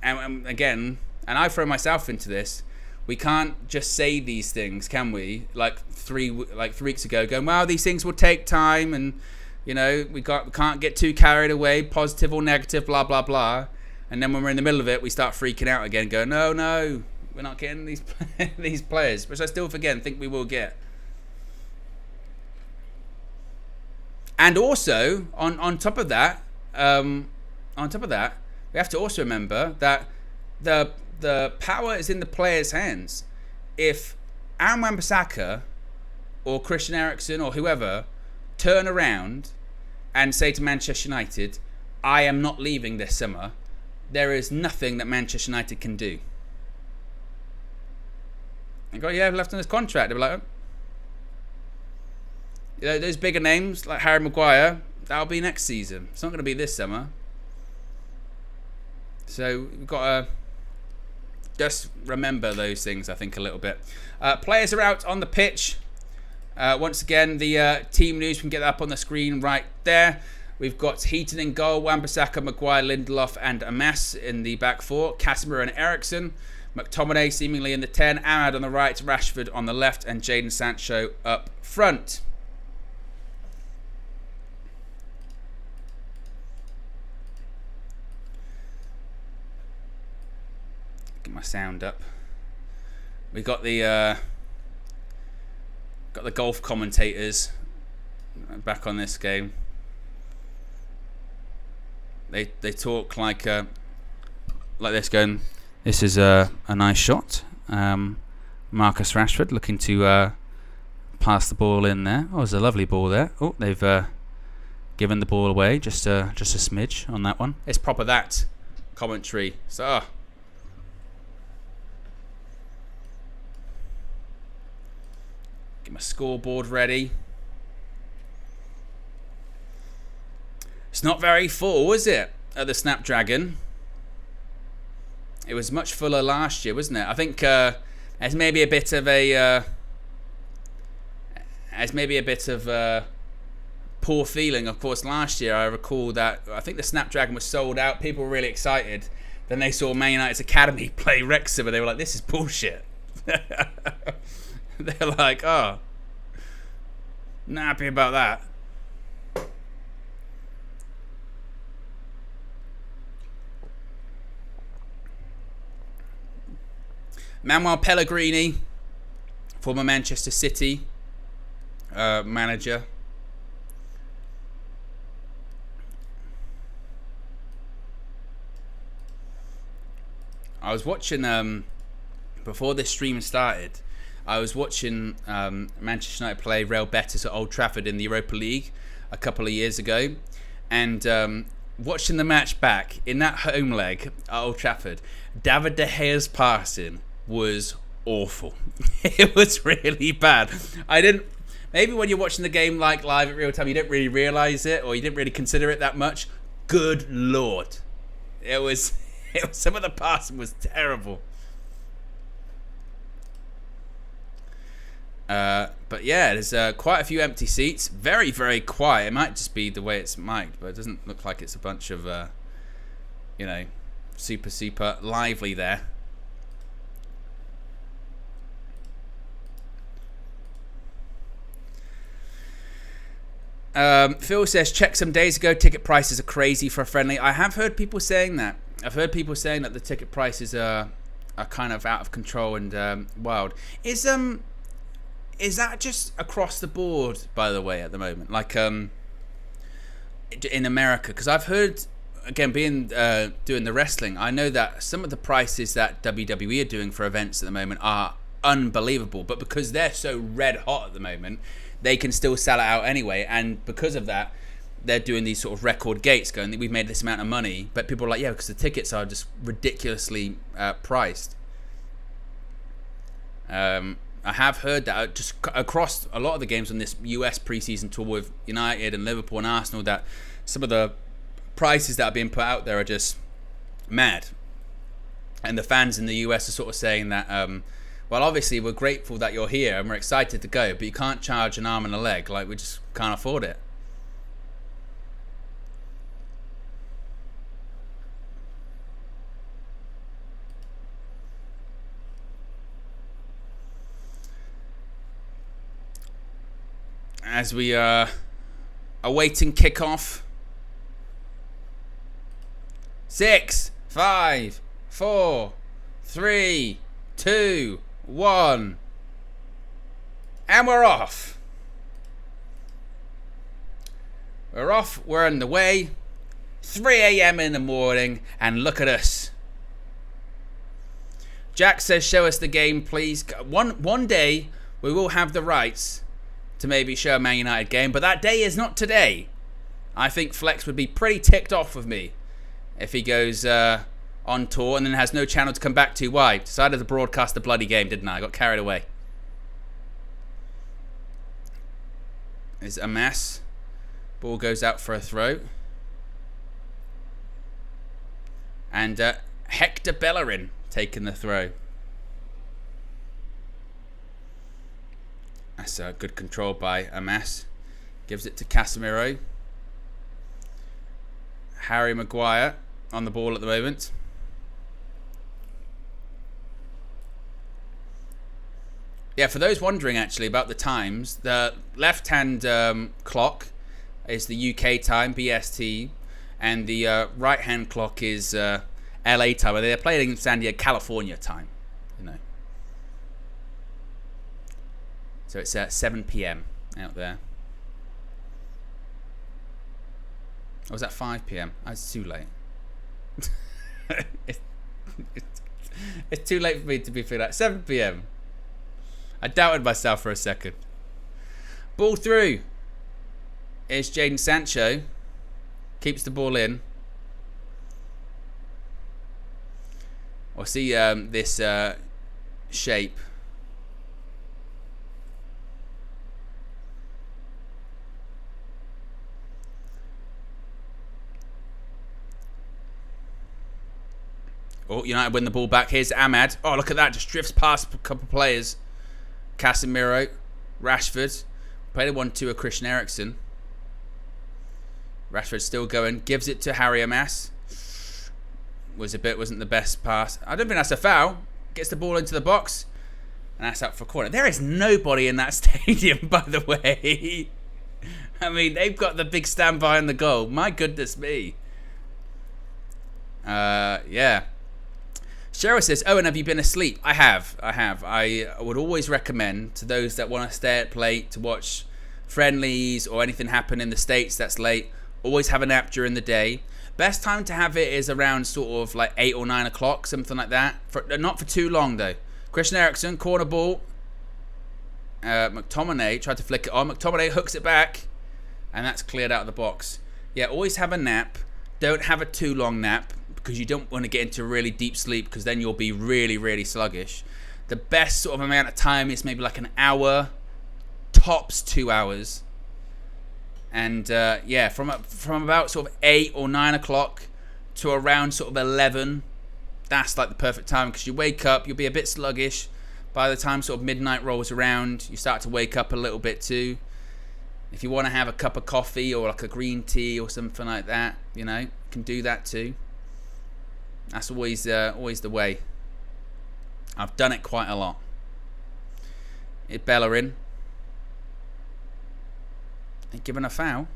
again, and I throw myself into this, we can't just say these things, can we? Like 3 weeks ago, going, well, these things will take time, and you know, we can't get too carried away, positive or negative, blah blah blah. And then when we're in the middle of it, we start freaking out again, going, no, we're not getting these these players, which I still think we will get. And also, on top of that, we have to also remember that the power is in the players' hands. If Aaron Wan-Bissaka or Christian Eriksen or whoever turn around and say to Manchester United, I am not leaving this summer, there is nothing that Manchester United can do. They got left on this contract. They were like, you know, those bigger names like Harry Maguire, that'll be next season. It's not going to be this summer. So we've got to just remember those things, I think, a little bit. Players are out on the pitch. Once again, the team news, we can get that up on the screen right there. We've got Heaton in goal, Wan-Bissaka, Maguire, Lindelof and Amas in the back 4. Casemiro and Eriksen. McTominay seemingly in the 10. Ahmad on the right, Rashford on the left, and Jadon Sancho up front. Get my sound up. We got the golf commentators back on this game. They talk like this, going, this is a nice shot. Marcus Rashford looking to pass the ball in there. Oh, there's a lovely ball there. Oh, they've given the ball away just a smidge on that one. It's proper that commentary. So get my scoreboard ready. It's not very full, is it, at the Snapdragon? It was much fuller last year, wasn't it? I think there's maybe a bit of a poor feeling. Of course, last year I recall that I think the Snapdragon was sold out. People were really excited. Then they saw Man United's academy play Wrexham, and they were like, "This is bullshit." They're like, "Oh, not happy about that." Manuel Pellegrini, former Manchester City manager. I was watching, before this stream started, I was watching Manchester United play Real Betis at Old Trafford in the Europa League a couple of years ago. And watching the match back, in that home leg at Old Trafford, David De Gea's passing was awful. It was really bad. Maybe when you're watching the game like live at real time, you don't really realise it, or you didn't really consider it that much. Good Lord. It was some of the passing was terrible. But yeah, there's quite a few empty seats. Very, very quiet. It might just be the way it's mic'd, but it doesn't look like it's a bunch of, super lively there. Phil says, check some days ago, ticket prices are crazy for a friendly. I have heard people saying that. I've heard people saying that the ticket prices are kind of out of control and wild. Is that just across the board, by the way, at the moment? Like in America? Because I've heard, again, being doing the wrestling, I know that some of the prices that WWE are doing for events at the moment are unbelievable. But because they're so red hot at the moment, they can still sell it out anyway. And because of that, they're doing these sort of record gates going, we've made this amount of money. But people are like, yeah, because the tickets are just ridiculously priced. I have heard that just across a lot of the games on this US preseason tour with United and Liverpool and Arsenal, that some of the prices that are being put out there are just mad. And the fans in the US are sort of saying that, well, obviously we're grateful that you're here and we're excited to go, but you can't charge an arm and a leg. Like, we just can't afford it. As we are awaiting kickoff. 6, 5, 4, 3, 2, 1. And we're off. We're off. We're on the way. 3 a.m. in the morning. And look at us. Jack says, show us the game, please. One day, we will have the rights to maybe show a Man United game, but that day is not today. I think Flex would be pretty ticked off with me if he goes on tour and then has no channel to come back to. Why? Decided to broadcast the bloody game, didn't I? Got carried away. Is a mess. Ball goes out for a throw. And Hector Bellerin taking the throw. That's a good control by Amas. Gives it to Casemiro. Harry Maguire on the ball at the moment. Yeah, for those wondering actually about the times, the left-hand clock is the UK time, BST, and the right-hand clock is LA time. They're playing in San Diego, California time, you know. So it's 7 p.m. out there. Or was that 5 p.m.? That's too late. it's too late for me to be feeling like 7 p.m. I doubted myself for a second. Ball through. Here's Jadon Sancho. Keeps the ball in. We'll see this shape. Oh, United win the ball back. Here's Ahmad. Oh, look at that. Just drifts past a couple of players. Casemiro. Rashford. Played a 1-2 with Christian Eriksen. Rashford still going. Gives it to Harry Amas. Wasn't the best pass. I don't think that's a foul. Gets the ball into the box. And that's out for a corner. There is nobody in that stadium, by the way. I mean, they've got the big stand behind the goal. My goodness me. Yeah. Cheryl says, Owen, have you been asleep? I have. I would always recommend to those that want to stay up late to watch friendlies or anything happen in the States that's late, always have a nap during the day. Best time to have it is around sort of like 8 or 9 o'clock, something like that. Not for too long, though. Christian Eriksen, corner ball. McTominay tried to flick it on. McTominay hooks it back. And that's cleared out of the box. Yeah, always have a nap. Don't have a too long nap, because you don't want to get into really deep sleep, because then you'll be really, really sluggish. The best sort of amount of time is maybe like an hour, tops 2 hours. And yeah, from about sort of 8 or 9 o'clock to around sort of 11, that's like the perfect time, because you wake up, you'll be a bit sluggish. By the time sort of midnight rolls around, you start to wake up a little bit too. If you want to have a cup of coffee or like a green tea or something like that, you know, you can do that too. That's always the way. I've done it quite a lot. Bellerin. given a foul.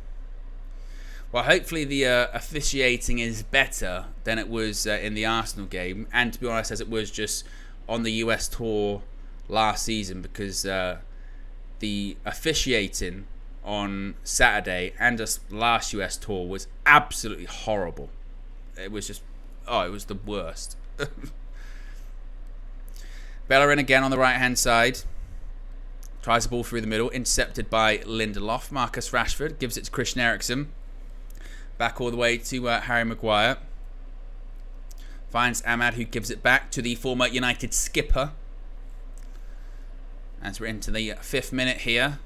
Well, hopefully the officiating is better than it was in the Arsenal game, and to be honest, as it was just on the US tour last season, because the officiating on Saturday and just last US tour was absolutely horrible. It was just, it was the worst. Bellerin again on the right-hand side. Tries the ball through the middle, intercepted by Lindelof. Marcus Rashford gives it to Christian Eriksen. Back all the way to Harry Maguire. Finds Ahmad, who gives it back to the former United skipper. As we're into the 5th minute here.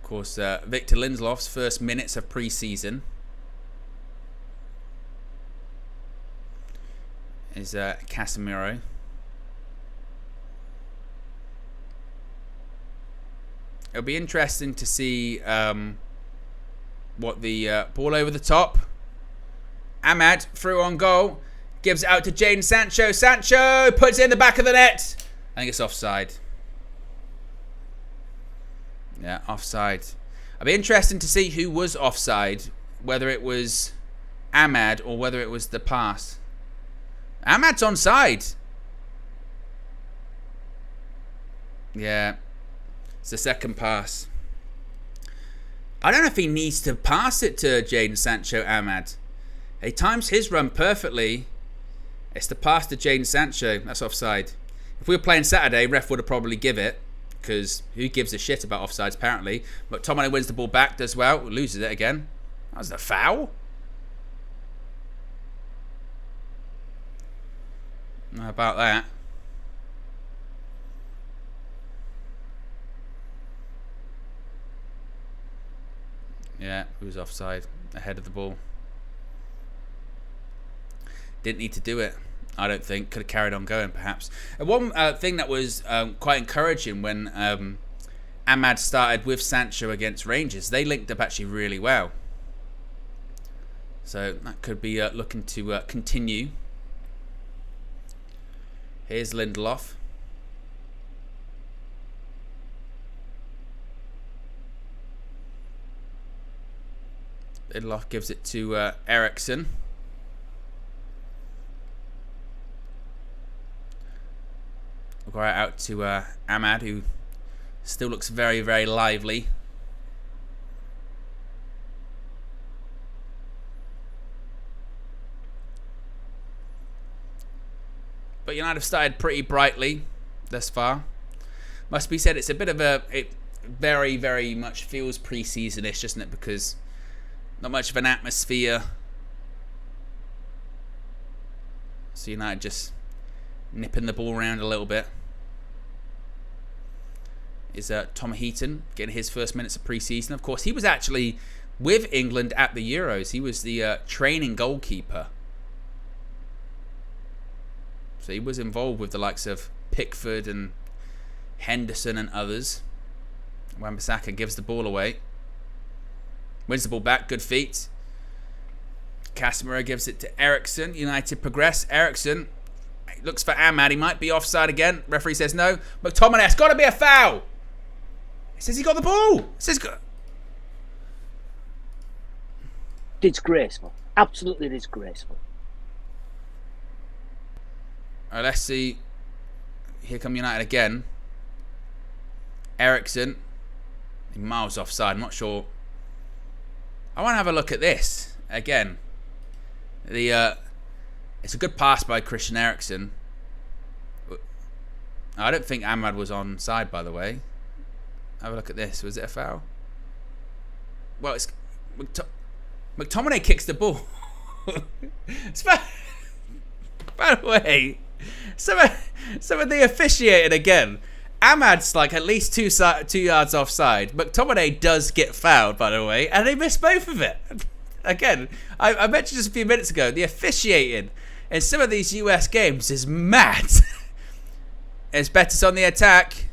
Of course, Victor Lindelof's first minutes of pre-season is Casemiro. It'll be interesting to see what the ball over the top. Ahmad through on goal. Gives it out to Jadon Sancho. Sancho puts it in the back of the net. I think it's offside. Yeah, offside. It'll be interesting to see who was offside. Whether it was Ahmad or whether it was the pass. Ahmad's onside. Yeah. It's the second pass. I don't know if he needs to pass it to Jadon Sancho, Ahmad. He times his run perfectly. It's the pass to Jadon Sancho. That's offside. If we were playing Saturday, ref would have probably give it. Because who gives a shit about offsides, apparently. But McTominay wins the ball back, does well. Loses it again. That was a foul. How about that? Yeah, he was offside, ahead of the ball. Didn't need to do it, I don't think. Could have carried on going, perhaps. And one thing that was quite encouraging when Ahmad started with Sancho against Rangers, they linked up actually really well. So that could be looking to continue. Here's Lindelof. Lindelof gives it to Eriksen. We'll go out to Ahmad, who still looks very, very lively. But United have started pretty brightly thus far. Must be said, it's a bit of a... It very, very much feels pre-season-ish, doesn't it? Because not much of an atmosphere. So United just nipping the ball around a little bit. Is Tom Heaton getting his first minutes of pre-season. Of course, he was actually with England at the Euros. He was the training goalkeeper. So he was involved with the likes of Pickford and Henderson and others. Wan-Bissaka gives the ball away. Wins the ball back. Good feet. Casemiro gives it to Eriksen. United progress. Eriksen looks for Ahmad. He might be offside again. Referee says no. McTominay, it's got to be a foul. He says he got the ball. It says disgraceful. Absolutely disgraceful. All right, let's see. Here come United again. Eriksen. Miles offside. I'm not sure. I want to have a look at this again. It's a good pass by Christian Eriksen. I don't think Ahmad was onside, by the way. Have a look at this. Was it a foul? Well, it's McTominay kicks the ball. By the way, some of the officiating again. Ahmad's like at least 2 yards offside. McTominay does get fouled, by the way, and they miss both of it. Again, I mentioned this a few minutes ago. The officiating in some of these US games is mad. It's Betis on the attack.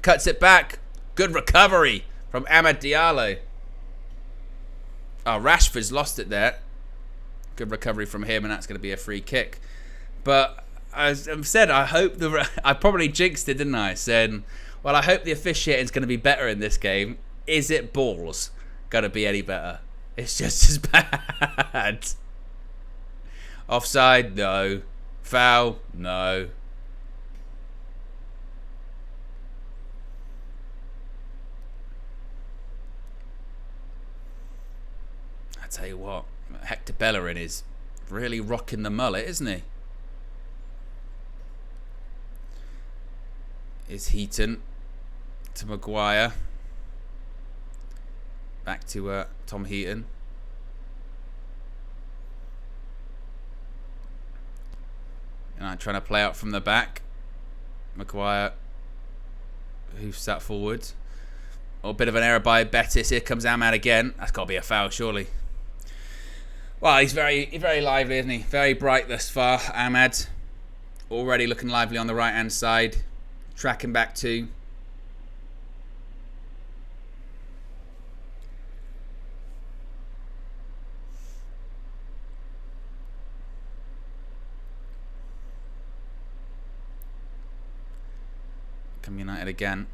Cuts it back. Good recovery from Amad Diallo. Oh, Rashford's lost it there. Good recovery from him, and that's going to be a free kick. But as I've said, I hope I probably jinxed it, didn't I? Saying Well, I hope the officiating's going to be better in this game. Is it balls going to be any better? It's just as bad. Offside? No. Foul? No. I tell you what, Hector Bellerin is really rocking the mullet, isn't he? Is Heaton to Maguire. Back to Tom Heaton. And I'm trying to play out from the back. Maguire, who sat forward. Oh, a bit of an error by Betis. Here comes Ahmad again. That's got to be a foul, surely. Well, he's very lively, isn't he? Very bright thus far. Ahmad already looking lively on the right-hand side. Tracking back to. Come United again.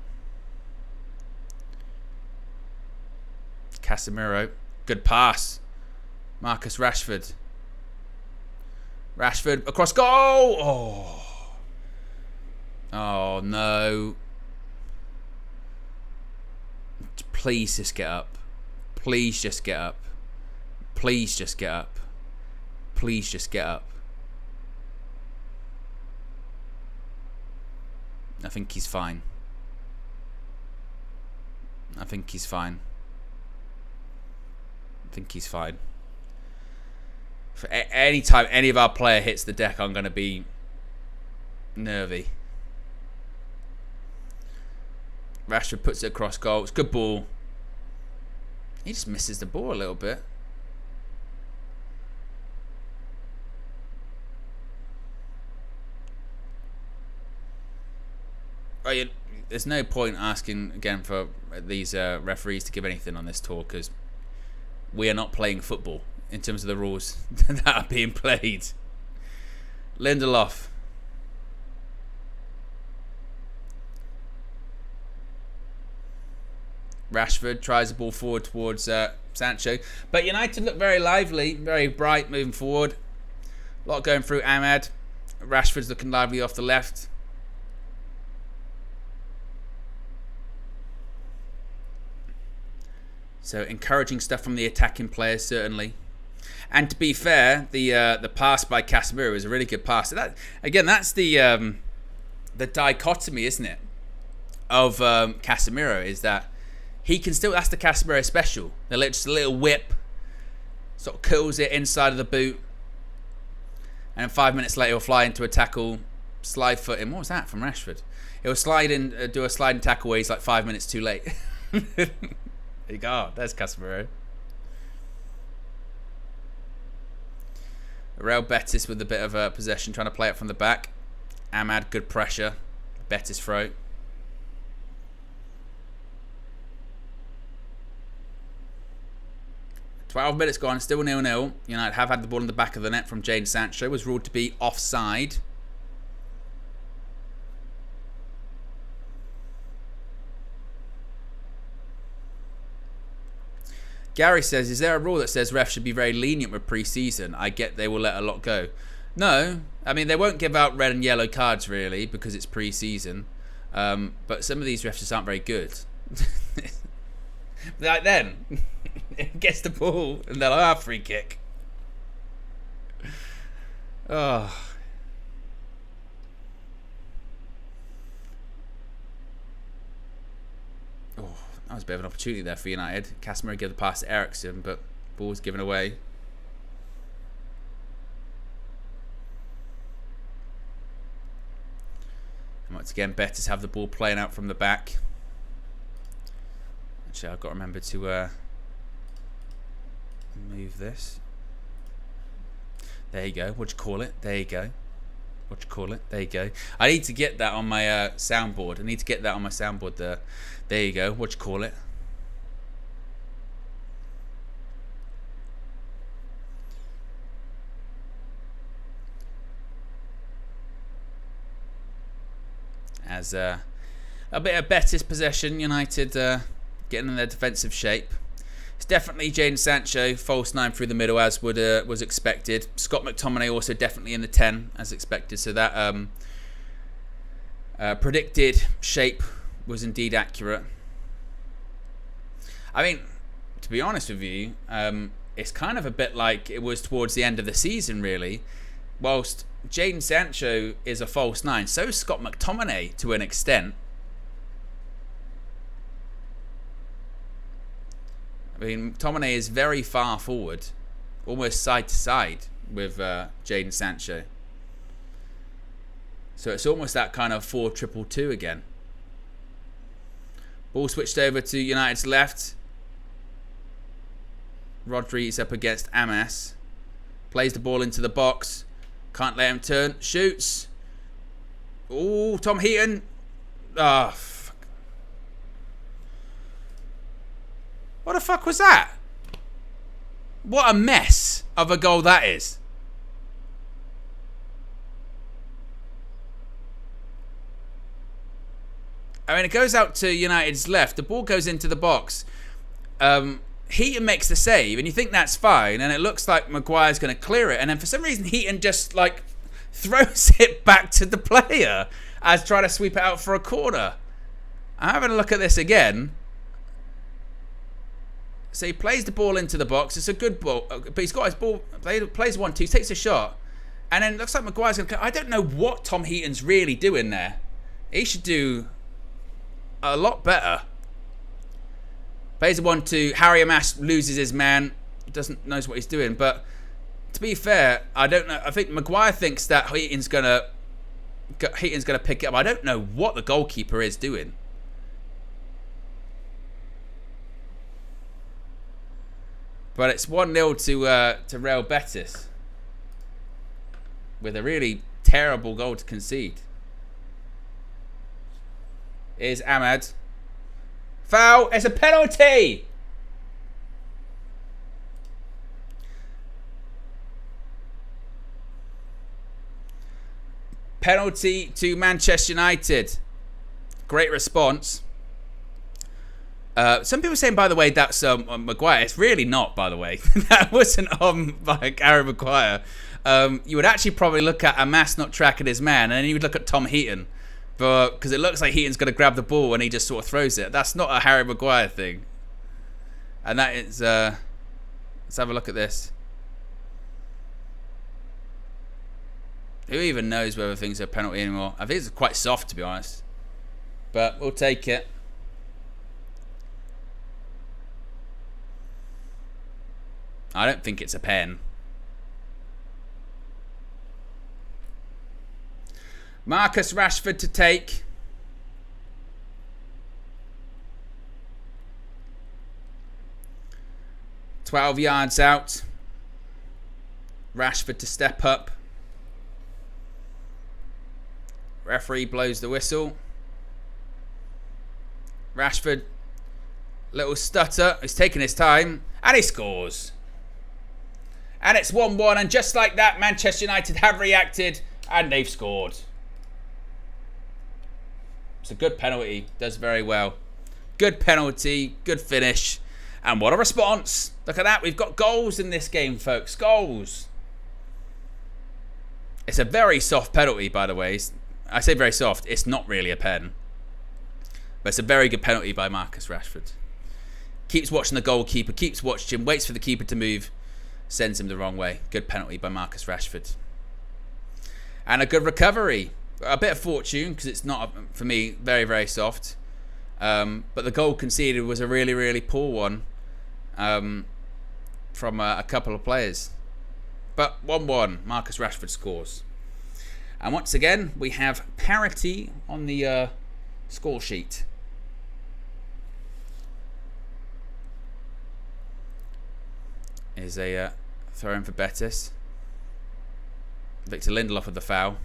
Casemiro. Good pass. Marcus Rashford. Rashford across goal. Oh. Oh no. Please just get up. Please just get up. Please just get up. Please just get up. I think he's fine. I think he's fine. I think he's fine. For any time any of our player hits the deck, I'm going to be nervy. Rashford puts it across goal. It's a good ball. He just misses the ball a little bit. Right, there's no point asking again for these referees to give anything on this tour because we are not playing football in terms of the rules that are being played. Lindelof. Rashford tries the ball forward towards Sancho. But United look very lively, very bright moving forward. A lot going through Ahmad. Rashford's looking lively off the left. So encouraging stuff from the attacking players, certainly. And to be fair, the pass by Casemiro is a really good pass. So that, again, that's the dichotomy, isn't it, of Casemiro, is that he can still, that's the Casemiro special. Just a little whip, sort of curls it inside of the boot, and then 5 minutes later he'll fly into a tackle, slide foot in. What was that from Rashford? He'll slide in, do a sliding tackle where he's like 5 minutes too late. There you go. There's Casemiro. Real Betis with a bit of possession, trying to play it from the back. Ahmad, good pressure. Betis throw. "12 minutes gone, still 0-0. United have had the ball in the back of the net from Jadon Sancho. Was ruled to be offside. Gary says, is there a rule that says refs should be very lenient with pre-season? I get they will let a lot go. No, I mean, they won't give out red and yellow cards, really, because it's pre-season. But some of these refs just aren't very good. Like then, it gets the ball, and they're like, free kick. Oh. That was a bit of an opportunity there for United. Casemiro gave the pass to Eriksen, but ball was given away. And once again, Betis have the ball playing out from the back. Actually, I've got to remember to move this. There you go. What do you call it? There you go. What do you call it? There you go. I need to get that on my soundboard. I need to get that on my soundboard there. There you go. What do you call it? As A bit of Betis possession. United getting in their defensive shape. It's definitely Jadon Sancho, false 9 through the middle, as was expected. Scott McTominay also definitely in the 10, as expected. So that predicted shape was indeed accurate. I mean, to be honest with you, it's kind of a bit like it was towards the end of the season, really. Whilst Jadon Sancho is a false 9, so is Scott McTominay to an extent. I mean, McTominay is very far forward, almost side to side with Jadon Sancho. So it's almost that kind of 4-2-2 again. Ball switched over to United's left. Rodri's up against Amas. Plays the ball into the box. Can't let him turn. Shoots. Oh, Tom Heaton. Oh, fuck. What the fuck was that? What a mess of a goal that is. I mean, it goes out to United's left. The ball goes into the box. Heaton makes the save, and you think that's fine, and it looks like Maguire's going to clear it, and then for some reason Heaton just like throws it back to the player as trying to sweep it out for a corner. I'm having a look at this again. So he plays the ball into the box. It's a good ball, but he's got his ball. Plays 1-2, takes a shot, and then it looks like Maguire's going to. I don't know what Tom Heaton's really doing there. He should do a lot better. Plays a 1-2. Harry Amas loses his man. Knows what he's doing. But to be fair, I don't know. I think Maguire thinks that Heaton's gonna pick it up. I don't know what the goalkeeper is doing. But it's 1-0 to Real Betis with a really terrible goal to concede. Here's Ahmad. Foul. It's a penalty. Penalty to Manchester United. Great response. Some people saying, by the way, that's Maguire. It's really not, by the way. That wasn't like Harry Maguire. You would actually probably look at Amas not tracking his man, and then you would look at Tom Heaton. But because it looks like Heaton's going to grab the ball and he just sort of throws it. That's not a Harry Maguire thing. And that is... let's have a look at this. Who even knows whether things are a penalty anymore? I think it's quite soft, to be honest. But we'll take it. I don't think it's a pen. Marcus Rashford to take. "12 yards out. Rashford to step up. Referee blows the whistle. Rashford, little stutter. He's taking his time. And he scores. And it's 1-1. And just like that, Manchester United have reacted. And they've scored. It's a good penalty. Does very well. Good penalty. Good finish. And what a response. Look at that. We've got goals in this game, folks. Goals. It's a very soft penalty, by the way. I say very soft. It's not really a pen. But it's a very good penalty by Marcus Rashford. Keeps watching the goalkeeper. Keeps watching him. Waits for the keeper to move. Sends him the wrong way. Good penalty by Marcus Rashford. And a good recovery. A bit of fortune, because it's not, for me, very, very soft. But the goal conceded was a really, really poor one from a couple of players. But 1-1, Marcus Rashford scores. And once again, we have parity on the score sheet. Is a throw in for Betis. Victor Lindelof with the foul.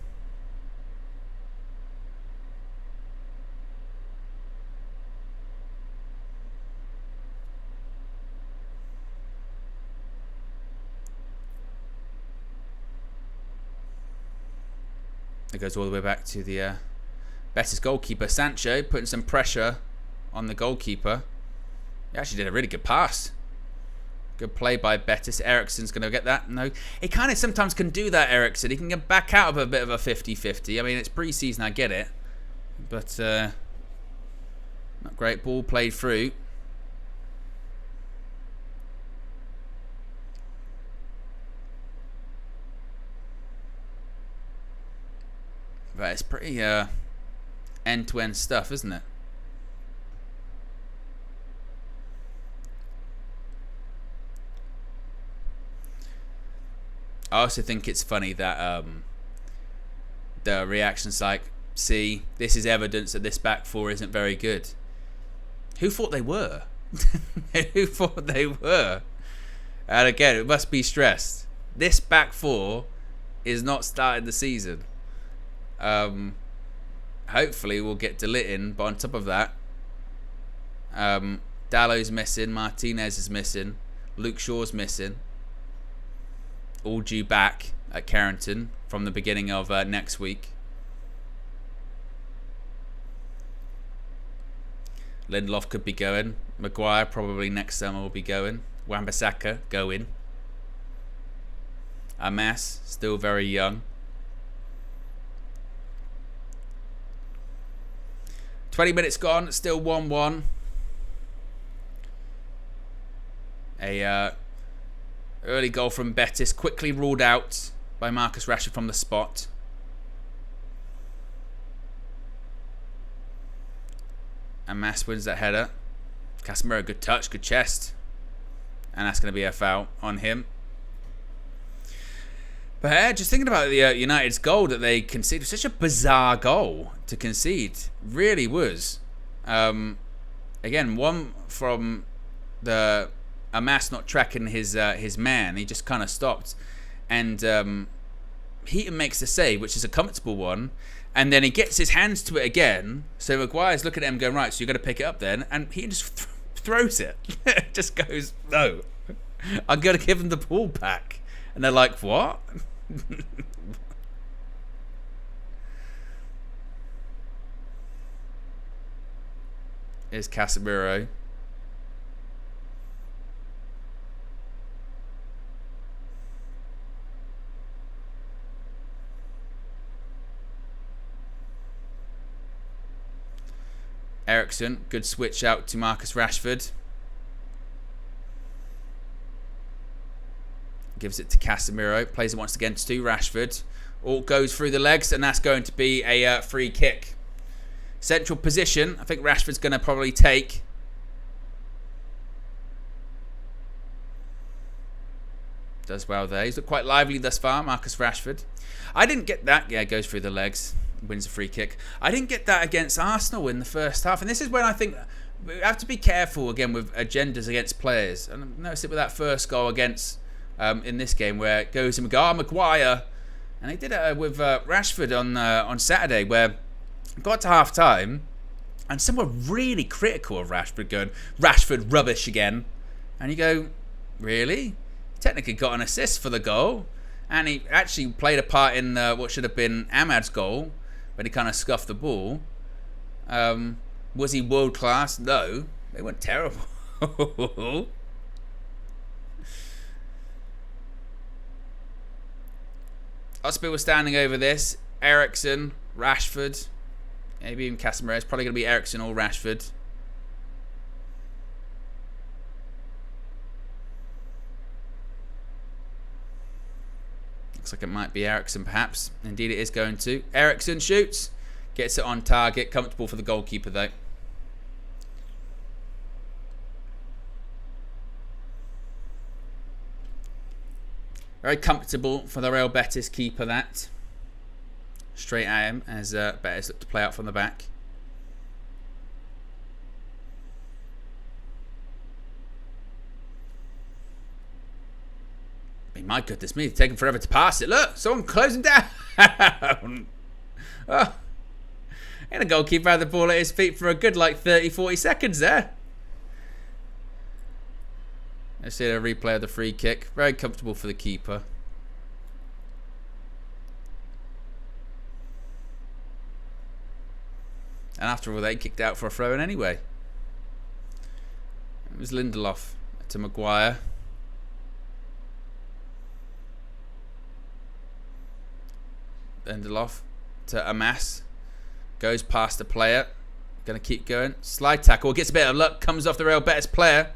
It goes all the way back to the Betis goalkeeper Sancho putting some pressure on the goalkeeper. He actually did a really good pass. Good play by Betis. Eriksen's going to get that. No. He kind of sometimes can do that, Eriksen. He can get back out of a bit of a 50-50. I mean, it's pre-season, I get it. But, not great. Ball played through. But it's pretty end-to-end stuff, isn't it? I also think it's funny that the reaction's like, see, this is evidence that this back four isn't very good. Who thought they were? Who thought they were? And again, it must be stressed. This back four is not starting the season. Hopefully we'll get Delit in, but on top of that, Dallow's missing, Martinez is missing, Luke Shaw's missing. All due back at Carrington from the beginning of next week. Lindelof could be going. Maguire probably next summer will be going. Wan-Bissaka going. Amas still very young. 20 minutes gone, still 1-1. Early goal from Betis, quickly ruled out by Marcus Rashford from the spot. And Mas wins that header. Casemiro, good touch, good chest. And that's going to be a foul on him. But just thinking about the United's goal that they conceded, such a bizarre goal to concede. Really was. Again, one from the Amas not tracking his man. He just kind of stopped. And Heaton makes the save, which is a comfortable one. And then he gets his hands to it again. So Maguire's looking at him going, right, so you're going to pick it up then. And Heaton just throws it. Just goes, no. I'm going to give him the ball back. And they're like, what? Here's Casemiro. Eriksen, good switch out to Marcus Rashford. Gives it to Casemiro. Plays it once again to Rashford. All goes through the legs, and that's going to be a free kick. Central position. I think Rashford's going to probably take. Does well there. He's looked quite lively thus far, Marcus Rashford. I didn't get that. Yeah, goes through the legs. Wins a free kick. I didn't get that against Arsenal in the first half. And this is when I think we have to be careful again with agendas against players. And I noticed it with that first goal against in this game where it goes to Maguire. And they did it with Rashford on Saturday where it got to half time and some were really critical of Rashford, going, Rashford rubbish again. And you go, really? He technically got an assist for the goal. And he actually played a part in what should have been Ahmad's goal, but he kind of scuffed the ball. Was he world class? No. They weren't terrible. Oscar was standing over this. Eriksen, Rashford, maybe even Casemiro. It's probably going to be Eriksen or Rashford. Looks like it might be Eriksen, perhaps. Indeed, it is going to. Eriksen shoots. Gets it on target. Comfortable for the goalkeeper, though. Very comfortable for the Real Betis keeper, that. Straight at him as Betis look to play out from the back. My goodness me, it's taking forever to pass it. Look, someone closing down. Oh. And the goalkeeper had the ball at his feet for a good 30-40 seconds there. Let's see a replay of the free kick. Very comfortable for the keeper. And after all, they kicked out for a throw-in anyway. It was Lindelof to Maguire. Lindelof to Amas. Goes past the player. Going to keep going. Slide tackle. Gets a bit of luck. Comes off the rail. Betis player.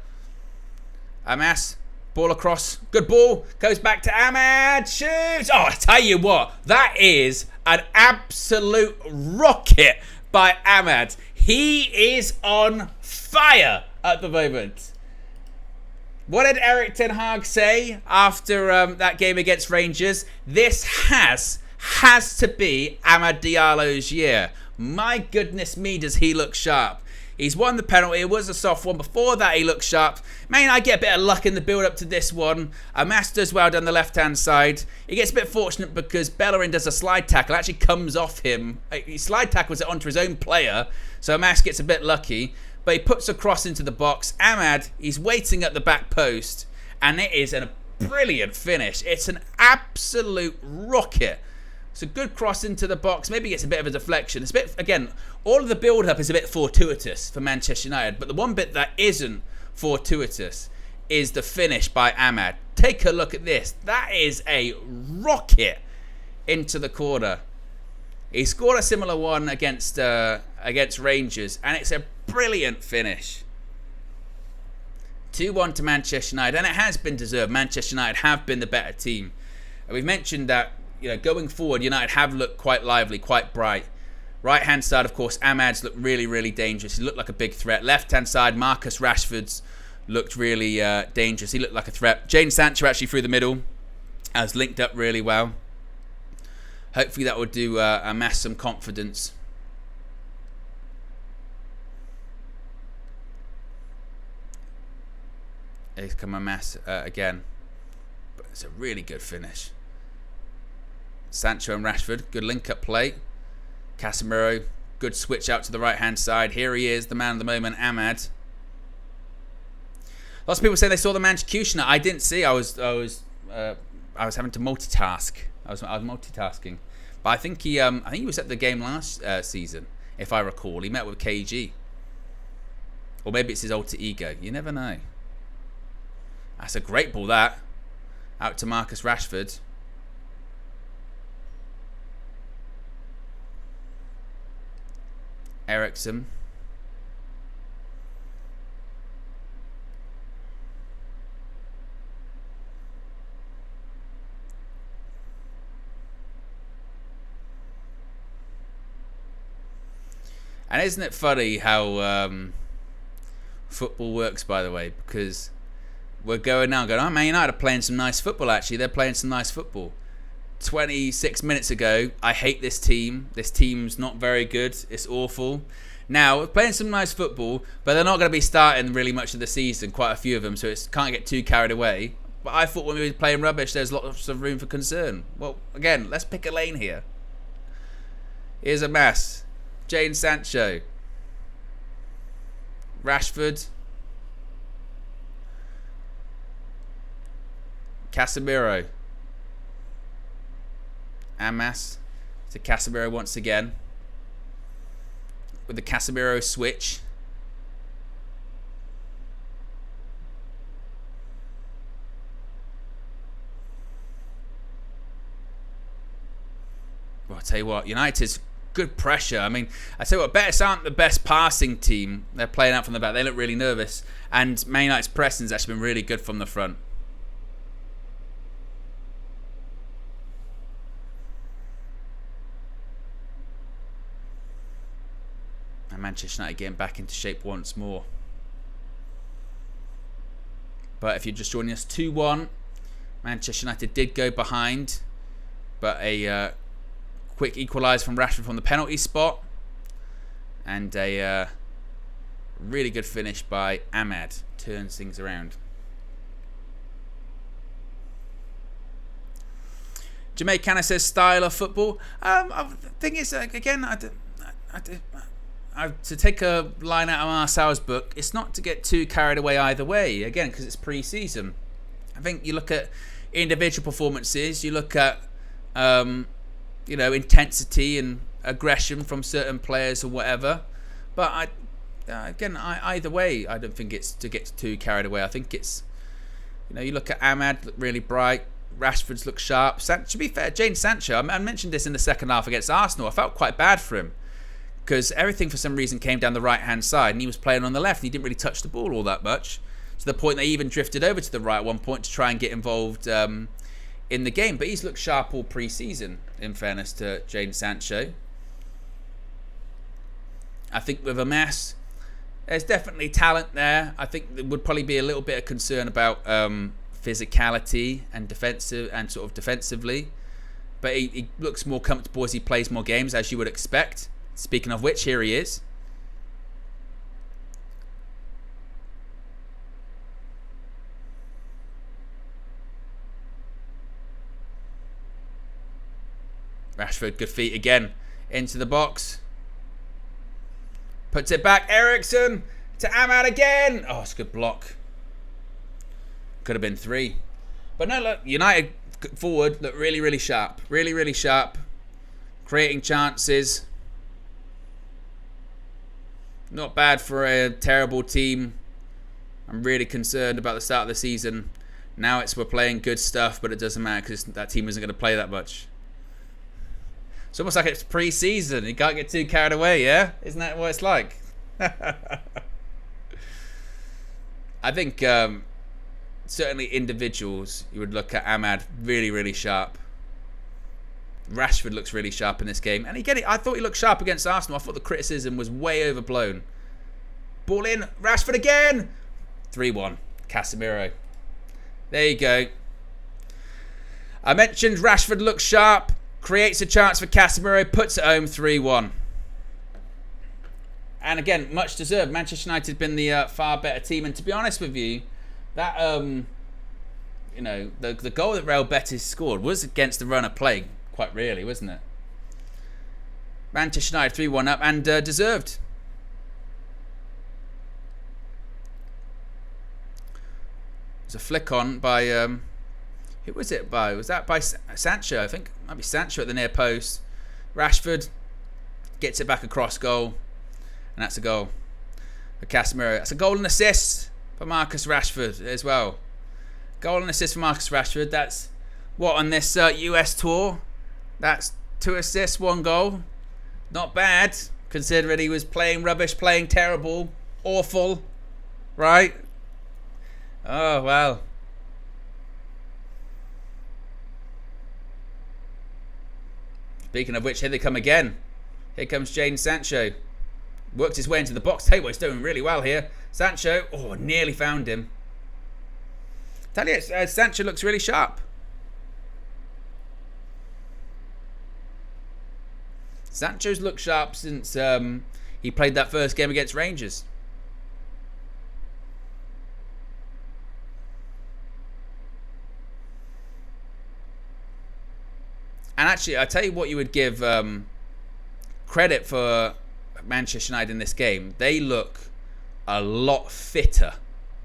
Amas. Ball across. Good ball. Goes back to Ahmad. Shoots. Oh, I tell you what. That is an absolute rocket by Ahmad. He is on fire at the moment. What did Erik ten Hag say after that game against Rangers? This has to be Amad Diallo's year. My goodness me, does he look sharp. He's won the penalty. It was a soft one. Before that, he looked sharp. Man, I get a bit of luck in the build-up to this one. Amas does well down the left-hand side. He gets a bit fortunate because Bellerin does a slide tackle. It actually comes off him. He slide tackles it onto his own player. So Amas gets a bit lucky. But he puts a cross into the box. Ahmad, he's waiting at the back post. And it is a brilliant finish. It's an absolute rocket. It's a good cross into the box. Maybe gets a bit of a deflection. It's a bit, again, all of the build-up is a bit fortuitous for Manchester United. But the one bit that isn't fortuitous is the finish by Ahmad. Take a look at this. That is a rocket into the corner. He scored a similar one against Rangers, and it's a brilliant finish. 2-1 to Manchester United, and it has been deserved. Manchester United have been the better team. And we've mentioned that, you know, going forward, United have looked quite lively, quite bright. Right-hand side, of course, Ahmad's looked really, really dangerous. He looked like a big threat. Left-hand side, Marcus Rashford's looked really dangerous. He looked like a threat. Jadon Sancho actually through the middle has linked up really well. Hopefully that will do amass some confidence. Here's come Amass again. But it's a really good finish. Sancho and Rashford, good link-up play. Casemiro, good switch out to the right-hand side. Here he is, the man of the moment, Ahmad. Lots of people say they saw the Mancutioner. I didn't see. I was having to multitask. I was multitasking. But I think he was at the game last season, if I recall. He met with KG. Or maybe it's his alter ego. You never know. That's a great ball, that. Out to Marcus Rashford. Eriksen. And isn't it funny how football works, by the way? Because we're going, oh, Man United are playing some nice football, actually. They're playing some nice football. 26 minutes ago, I hate this team. This team's not very good. It's awful. Now, we're playing some nice football, but they're not going to be starting really much of the season, quite a few of them, so it can't get too carried away. But I thought when we were playing rubbish, there's lots of room for concern. Well, again, let's pick a lane here. Here's a mess. Jadon Sancho. Rashford. Casemiro. Amas to Casemiro once again. With the Casemiro switch. Well, I'll tell you what, United's good pressure. I mean, I tell you what, Betis aren't the best passing team. They're playing out from the back. They look really nervous. And Man United's pressing's actually been really good from the front. And Manchester United getting back into shape once more. But if you're just joining us, 2-1. Manchester United did go behind. But a quick equaliser from Rashford from the penalty spot. And a really good finish by Ahmad. Turns things around. Jermaine Canna says style of football. I think it's, again, to take a line out of Marcel's book, it's not to get too carried away either way, again, because it's pre-season. I think you look at individual performances, you look at intensity and aggression from certain players or whatever. But either way, I don't think it's to get too carried away. I think it's, you look at Ahmad, look really bright. Rashford's look sharp. To be fair, Jadon Sancho, I mentioned this in the second half against Arsenal. I felt quite bad for him because everything for some reason came down the right-hand side and he was playing on the left and he didn't really touch the ball all that much, to the point they even drifted over to the right at one point to try and get involved in the game. But he's looked sharp all pre-season, in fairness to Jadon Sancho. I think with Optimist, there's definitely talent there. I think there would probably be a little bit of concern about physicality and defensively, but he looks more comfortable as he plays more games, as you would expect. Speaking of which, here he is. Rashford, good feet again, into the box, puts it back. Eriksen to Ahmad again. Oh, it's a good block. Could have been 3. But no, look, United forward look really, really sharp. Really, really sharp. Creating chances. Not bad for a terrible team. I'm really concerned about the start of the season. Now we're playing good stuff, but it doesn't matter because that team isn't going to play that much. It's almost like it's pre-season. You can't get too carried away, yeah? Isn't that what it's like? I think certainly individuals, you would look at Ahmad, really, really sharp. Rashford looks really sharp in this game. And I thought he looked sharp against Arsenal. I thought the criticism was way overblown. Ball in. Rashford again. 3-1. Casemiro. There you go. I mentioned Rashford looks sharp. Creates a chance for Casemiro. Puts it home. 3-1. And again, much deserved. Manchester United have been the far better team. And to be honest with you, that the goal that Real Betis scored was against the run of play, quite really, wasn't it? Manchester United 3-1 up and deserved. It's a flick on by who was it by? Was that by Sancho? I think it might be Sancho at the near post. Rashford gets it back across goal, and that's a goal for Casemiro. That's a goal and assist for Marcus Rashford as well. Goal and assist for Marcus Rashford. That's what on this US tour. That's 2 assists, 1 goal. Not bad, considering he was playing rubbish, playing terrible, awful, right? Oh, well. Speaking of which, here they come again. Here comes Jadon Sancho. Worked his way into the box. Tell you what, he's doing really well here. Sancho, nearly found him. Tell you, Sancho looks really sharp. Sancho's looked sharp since he played that first game against Rangers. And actually, I tell you what you would give credit for Manchester United in this game. They look a lot fitter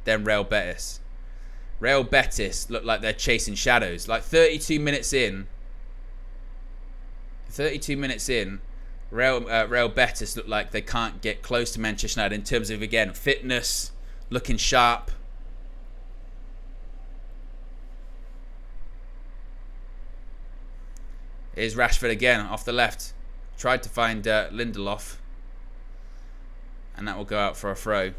than Real Betis. Real Betis look like they're chasing shadows. Like 32 minutes in, Real Betis look like they can't get close to Manchester United in terms of, again, fitness, looking sharp. Here's Rashford again off the left. Tried to find Lindelof. And that will go out for a throw.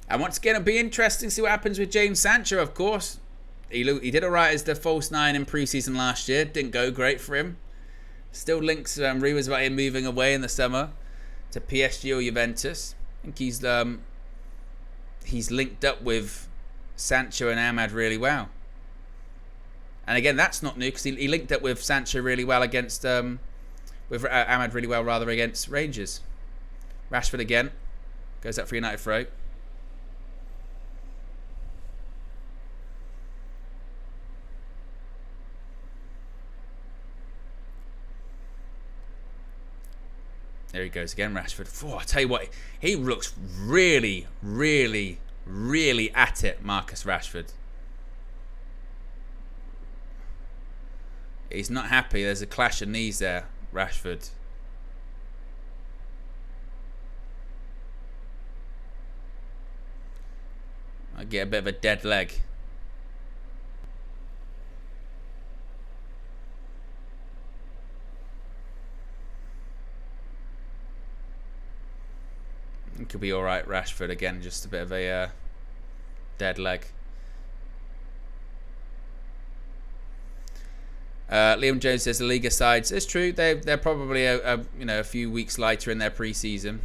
And once again, it'll be interesting to see what happens with Jadon Sancho, of course. He did alright as the false 9 in pre-season last year. Didn't go great for him. Still links rumours about him moving away in the summer to PSG or Juventus. I think he's linked up with Sancho and Ahmad really well. And again, that's not new because he linked up with Sancho really well against with Ahmad really well rather against Rangers. Rashford again goes up for United throw. There he goes again, Rashford. I tell you what, he looks really, really, really at it, Marcus Rashford. He's not happy. There's a clash of knees there, Rashford. I get a bit of a dead leg. It could be all right, Rashford. Again, just a bit of a dead leg. Liam Jones says the Liga sides. It's true. They're probably a few weeks lighter in their pre-season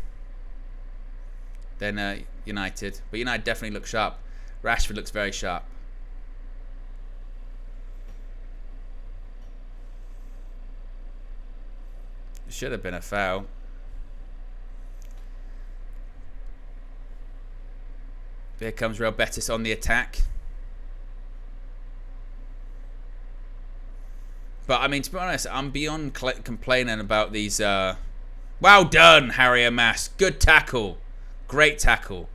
than United, but United definitely look sharp. Rashford looks very sharp. It should have been a foul. Here comes Real Betis on the attack. But, I mean, to be honest, I'm beyond complaining about these... Well done, Harry Amass. Good tackle. Great tackle.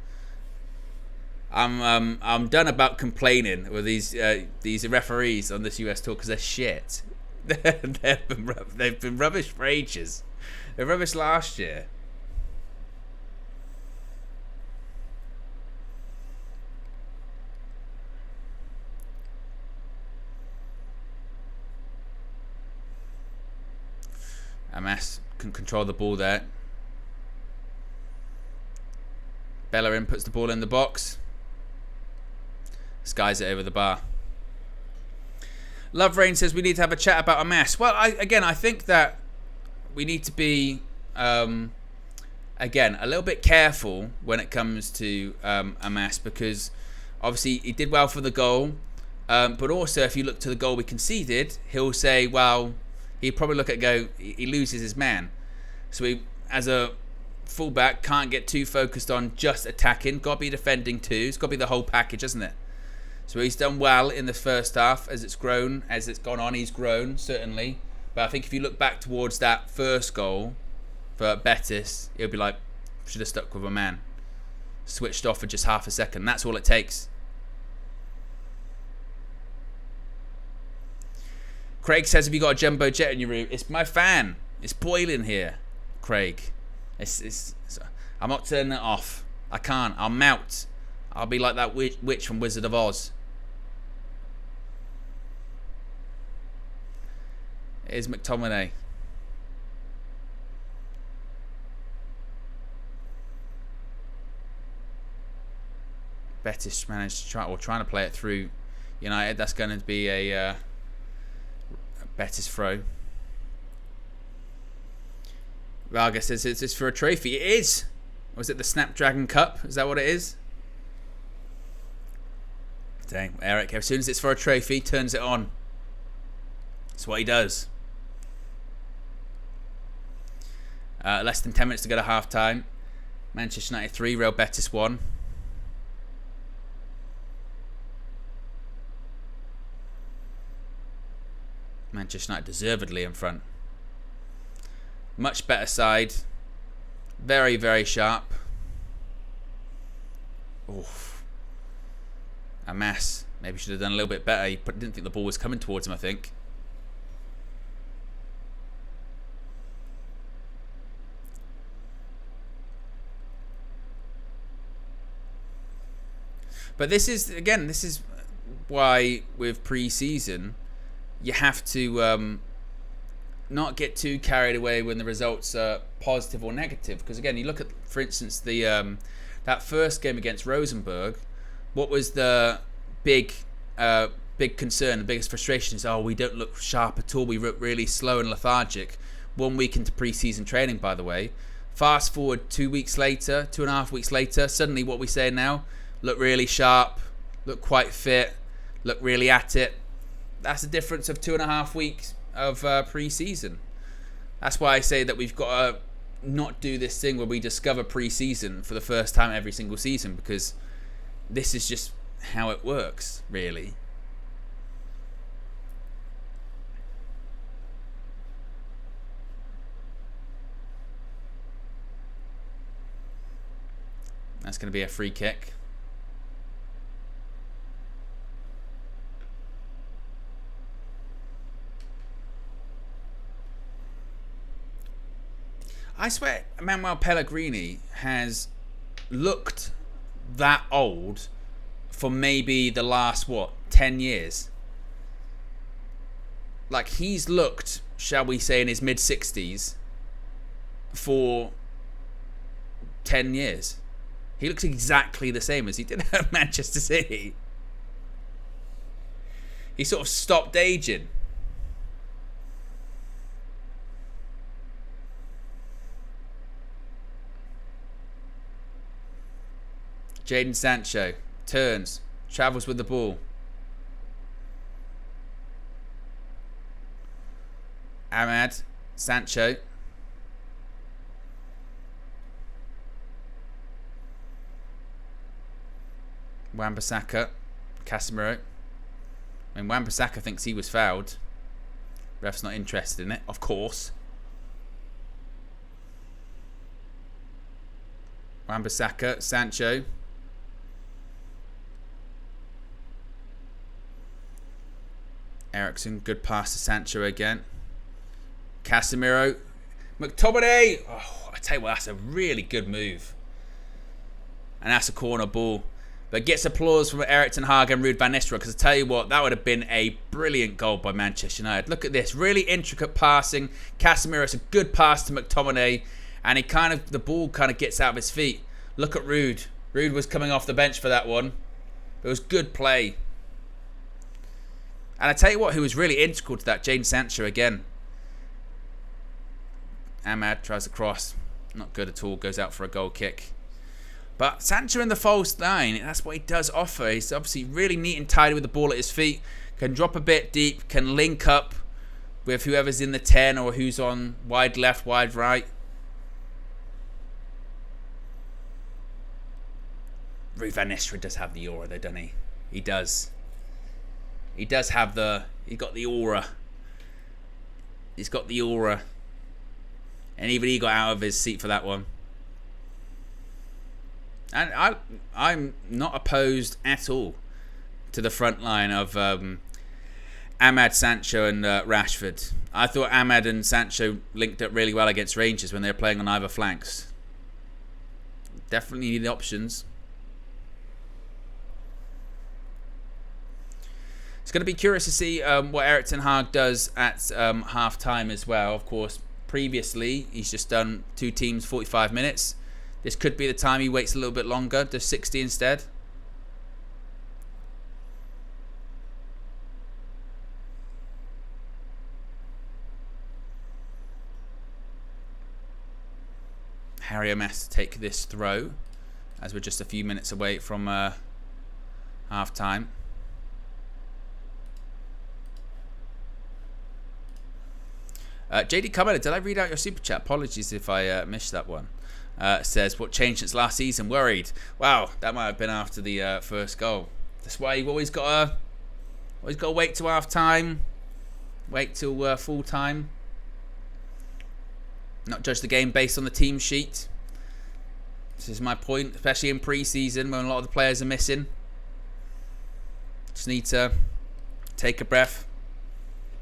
I'm done about complaining with these referees on this US tour because they're shit. They've been rubbish for ages. They were rubbish last year. Amass can control the ball there. Bellerin puts the ball in the box. Skies it over the bar. Love Rain says we need to have a chat about Amass. Well, I think that we need to be, again, a little bit careful when it comes to Amass, because obviously he did well for the goal, but also if you look to the goal we conceded, he'll say, well, he'd probably look at he loses his man. So he, as a fullback, can't get too focused on just attacking. Got to be defending too. It's got to be the whole package, isn't it? So he's done well in the first half. As it's gone on, he's grown, certainly. But I think if you look back towards that first goal for Betis, it'll be like, should have stuck with a man. Switched off for just half a second. That's all it takes. Craig says, have you got a jumbo jet in your room? It's my fan. It's boiling here, Craig. I'm not turning it off. I can't. I'll melt. I'll be like that witch from Wizard of Oz. Here's McTominay. Betis managed to trying to play it through United. That's going to be a Betis throw. Vargas says, is this for a trophy? It is. Was it the Snapdragon Cup? Is that what it is? Dang, Eric, as soon as it's for a trophy, turns it on. That's what he does. Less than 10 minutes to go to half time. Manchester United 3, Real Betis 1. Manchester United deservedly in front. Much better side. Very, very sharp. Oof. Amass. Maybe should have done a little bit better. He didn't think the ball was coming towards him, I think. But this is why with pre-season you have to not get too carried away when the results are positive or negative. Because again, you look at, for instance, the that first game against Rosenborg. What was the big concern, the biggest frustration is, we don't look sharp at all. We look really slow and lethargic. 1 week into pre-season training, by the way. Fast forward 2 weeks later, 2.5 weeks later, suddenly what we say now, look really sharp, look quite fit, look really at it. That's the difference of 2.5 weeks of pre-season. That's why I say that we've got to not do this thing where we discover pre-season for the first time every single season, because this is just how it works, really. That's going to be a free kick. I swear Manuel Pellegrini has looked that old for maybe the last, 10 years? Like, he's looked, shall we say, in his mid-60s for 10 years. He looks exactly the same as he did at Manchester City. He sort of stopped aging. Jadon Sancho turns, travels with the ball. Ahmad, Sancho. Wan-Bissaka, Casemiro. I mean, Wan-Bissaka thinks he was fouled. Ref's not interested in it, of course. Wan-Bissaka, Sancho. Eriksen, good pass to Sancho again. Casemiro. McTominay. Oh, I tell you what, that's a really good move. And that's a corner ball. But gets applause from Erik ten Hag and Ruud van Nistelrooy, because I tell you what, that would have been a brilliant goal by Manchester United. Look at this, really intricate passing. Casemiro, it's a good pass to McTominay, and the ball kind of gets out of his feet. Look at Ruud. Ruud was coming off the bench for that one. It was good play. And I tell you what, who was really integral to that, Jadon Sancho again. Ahmad tries to cross. Not good at all, goes out for a goal kick. But Sancho in the false nine, that's what he does offer. He's obviously really neat and tidy with the ball at his feet. Can drop a bit deep, can link up with whoever's in the 10 or who's on wide left, wide right. Ruud van Nistelrooy does have the aura though, doesn't he? He does. He does have he's got the aura. He's got the aura. And even he got out of his seat for that one. And I'm not opposed at all to the front line of Ahmad, Sancho and Rashford. I thought Ahmad and Sancho linked up really well against Rangers when they were playing on either flanks. Definitely need options. It's going to be curious to see what Erik ten Hag does at half-time as well. Of course, previously, he's just done 2 teams, 45 minutes. This could be the time he waits a little bit longer, does 60 instead. Harry Omes to take this throw, as we're just a few minutes away from half-time. JD Commander, did I read out your super chat? Apologies if I missed that one. Says, what changed since last season? Worried. Wow, that might have been after the first goal. That's why you've always got to wait till half time, wait till full time. Not judge the game based on the team sheet. This is my point, especially in pre-season when a lot of the players are missing. Just need to take a breath.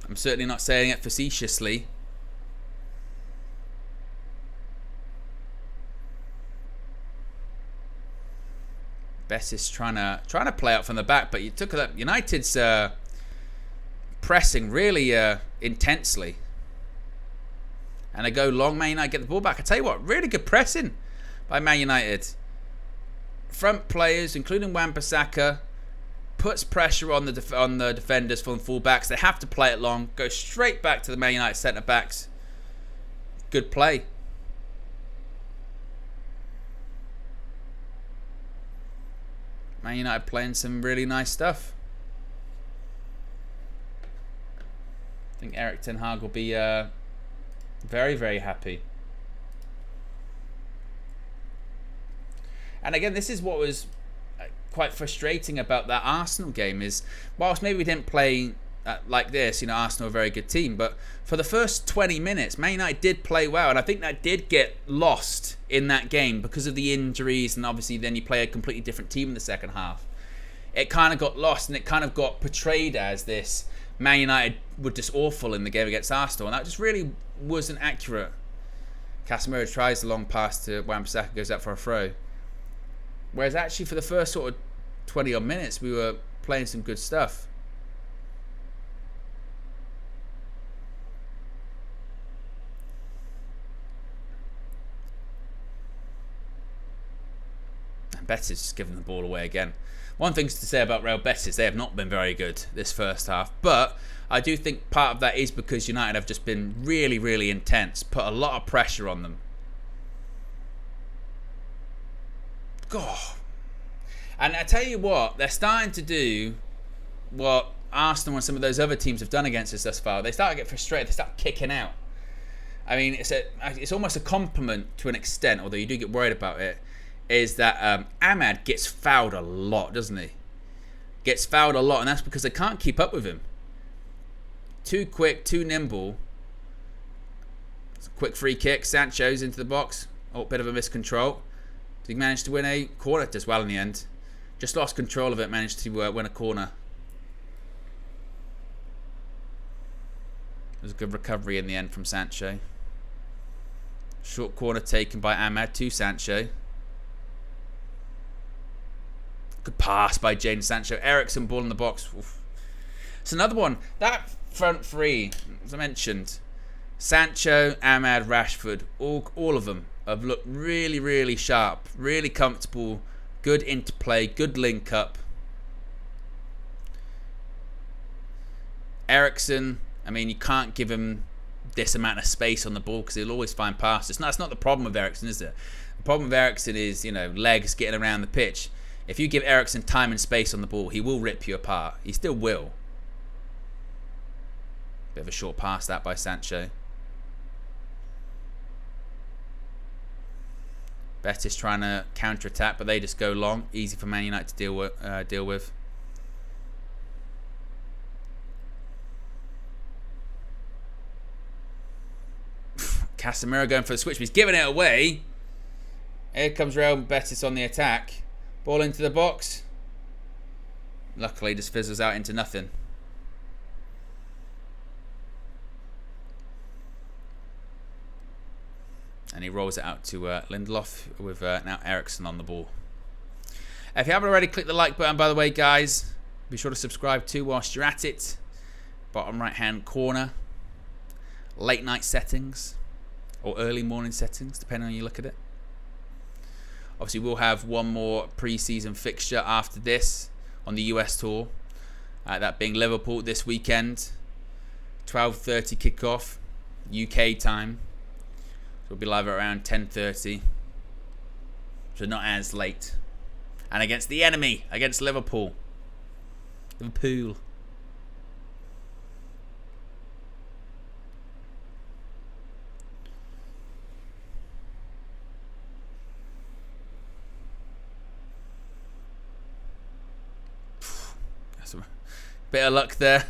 I'm certainly not saying it facetiously. Betis trying to play out from the back, but you took that United's pressing really intensely, and they go long. Man United get the ball back. I tell you what, really good pressing by Man United. Front players, including Wan-Bissaka, puts pressure on the defenders from full-backs. They have to play it long. Go straight back to the Man United centre-backs. Good play. Man United playing some really nice stuff. I think Erik ten Hag will be very, very happy. And again, this is what was quite frustrating about that Arsenal game is, whilst maybe we didn't play like this, Arsenal are a very good team, but for the first 20 minutes, Man United did play well, and I think that did get lost in that game because of the injuries, and obviously then you play a completely different team in the second half. It kind of got lost, and it kind of got portrayed as this Man United were just awful in the game against Arsenal, and that just really wasn't accurate. Casemiro tries the long pass to Wan-Bissaka, goes out for a throw. Whereas actually for the first sort of 20 odd minutes, we were playing some good stuff. And Betis just giving the ball away again. One thing to say about Real Betis, they have not been very good this first half, but I do think part of that is because United have just been really, really intense, put a lot of pressure on them. God. And I tell you what, they're starting to do what Arsenal and some of those other teams have done against us thus far. They start to get frustrated, they start kicking out. I mean, it's almost a compliment to an extent, although you do get worried about it, is that Ahmad gets fouled a lot, doesn't he? Gets fouled a lot, and that's because they can't keep up with him. Too quick, too nimble. It's a quick free kick. Sancho's into the box. Oh, bit of a miscontrol. Did he manage to win a corner? Does well in the end. Just lost control of it, managed to win a corner. It was a good recovery in the end from Sancho. Short corner taken by Ahmad to Sancho. Good pass by Jadon Sancho. Eriksen ball in the box. Oof. It's another one. That front three, as I mentioned, Sancho, Ahmad, Rashford, all of them have looked really, really sharp, really comfortable, good interplay, good link up. Eriksen, I mean, you can't give him this amount of space on the ball because he'll always find passes. That's not the problem with Eriksen, is it? The problem with Eriksen is, legs getting around the pitch. If you give Eriksen time and space on the ball, he will rip you apart. He still will. Bit of a short pass that by Sancho. Betis trying to counter-attack, but they just go long. Easy for Man United to deal with. Casemiro going for the switch, but he's giving it away. Here comes Real Betis on the attack. Ball into the box. Luckily, just fizzles out into nothing. And he rolls it out to Lindelof with now Eriksen on the ball. If you haven't already, click the like button, by the way, guys. Be sure to subscribe too whilst you're at it. Bottom right-hand corner. Late night settings. Or early morning settings, depending on how you look at it. Obviously, we'll have one more pre-season fixture after this on the US tour. That being Liverpool this weekend. 12:30 kickoff, UK time. So we'll be live at around 10:30. So not as late. And against the enemy, against Liverpool. Liverpool. Bit of luck there.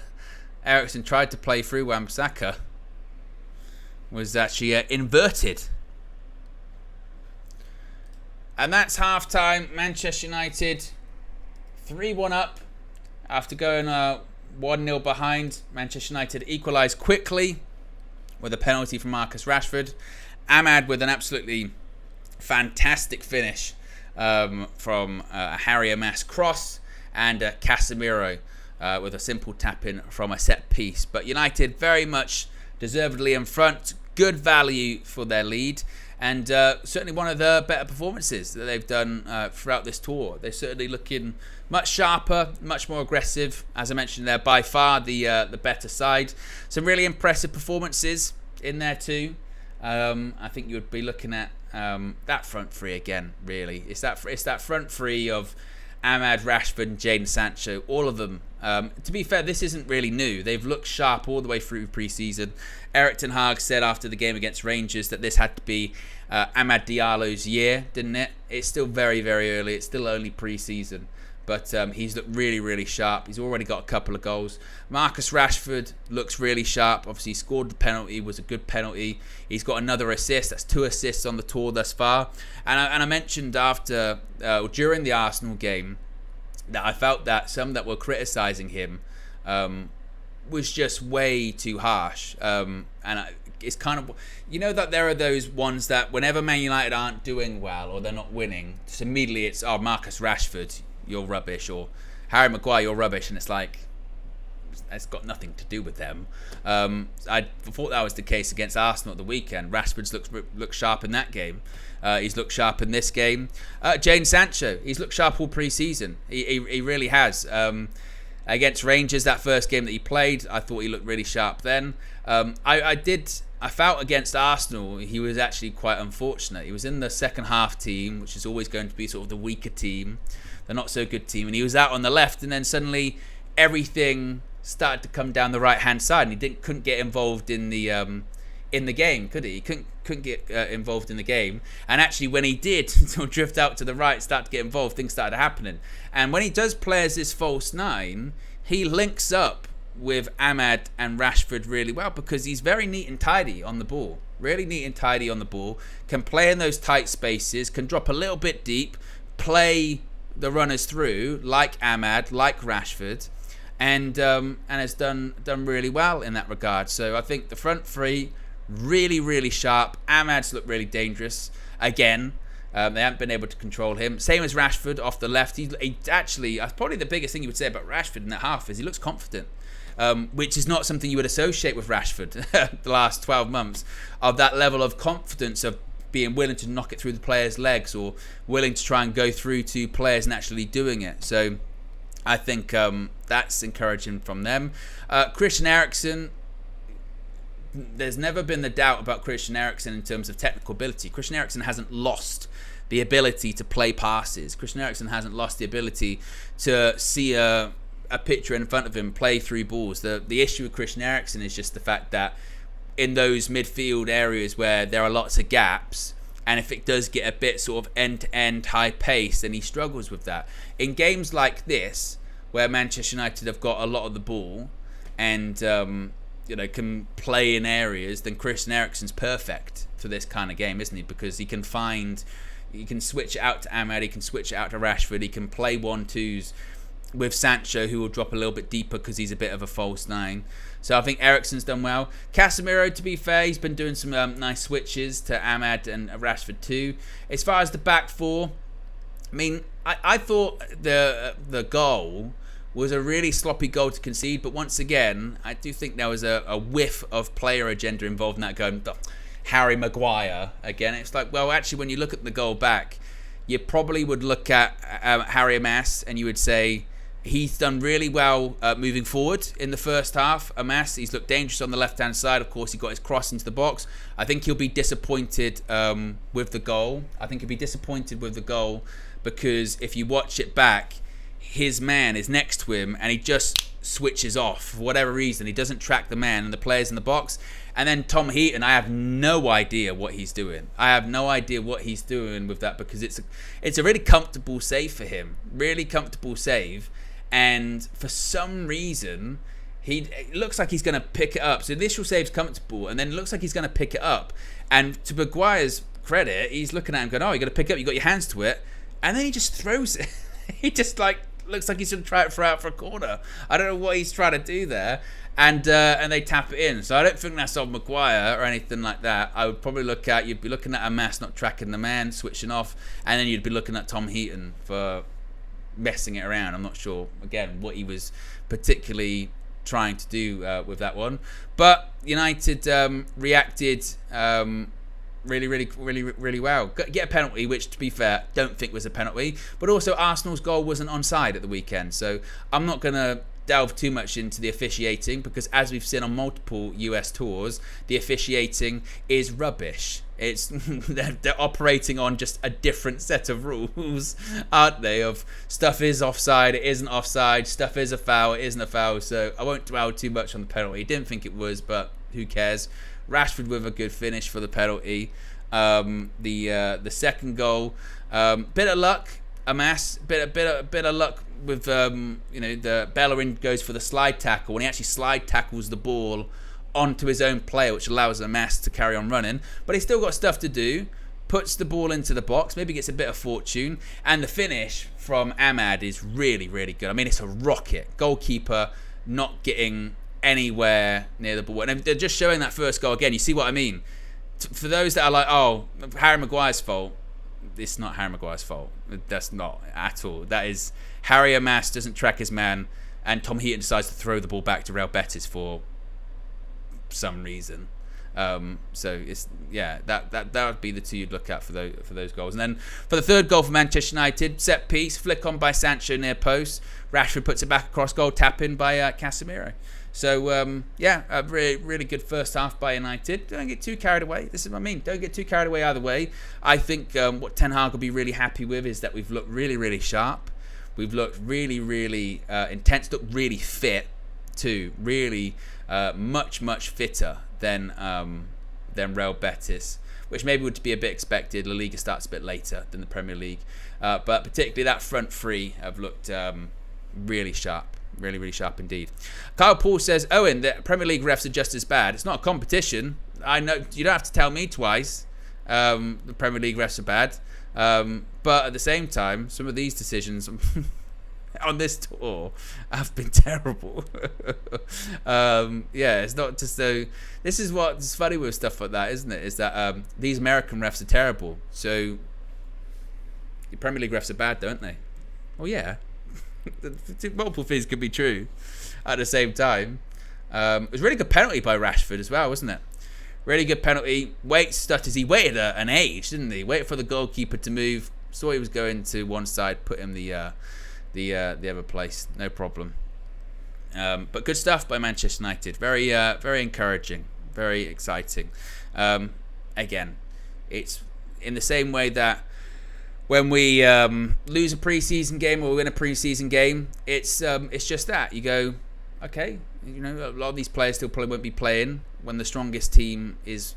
Eriksen tried to play through Wan-Bissaka. Was actually inverted. And that's half-time. Manchester United 3-1 up after going 1-0 behind. Manchester United equalised quickly with a penalty from Marcus Rashford. Ahmad with an absolutely fantastic finish from a Harry Amass cross, and Casemiro with a simple tap-in from a set piece. But United very much deservedly in front. Good value for their lead. And certainly one of the better performances that they've done throughout this tour. They're certainly looking much sharper, much more aggressive. As I mentioned, they're by far the better side. Some really impressive performances in there too. I think you would be looking at that front three again, really. It's that front three of Ahmad, Rashford, and Jadon Sancho, all of them. To be fair, this isn't really new. They've looked sharp all the way through pre-season. Erik ten Hag said after the game against Rangers that this had to be Amad Diallo's year, didn't it? It's still very, very early. It's still only pre-season. But he's looked really, really sharp. He's already got a couple of goals. Marcus Rashford looks really sharp. Obviously, he scored the penalty. Was a good penalty. He's got another assist. That's 2 assists on the tour thus far. And I mentioned during the Arsenal game that I felt that some that were criticising him was just way too harsh. And it's kind of, you know, that there are those ones that whenever Man United aren't doing well or they're not winning, just immediately it's, oh, Marcus Rashford, you're rubbish, or Harry Maguire, you're rubbish, and it's like, it's got nothing to do with them. I thought that was the case against Arsenal at the weekend. Rashford's looked sharp in that game. He's looked sharp in this game. Jadon Sancho, he's looked sharp all pre-season. He really has. Against Rangers, that first game that he played, I thought he looked really sharp then. I felt against Arsenal, he was actually quite unfortunate. He was in the second half team, which is always going to be sort of the weaker team, the not so good team, and he was out on the left, and then suddenly everything started to come down the right hand side, and he couldn't get involved in the game, could he? He couldn't get involved in the game, and actually when he did sort of drift out to the right, start to get involved, things started happening. And when he does play as this false nine, he links up with Ahmad and Rashford really well, because he's very neat and tidy on the ball, really neat and tidy on the ball, can play in those tight spaces, can drop a little bit deep, play the runners through like Ahmad, like Rashford, and has done really well in that regard. So I think the front three really, really sharp. Ahmad's looked really dangerous again. They haven't been able to control him. Same as Rashford off the left. He actually, probably the biggest thing you would say about Rashford in that half is he looks confident, which is not something you would associate with Rashford the last 12 months, of that level of confidence of being willing to knock it through the players' legs, or willing to try and go through to players and actually doing it. So I think that's encouraging from them. Christian Eriksen, there's never been the doubt about Christian Eriksen in terms of technical ability. Christian Eriksen hasn't lost the ability to play passes. Christian Eriksen hasn't lost the ability to see a picture in front of him, play through balls. The issue with Christian Eriksen is just the fact that in those midfield areas where there are lots of gaps, and if it does get a bit sort of end-to-end high pace, then he struggles with that. In games like this, where Manchester United have got a lot of the ball and can play in areas, then Christian Eriksen's perfect for this kind of game, isn't he? Because he can switch it out to Ahmad, he can switch it out to Rashford, he can play 1-2s with Sancho, who will drop a little bit deeper because he's a bit of a false nine. So I think Eriksen's done well. Casemiro, to be fair, he's been doing some nice switches to Ahmad and Rashford too. As far as the back four, I mean, I thought the goal was a really sloppy goal to concede, but once again, I do think there was a whiff of player agenda involved in that goal. Harry Maguire again. It's like, well, actually, when you look at the goal back, you probably would look at Harry Amas and you would say he's done really well moving forward in the first half. Amas, he's looked dangerous on the left-hand side. Of course, he got his cross into the box. I think he'll be disappointed with the goal. Because if you watch it back, his man is next to him and he just switches off for whatever reason. He doesn't track the man and the players in the box. And then Tom Heaton, I have no idea what he's doing. With that, because it's a really comfortable save for him. Really comfortable save. And for some reason, it looks like he's going to pick it up. So the initial save's comfortable, and then it looks like he's going to pick it up. And to Maguire's credit, he's looking at him going, oh, you're going to pick it up, you got your hands to it. And then he just throws it. He just looks like he's going to try it for a corner. I don't know what he's trying to do there. And they tap it in. So I don't think that's on Maguire or anything like that. I would probably you'd be looking at Amas not tracking the man, switching off, and then you'd be looking at Tom Heaton for messing it around. I'm not sure, again, what he was particularly trying to do with that one. But United reacted really well. Get a penalty, which, to be fair, don't think was a penalty. But also, Arsenal's goal wasn't onside at the weekend. So I'm not going to delve too much into the officiating, because as we've seen on multiple US tours, the officiating is rubbish. It's they're operating on just a different set of rules, aren't they? Of stuff is offside, it isn't offside, stuff is a foul, it isn't a foul. So I won't dwell too much on the penalty. Didn't think it was, but who cares? Rashford with a good finish for the penalty. The second goal, bit of luck. Amas, bit of luck with the Bellerin goes for the slide tackle, when he actually slide tackles the ball onto his own player, which allows Amas to carry on running. But he's still got stuff to do. Puts the ball into the box, maybe gets a bit of fortune, and the finish from Ahmad is really, really good. I mean, it's a rocket. Goalkeeper not getting anywhere near the ball. And they're just showing that first goal again. You see what I mean? For those that are like, oh, Harry Maguire's fault, it's not Harry Maguire's fault. That's not at all. That is Harry Amas doesn't track his man, and Tom Heaton decides to throw the ball back to Real Betis for some reason. So it's that would be the two you'd look at for those goals. And then for the third goal for Manchester United, set piece, flick on by Sancho near post. Rashford puts it back across goal, tap in by Casemiro. So a really, really good first half by United. Don't get too carried away. This is what I mean. Don't get too carried away either way. I think what Ten Hag will be really happy with is that we've looked really, really sharp. We've looked really, really intense. Looked really fit too. Really much, much fitter than Real Betis, which maybe would be a bit expected. La Liga starts a bit later than the Premier League, but particularly that front three have looked really sharp. Really, really sharp indeed. Kyle Paul says, Owen, the Premier League refs are just as bad. It's not a competition. I know you don't have to tell me twice. The Premier League refs are bad. But at the same time, some of these decisions on this tour have been terrible. It's not just so. This is what's funny with stuff like that, isn't it? Is that these American refs are terrible. So the Premier League refs are bad, don't they? Well, yeah. Multiple things could be true at the same time. It was a really good penalty by Rashford as well, wasn't it? Really good penalty. Stutters. He waited an age, didn't he? Waited for the goalkeeper to move. Saw he was going to one side, put him the other place. No problem. But good stuff by Manchester United. Very very encouraging. Very exciting. Again, it's in the same way that when we lose a pre-season game or win a pre-season game, it's just that. You go, okay, a lot of these players still probably won't be playing when the strongest team is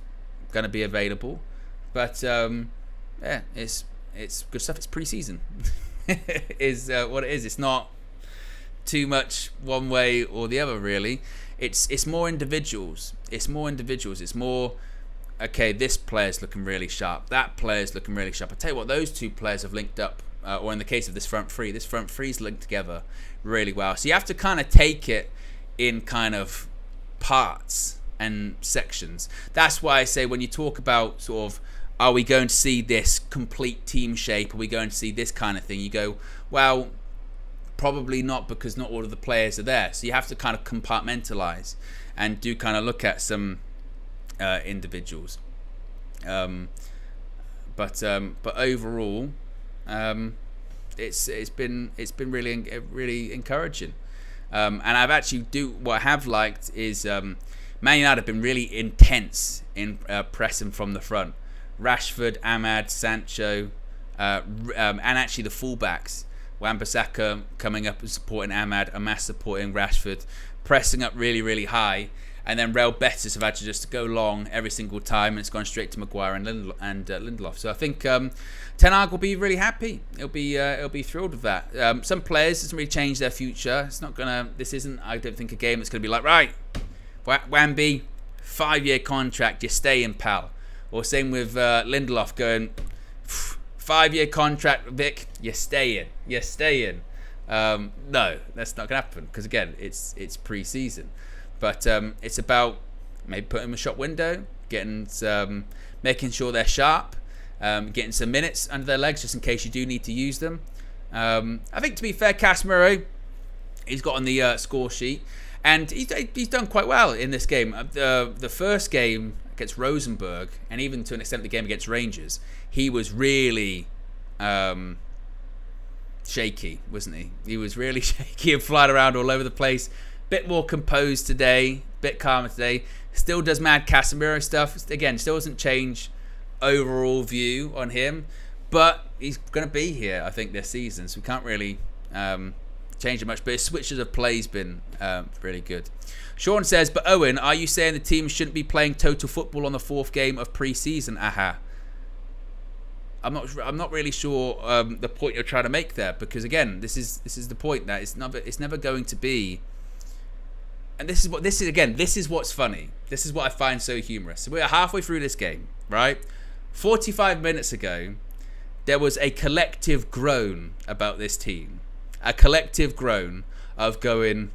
going to be available. But it's good stuff. It's pre-season. Is what it is. It's not too much one way or the other, really. It's more individuals. It's more, okay, this player's looking really sharp. That player's looking really sharp. I tell you what, those two players have linked up, or in the case of this front three's linked together really well. So you have to kind of take it in kind of parts and sections. That's why I say when you talk about sort of, are we going to see this complete team shape? Are we going to see this kind of thing? You go, well, probably not, because not all of the players are there. So you have to kind of compartmentalize and do kind of look at some individuals, but overall, it's been really encouraging, and I've actually what I have liked is Man United have been really intense in pressing from the front. Rashford, Ahmad, Sancho, and actually the fullbacks, Wan-Bissaka coming up and supporting Ahmad, Amas supporting Rashford, pressing up really, really high. And then Real Betis have had to just go long every single time, and it's gone straight to Maguire and Lindelof. So I think Ten Hag will be really happy. He'll be thrilled with that. Some players doesn't really change their future. It's not gonna. This isn't. I don't think a game that's gonna be like, right, Wamby, 5-year contract, you're staying, pal. Or same with Lindelof going, 5-year contract, Vic, you're staying. No, that's not gonna happen, because again, it's pre-season. But it's about maybe putting them in a shop window, making sure they're sharp, getting some minutes under their legs just in case you do need to use them. I think, to be fair, Casemiro, he's got on the score sheet, and he's done quite well in this game. The first game against Rosenborg, and even to an extent the game against Rangers, he was really shaky, wasn't he? He was really shaky and flying around all over the place. Bit more composed today, bit calmer today. Still does mad Casemiro stuff. Again, still doesn't change overall view on him, but he's going to be here, I think, this season, so we can't really change it much. But his switches of play's been really good. Sean says, but Owen, are you saying the team shouldn't be playing total football on the 4th game of pre-season? Aha. I'm not really sure the point you're trying to make there, because again, this is the point that it's never going to be. And this is what's funny. This is what I find so humorous. So we're halfway through this game, right? 45 minutes ago, there was a collective groan about this team. A collective groan of going,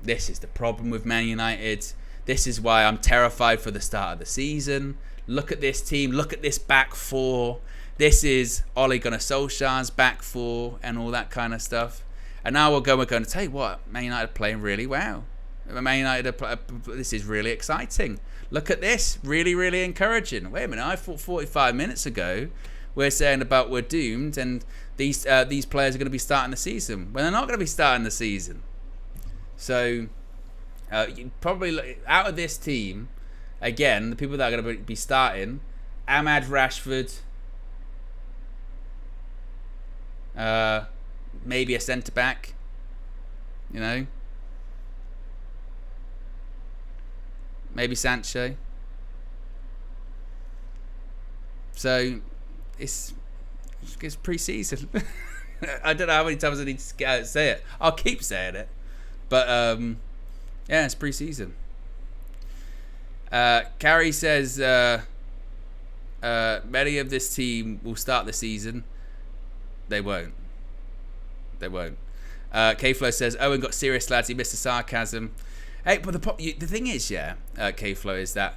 This is the problem with Man United. This is why I'm terrified for the start of the season. Look at this team. Look at this back four. This is Ole Gunnar Solskjaer's back four and all that kind of stuff. And now we're going to tell you what, Man United are playing really well. Man United this is really exciting. Look at this. Really, really encouraging. Wait a minute. I thought 45 minutes ago we're saying about we're doomed and these players are going to be starting the season. Well, they're not going to be starting the season. So, probably out of this team, again, the people that are going to be starting, Ahmad Rashford, maybe a centre-back, you know, maybe Sancho. So, it's pre-season. I don't know how many times I need to say it. I'll keep saying it. But, yeah, it's pre-season. Carrie says many of this team will start the season. They won't. They won't. K-Flow says, Owen got serious, lads. He missed the sarcasm. Hey, but the thing is, yeah, K-Flow, is that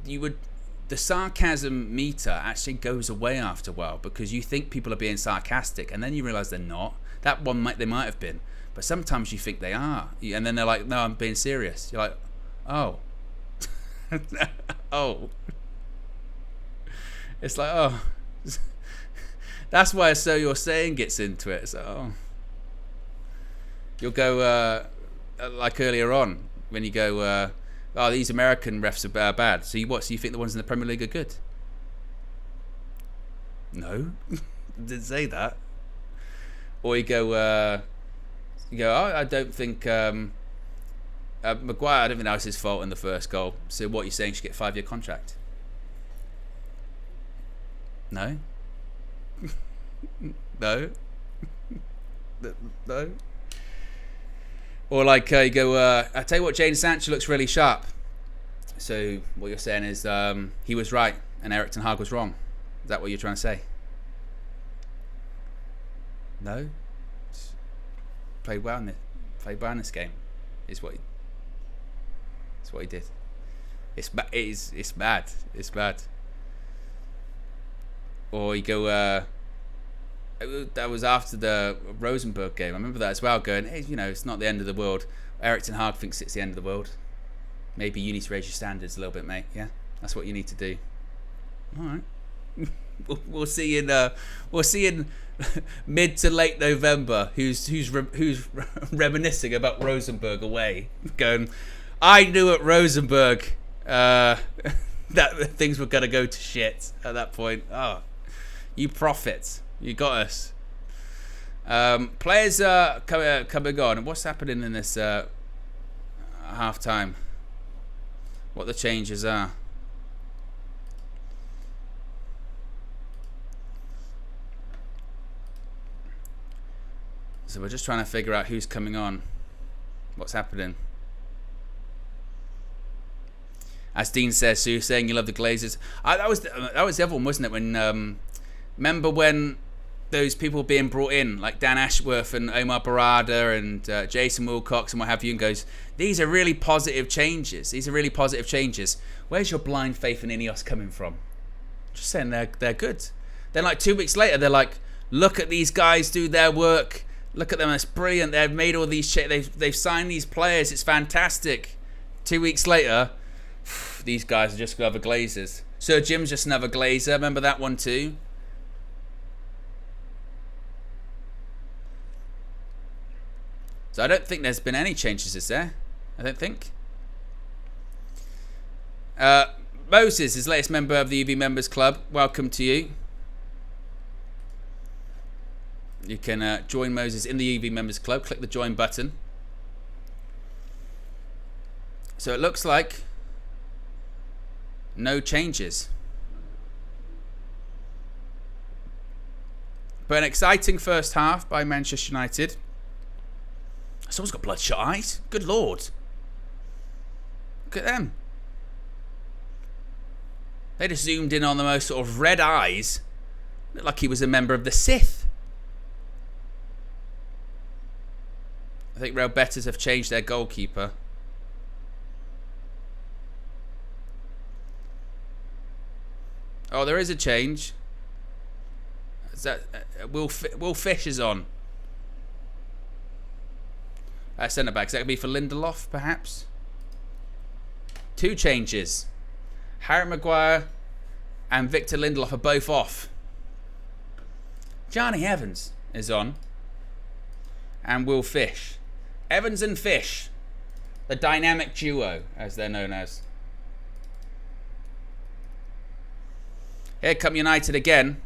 the sarcasm meter actually goes away after a while because you think people are being sarcastic and then you realise they're not. That one they might have been. But sometimes you think they are. And then they're like, no, I'm being serious. You're like, oh. Oh. It's like, oh. That's why So You're Saying gets into it. So, oh. You'll go, like earlier on, when you go, oh, these American refs are bad. So you think the ones in the Premier League are good? No. Didn't say that. Or you go, oh, I don't think Maguire, I don't think that was his fault in the first goal. So what, you're saying he should get a 5-year contract? No? No? No? Or like you go, I tell you what, Jadon Sancho looks really sharp. So what you're saying is he was right and Erik ten Hag was wrong. Is that what you're trying to say? No? Played well in this game. Is what he did. It's bad. It's bad. Or you go. That was after the Rosenborg game. I remember that as well. Going, hey, you know, it's not the end of the world. Erik ten Hag thinks it's the end of the world. Maybe you need to raise your standards a little bit, mate. Yeah, that's what you need to do. All right. We'll see in mid to late November who's reminiscing about Rosenborg away, going, I knew at Rosenborg that things were gonna go to shit at that point. Oh, you prophets, you got us. Players are coming on. What's happening in this half time? What the changes are? So we're just trying to figure out who's coming on, what's happening. As Dean says, so you're saying you love the Glazers. That was the other one, wasn't it? When remember when those people being brought in, like Dan Ashworth and Omar Barada and Jason Wilcox and what have you, and goes, these are really positive changes. These are really positive changes. Where's your blind faith in Ineos coming from? Just saying they're good. Then like 2 weeks later, they're like, look at these guys do their work. Look at them, it's brilliant. They've made all these they've signed these players. It's fantastic. 2 weeks later, these guys are just another Glazers. Sir Jim's just another Glazer. Remember that one too? So I don't think there's been any changes, is there? I don't think. Moses is latest member of the UV Members Club. Welcome to you. You can join Moses in the UV Members Club. Click the join button. So it looks like no changes. But an exciting first half by Manchester United. Someone's got bloodshot eyes. Good Lord. Look at them. They just zoomed in on the most sort of red eyes. Looked like he was a member of the Sith. I think Real Betis have changed their goalkeeper. Oh, there is a change. Is that Will Fish is on? Centre back. Is that going to be for Lindelof, perhaps? 2 changes. Harry Maguire and Victor Lindelof are both off. Johnny Evans is on. And Will Fish. Evans and Fish. The dynamic duo, as they're known as. Here come United again.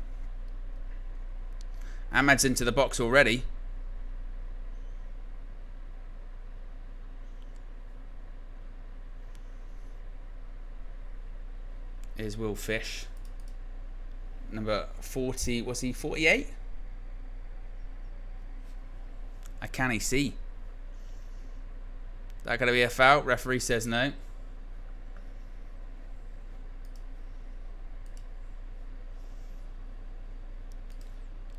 Ahmad's into the box already. Here's Will Fish. Number 40, was he 48? I can't see. That going to be a foul? Referee says no.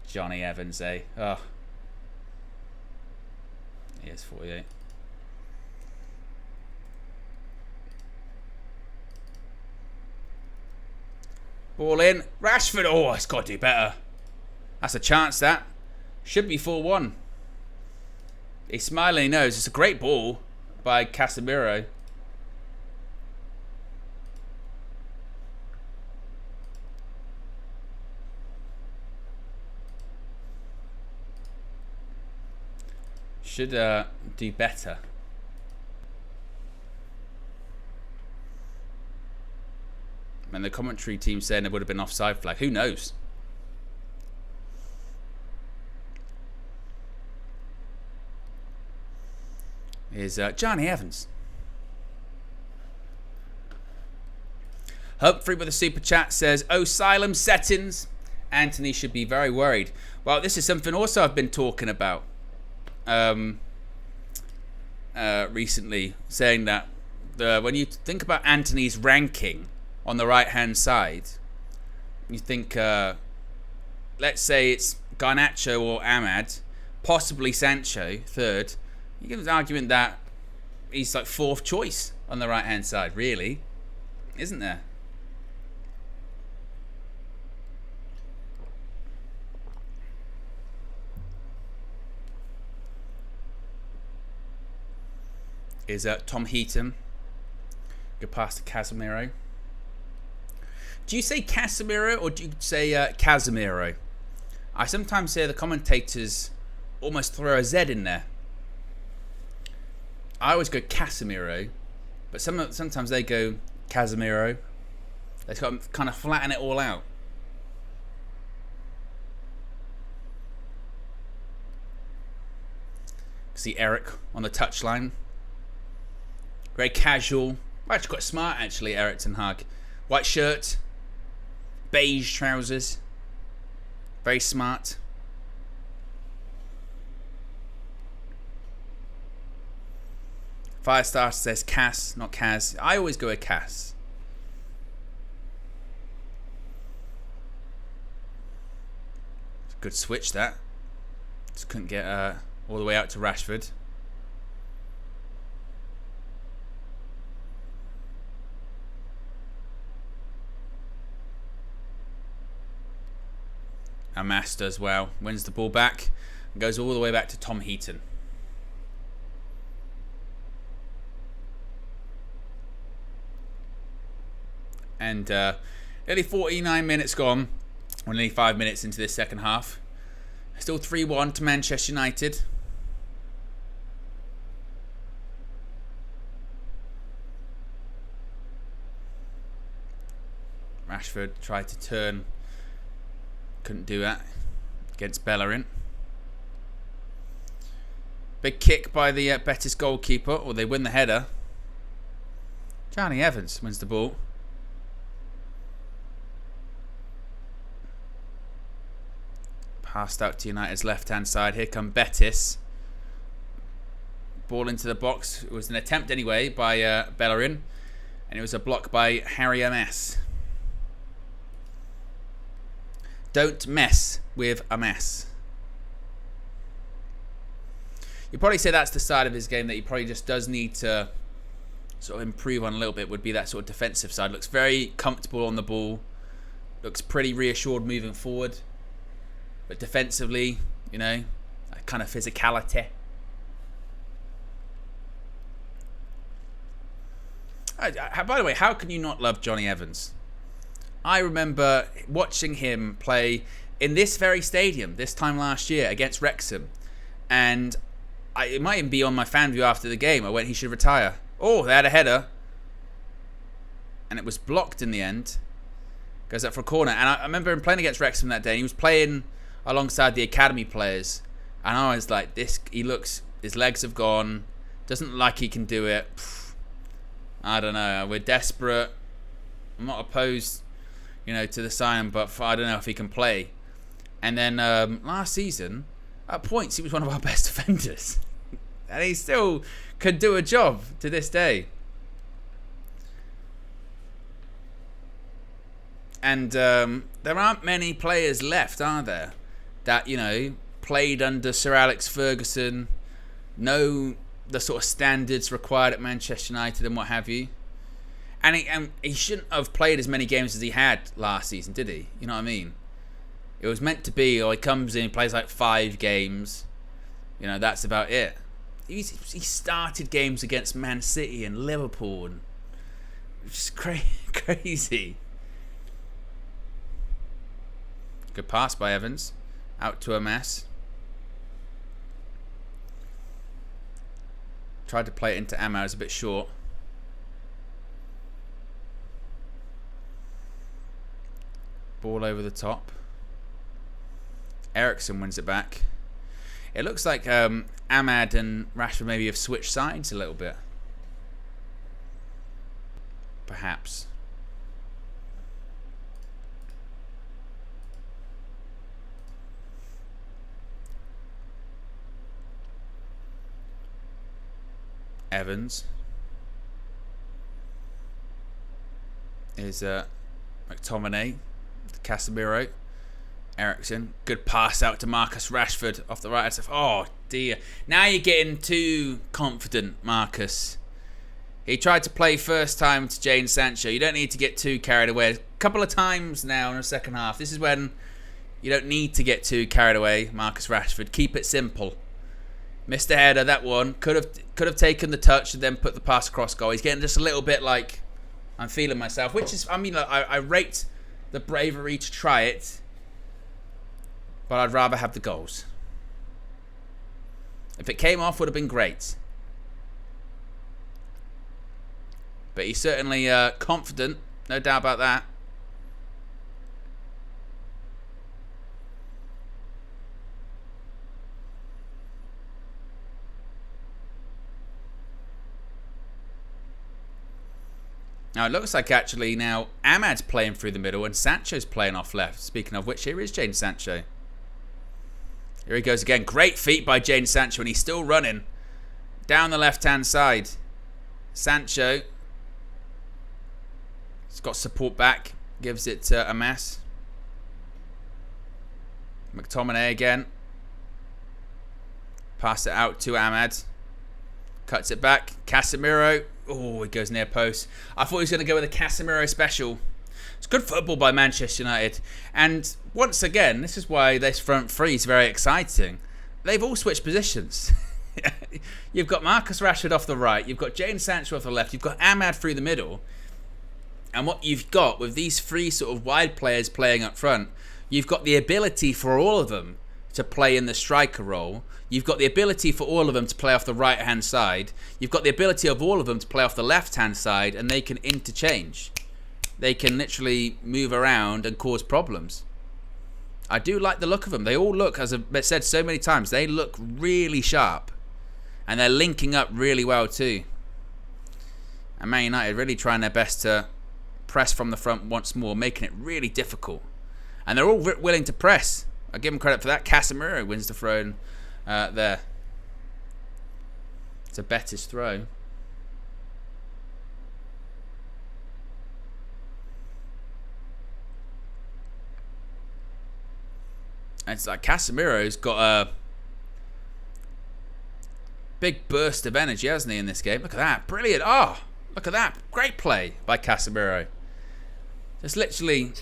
Johnny Evans, eh? Oh. He is 48. Ball in. Rashford. Oh, it's got to do better. That's a chance, that. Should be 4-1. He's smiling, he knows. It's a great ball by Casemiro. Should do better. And the commentary team saying it would have been offside flag. Who knows? Is Johnny Evans. Humphrey with a super chat says, Asylum settings. Anthony should be very worried. Well, this is something also I've been talking about recently, saying that when you think about Anthony's ranking on the right hand side, you think let's say it's Garnacho or Ahmad, possibly Sancho third. You give an argument that he's like 4th choice on the right hand side, really, isn't there? Is Tom Heaton. Good pass to Casemiro. Do you say Casemiro or do you say Casemiro? I sometimes hear the commentators almost throw a Z in there. I always go Casemiro, but sometimes they go Casemiro. They kind of flatten it all out. See Eric on the touchline. Very casual. Actually quite smart, actually, Eric Ten Hag. White shirt. Beige trousers. Very smart. Firestar says Cass, not Kaz. I always go with Cass. It's a good switch, that. Just couldn't get all the way out to Rashford. Optimised as well. Wins the ball back and goes all the way back to Tom Heaton. And nearly 49 minutes gone. We're nearly 5 minutes into this second half. Still 3-1 to Manchester United. Rashford tried to turn. Couldn't do that against Bellerin. Big kick by the Betis goalkeeper, or they win the header. Johnny Evans wins the ball. Passed out to United's left-hand side. Here come Betis. Ball into the box. It was an attempt anyway by Bellerin, and it was a block by Harry MS. Don't mess with a mess. you'd probably say that's the side of his game that he probably just does need to sort of improve on a little bit, would be that sort of defensive side. Looks very comfortable on the ball. Looks pretty reassured moving forward. But defensively, you know, that kind of physicality. By the way, how can you not love Johnny Evans? I remember watching him play in this very stadium this time last year against Wrexham. And it might even be on my fan view after the game. I went, he should retire. Oh, they had a header. And it was blocked in the end. Goes up for a corner. And I remember him playing against Wrexham that day. And he was playing alongside the academy players. And I was like, he looks, his legs have gone. Doesn't look like he can do it. I don't know. We're desperate. I'm not opposed, you know, to the sign, but I don't know if he can play. And then last season, at points, he was one of our best defenders. And he still could do a job to this day. And there aren't many players left, are there, that, you know, played under Sir Alex Ferguson, know the sort of standards required at Manchester United and what have you. And he shouldn't have played as many games as he had last season, did he? You know what I mean? It was meant to be, he comes in, he plays like 5 games. You know, that's about it. He started games against Man City and Liverpool. And just crazy. Good pass by Evans. Out to a mess. Tried to play it into Amar. It was a bit short. Ball over the top. Eriksen wins it back. It looks like Ahmad and Rashford maybe have switched sides a little bit. Perhaps. Evans is McTominay, Casemiro, Eriksen. Good pass out to Marcus Rashford off the right. Oh dear! Now you're getting too confident, Marcus. He tried to play first time to Jadon Sancho. You don't need to get too carried away. A couple of times now in the second half. This is when you don't need to get too carried away, Marcus Rashford. Keep it simple. Missed a header, that one. Could have taken the touch and then put the pass across goal. He's getting just a little bit like, I'm feeling myself. Which is, I mean, I rate the bravery to try it. But I'd rather have the goals. If it came off, would have been great. But he's certainly confident. No doubt about that. Now it looks like actually now Ahmad's playing through the middle and Sancho's playing off left. Speaking of which, here is Jadon Sancho. Here he goes again. Great feet by Jadon Sancho and he's still running down the left-hand side. Sancho. He's got support back. Gives it to Amas. McTominay again. Pass it out to Ahmad. Cuts it back. Casemiro. Oh, it goes near post. I thought he was going to go with a Casemiro special. It's good football by Manchester United. And once again, this is why this front three is very exciting. They've all switched positions. You've got Marcus Rashford off the right. You've got Jadon Sancho off the left. You've got Ahmad through the middle. And what you've got with these three sort of wide players playing up front, you've got the ability for all of them to play in the striker role. You've got the ability for all of them to play off the right-hand side. You've got the ability of all of them to play off the left-hand side, and they can interchange. They can literally move around and cause problems. I do like the look of them. They all look, as I've said so many times, they look really sharp. And they're linking up really well too. And Man United really trying their best to press from the front once more, making it really difficult. And they're all willing to press. I give them credit for that. Casemiro wins the throw there. It's a Betis throw. And it's like Casemiro's got Big burst of energy, hasn't he, in this game? Look at that. Brilliant. Oh, look at that. Great play by Casemiro. Just literally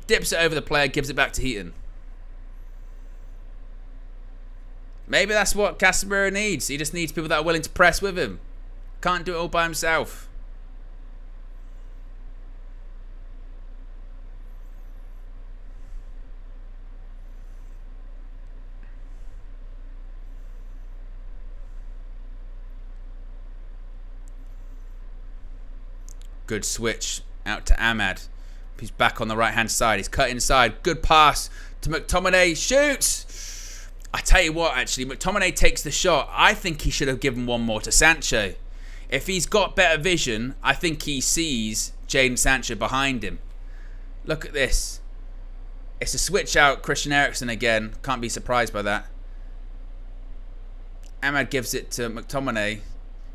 dips it over the player, gives it back to Heaton. Maybe that's what Casemiro needs. He just needs people that are willing to press with him. Can't do it all by himself. Good switch out to Ahmad. He's back on the right-hand side. He's cut inside. Good pass to McTominay. Shoots! I tell you what, actually, McTominay takes the shot. I think he should have given one more to Sancho. If he's got better vision, I think he sees Jadon Sancho behind him. Look at this. It's a switch out. Christian Eriksen again. Can't be surprised by that. Ahmad gives it to McTominay.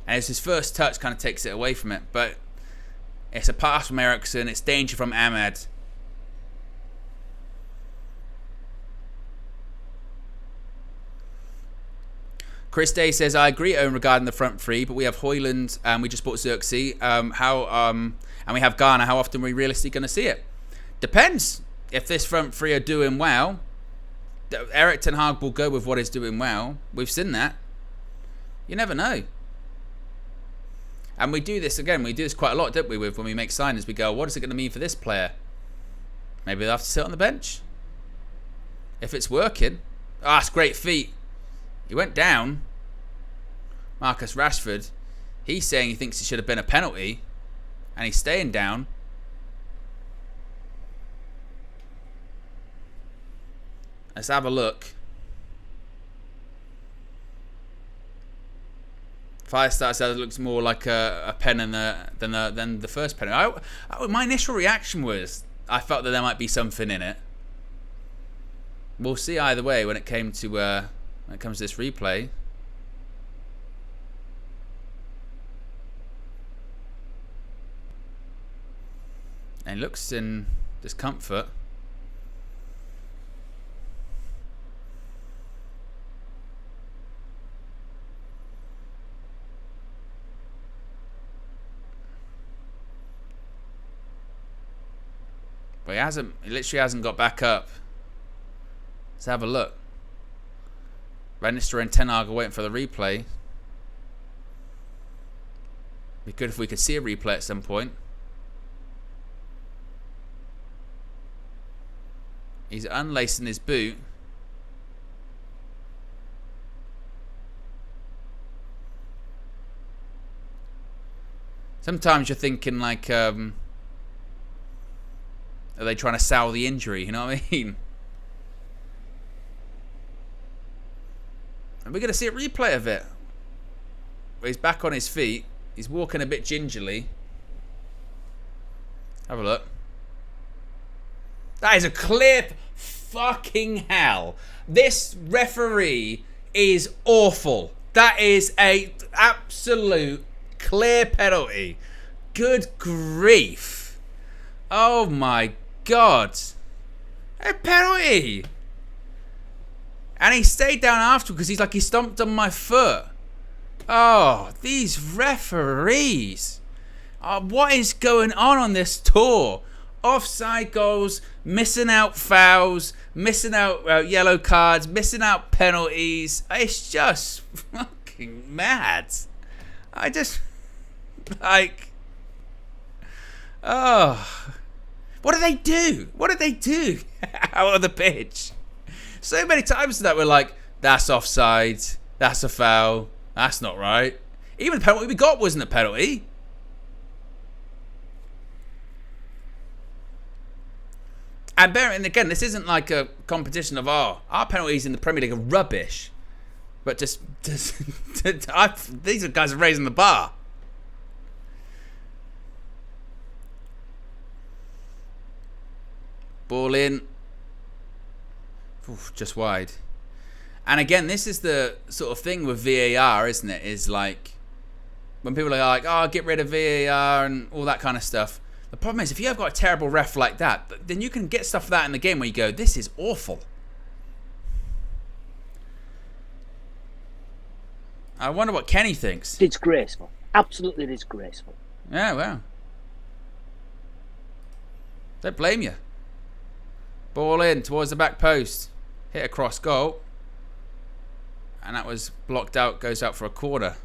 And it's his first touch, kind of takes it away from it. But it's a pass from Eriksen. It's danger from Ahmad. Chris Day says, I agree, Owen, regarding the front three, but we have Højlund and we just bought Xerxes. And we have Garner. How often are we realistically going to see it? Depends. If this front three are doing well, Erik ten Hag will go with what is doing well. We've seen that. You never know. And we do this again. We do this quite a lot, don't we? With when we make signings, we go, what is it going to mean for this player? Maybe they'll have to sit on the bench. If it's working. Ah, it's great feet. He went down. Marcus Rashford. He's saying he thinks it should have been a penalty. And he's staying down. Let's have a look. Firestar says it looks more like a pen than the first pen. My initial reaction was I felt that there might be something in it. We'll see either way when it comes to this replay. And he looks in discomfort. But he literally hasn't got back up. Let's have a look. Bannister and Ten Hag are waiting for the replay. Be good if we could see a replay at some point. He's unlacing his boot. Sometimes you're thinking like, are they trying to sell the injury? You know what I mean? And we're going to see a replay of it. Where he's back on his feet. He's walking a bit gingerly. Have a look. That is a clear fucking hell. This referee is awful. That is a absolute clear penalty. Good grief. Oh my God. A penalty. And he stayed down after because he's like, he stomped on my foot. Oh, these referees. What is going on this tour? Offside goals, missing out fouls, missing out yellow cards, missing out penalties. It's just fucking mad. I just, like, oh. What do they do? What did they do out of the pitch? So many times that we're like, that's offside, that's a foul, that's not right. Even the penalty we got wasn't a penalty. And again, this isn't like a competition of our penalties in the Premier League are rubbish. But these guys are raising the bar. Ball in. Oof, just wide. And again, this is the sort of thing with VAR, isn't it? Is like, when people are like, oh, get rid of VAR and all that kind of stuff. The problem is, if you have got a terrible ref like that, then you can get stuff like that in the game where you go, this is awful. I wonder what Kenny thinks. Disgraceful. Absolutely disgraceful. Yeah, well. Don't blame you. Ball in towards the back post. Hit across goal. And that was blocked out, goes out for a corner.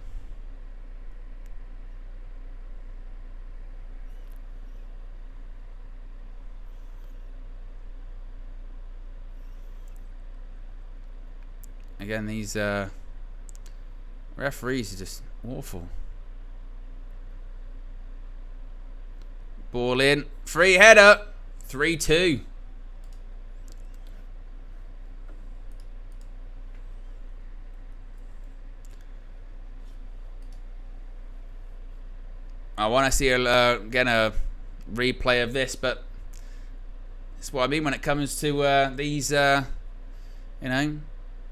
Again, these referees are just awful. Ball in. Free header. 3-2. I want to see again a replay of this, but that's what I mean when it comes to these, you know,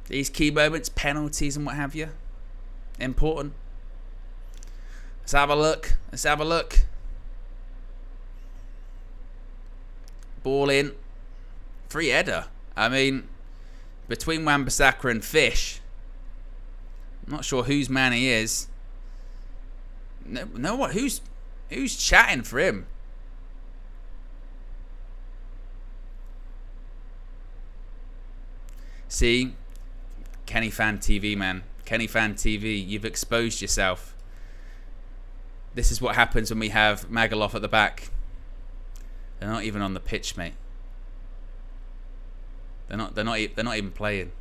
these key moments, penalties and what have you. Important. Let's have a look. Let's have a look. Ball in. Free header. I mean, between Wan-Bissaka and Fish, I'm not sure whose man he is. No, what? Who's chatting for him? See, Kenny Fan TV, man. Kenny Fan TV, you've exposed yourself. This is what happens when we have Magaloff at the back. They're not even on the pitch, mate. They're not even playing.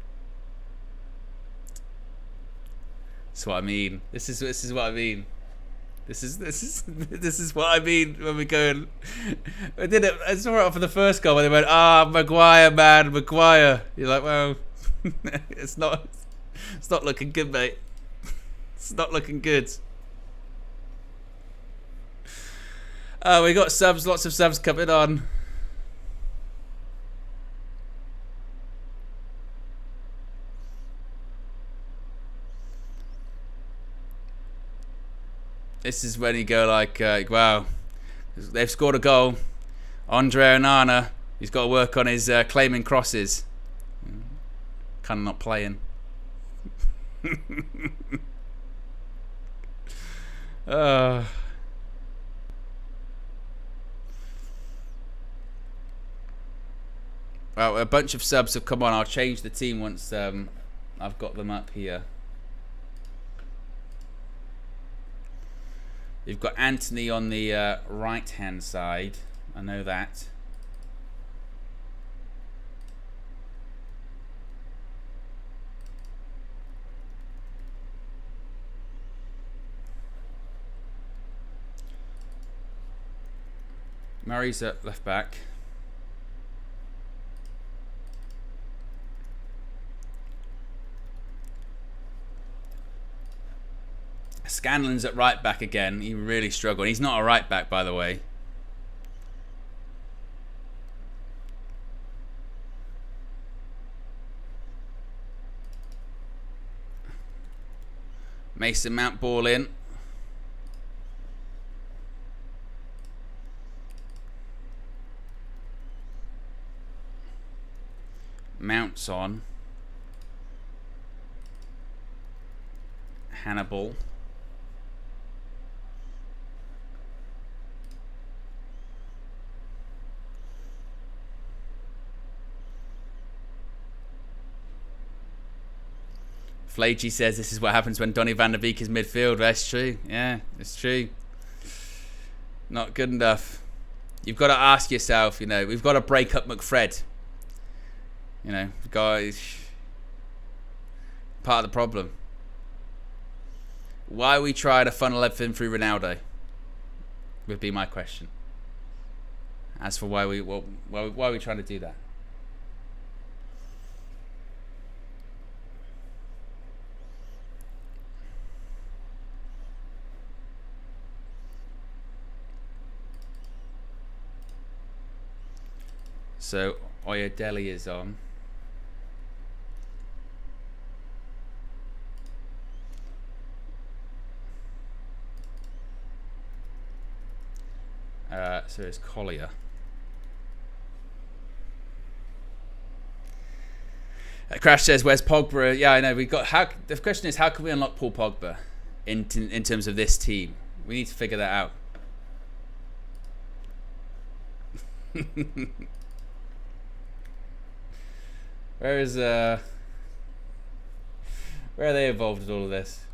That's what I mean. This is what I mean. This is what I mean when we go and I did it. I saw it off for the first goal when they went, Maguire, man, Maguire. You're like, well, it's not looking good, mate. It's not looking good. We got subs, lots of subs coming on. This is when you go like, wow, they've scored a goal. Andre Onana, he's got to work on his claiming crosses. Kind of not playing. Well, a bunch of subs have come on. I'll change the team once I've got them up here. You've got Anthony on the right-hand side. I know that. Murray's at left back. Scanlon's at right back again. He really struggled. He's not a right back, by the way. Mason Mount ball in. Mounts on. Hannibal. Flagey says this is what happens when Donny van der Beek is midfield. That's true. Yeah, it's true. Not good enough. You've got to ask yourself, you know, we've got to break up McFred. You know, guys, part of the problem. Why are we trying to funnel everything through Ronaldo? Would be my question. As for why are we trying to do that? So Oyedele is on. So it's Collier. Crash says, "Where's Pogba?" Yeah, I know. We got. How the question is, how can we unlock Paul Pogba in terms of this team? We need to figure that out. Where are they involved with all of this?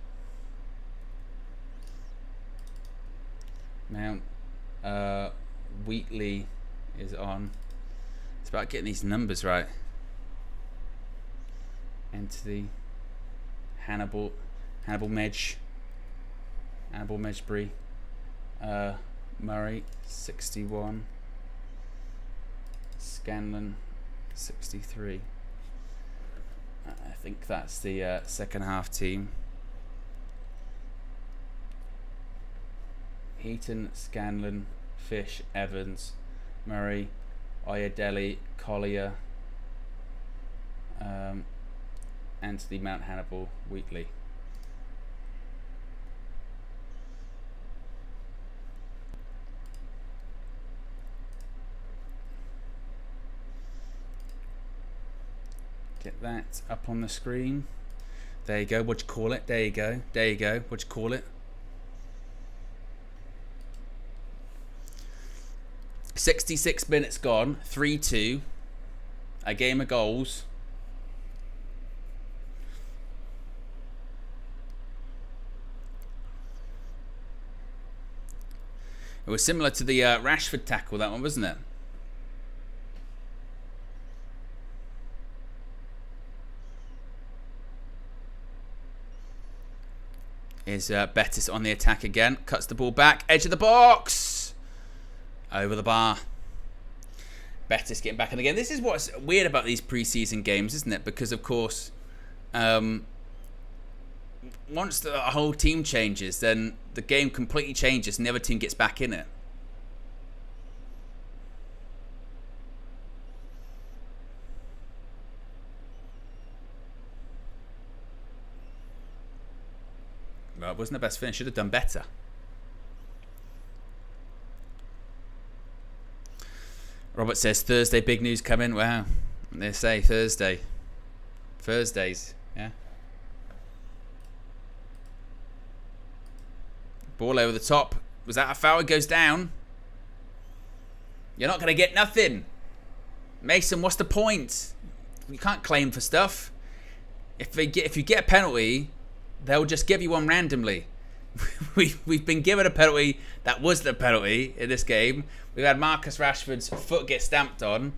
Mount Wheatley is on. It's about getting these numbers right. Entity, Hannibal Medjbury, Murray 61, Scanlon 63. I think that's the second half team. Heaton, Scanlon, Fish, Evans, Murray, Oyedele, Collier, Anthony, Mount Hannibal, Wheatley. Get that up on the screen. There you go. What you call it? There you go. There you go. What you call it? 66 minutes gone. 3-2. A game of goals. It was similar to the Rashford tackle, that one, wasn't it? Is Betis on the attack again. Cuts the ball back. Edge of the box. Over the bar. Betis getting back in the game. This is what's weird about these pre-season games, isn't it? Because, of course, once the whole team changes, then the game completely changes and the other team gets back in it. Well, it wasn't the best finish. Should have done better. Robert says, Thursday, big news coming. Wow. They say Thursday. Thursdays, yeah. Ball over the top. Was that a foul? It goes down. You're not going to get nothing. Mason, what's the point? You can't claim for stuff. If you get a penalty, they'll just give you one randomly. We've been given a penalty that was the penalty in this game. We've had Marcus Rashford's foot get stamped on,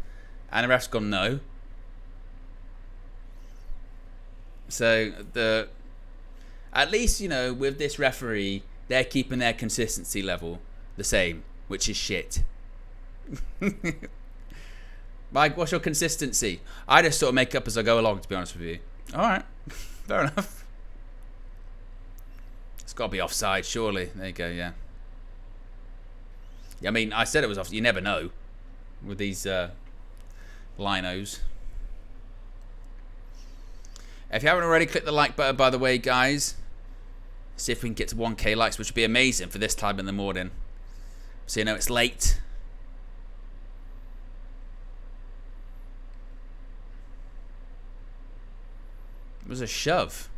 and the ref's gone no. So at least, you know, with this referee, they're keeping their consistency level the same, which is shit. Mike, what's your consistency? I just sort of make up as I go along, to be honest with you. All right, fair enough. It's got to be offside, surely. There you go, yeah. I mean, I said it was offside. You never know with these linos. If you haven't already, click the like button, by the way, guys. See if we can get to 1k likes, which would be amazing for this time in the morning. So you know it's late. It was a shove.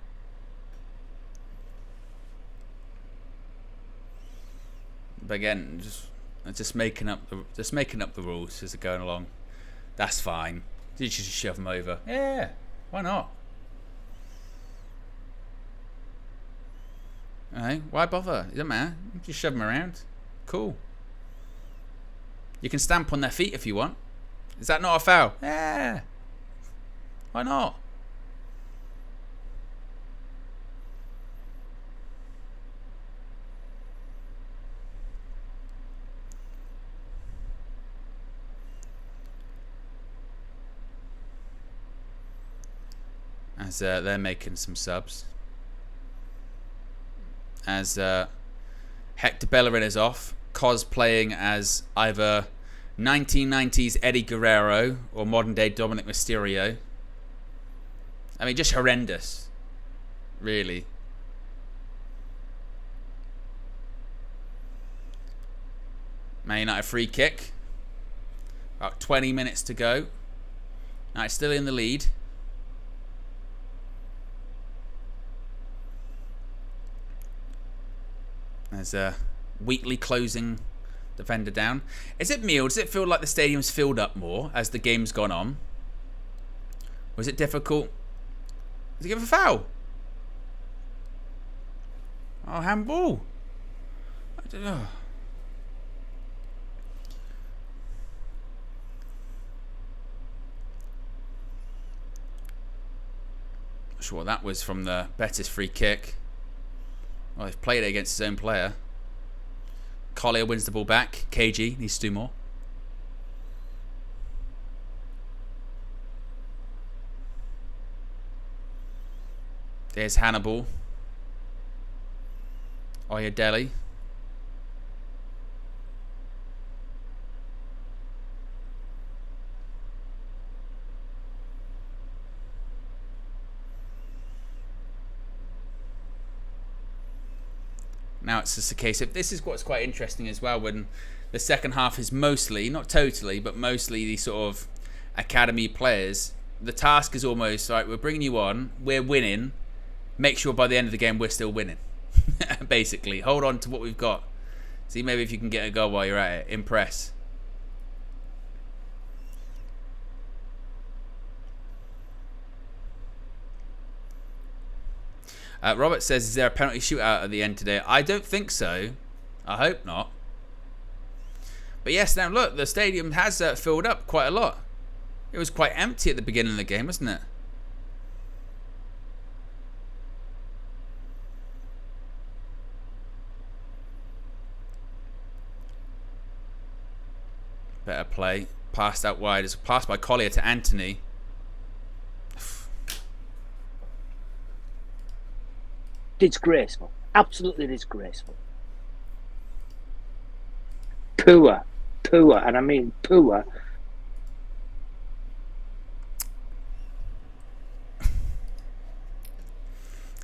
But again, just making up the rules as they're going along. That's fine. You just shove them over. Yeah, why not? Alright, why bother? It doesn't matter. Just shove them around. Cool. You can stamp on their feet if you want. Is that not a foul? Yeah. Why not? As they're making some subs. As Hector Bellerin is off, cosplaying as either 1990s Eddie Guerrero or modern day Dominic Mysterio. I mean, just horrendous, really. Man United free kick. About 20 minutes to go. Now it's still in the lead. as a weekly closing defender down. Is it me, or does it feel like the stadium's filled up more as the game's gone on? Was it difficult? Does he give a foul? Oh, handball. I don't know. Not sure what that was from the Betis free kick. Well, they've played it against his own player. Collier wins the ball back. KG needs to do more. There's Hannibal. Oyedele. Now it's just a case of, this is what's quite interesting as well, when the second half is mostly, not totally, but mostly the sort of academy players. The task is almost like, we're bringing you on, we're winning, make sure by the end of the game we're still winning. Basically, hold on to what we've got. See maybe if you can get a goal while you're at it. Impress. Robert says, is there a penalty shootout at the end today? I don't think so. I hope not. But yes, now look, the stadium has filled up quite a lot. It was quite empty at the beginning of the game, wasn't it? Better play. Passed out wide. It's a pass by Collier to Anthony. Disgraceful. Absolutely disgraceful. Poor. Poor. And I mean poor.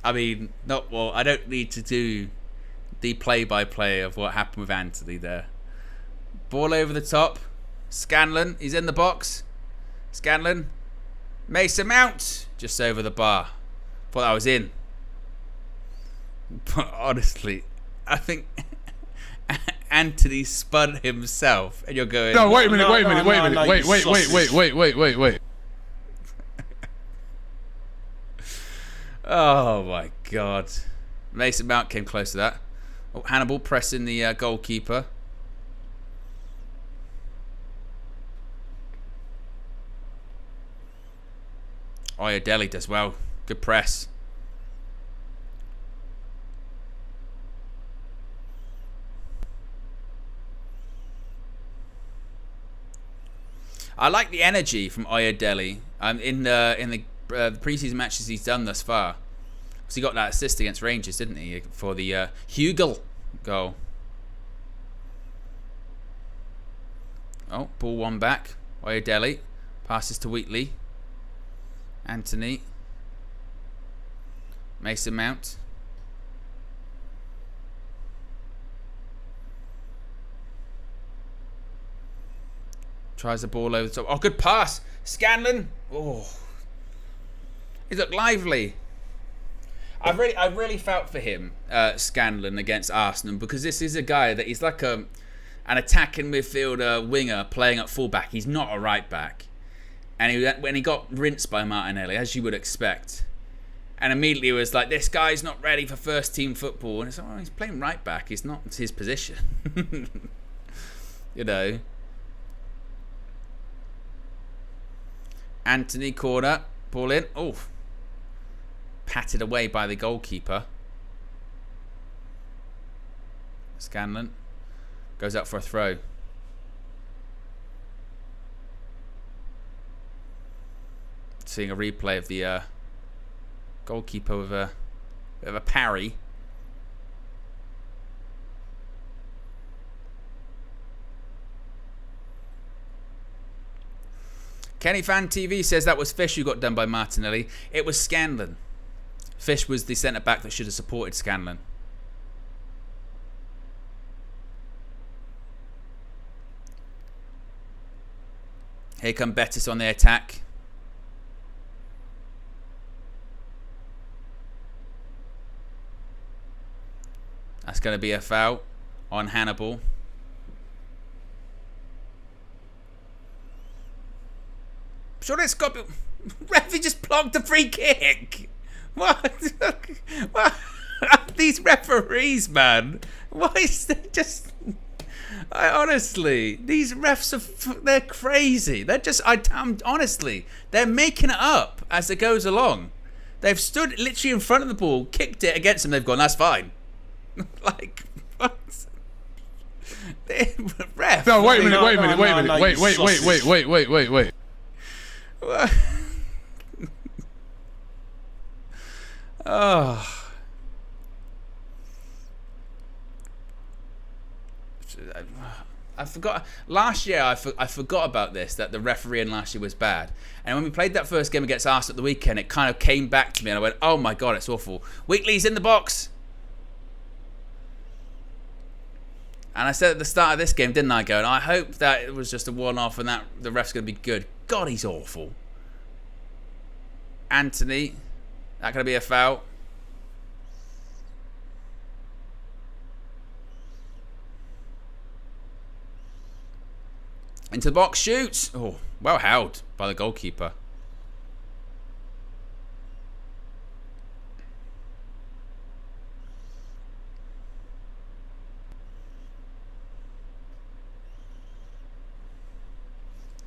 I mean, not well. I don't need to do the play-by-play of what happened with Anthony there. Ball over the top. Scanlon, he's in the box. Scanlon. Mason Mount. Just over the bar. Thought that was in. But honestly, I think Anthony spun himself. And you're going... No, wait a minute, wait a minute, wait a minute. Wait. Oh my God. Mason Mount came close to that. Oh, Hannibal pressing the goalkeeper. Oyedele does well. Good press. I like the energy from Oyedele in the preseason matches he's done thus far. Because he got that assist against Rangers, didn't he, for the Hugel goal. Oh, ball one back. Oyedele passes to Wheatley. Anthony. Mason Mount. Tries the ball over the top. Oh, good pass. Scanlon. Oh. He looked lively. I really felt for him, Scanlon, against Arsenal, because this is a guy that he's like an attacking midfielder winger playing at fullback. He's not a right back. And when he got rinsed by Martinelli, as you would expect, and immediately it was like, this guy's not ready for first team football. And it's like, well, he's playing right back. It's not his position. You know. Anthony corner. Ball in. Oh. Patted away by the goalkeeper. Scanlon. Goes out for a throw. Seeing a replay of the goalkeeper with a bit of a parry. Kenny Fan TV says that was Fish who got done by Martinelli. It was Scanlon. Fish was the centre back that should have supported Scanlon. Here come Betis on the attack. That's going to be a foul on Hannibal. Sure, it's got. Ref, he just blocked the free kick. What? What? These referees, man. Why is they just? Honestly, these refs are—they're crazy. They're honestly, they're making it up as it goes along. They've stood literally in front of the ball, kicked it against them. They've gone, "That's fine." Like, what? Ref. No, wait a minute. Wait. Oh. I forgot. Last year, I forgot about this, that the refereeing last year was bad. And when we played that first game against Arsenal at the weekend, it kind of came back to me, and I went, oh my God, it's awful. Wheatley's in the box. And I said at the start of this game, didn't I, going, I hope that it was just a one-off and that the ref's going to be good. God, he's awful. Anthony, that going to be a foul? Into the box, shoots. Oh, well held by the goalkeeper.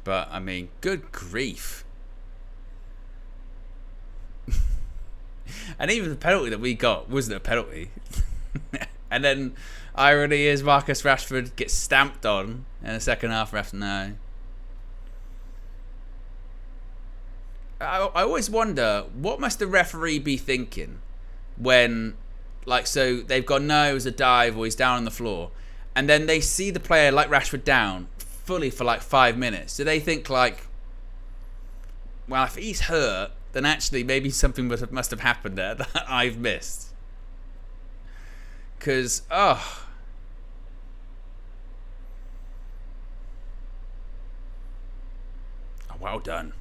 But, I mean, good grief. And even the penalty that we got wasn't a penalty. And then, irony is Marcus Rashford gets stamped on in the second half. Ref, no. I always wonder, what must the referee be thinking when, like, so they've gone, no, it was a dive, or he's down on the floor, and then they see the player like Rashford down fully for like 5 minutes. Do they think like, well, if he's hurt, then actually maybe something must have happened there that I've missed? Because, oh, well done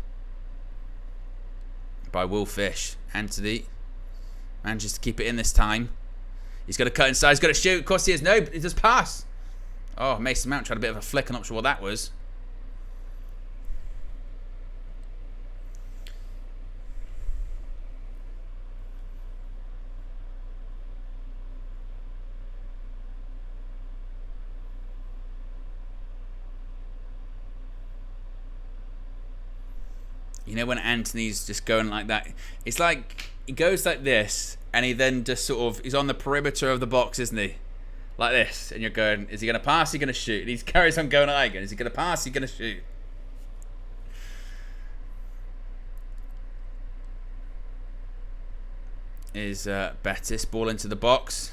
by Will Fish. Anthony manages to keep it in this time. He's got to cut inside, he's got to shoot. Of course he is. No, he does pass. Oh, Mason Mount tried a bit of a flick. I'm not sure what that was. You know when Anthony's just going like that? It's like he goes like this, and he then just sort of, he's on the perimeter of the box, isn't he? Like this. And you're going, is he going to pass? Is he going to shoot? And he carries on going like again. Is he going to pass? Is he going to shoot? Is Betis ball into the box?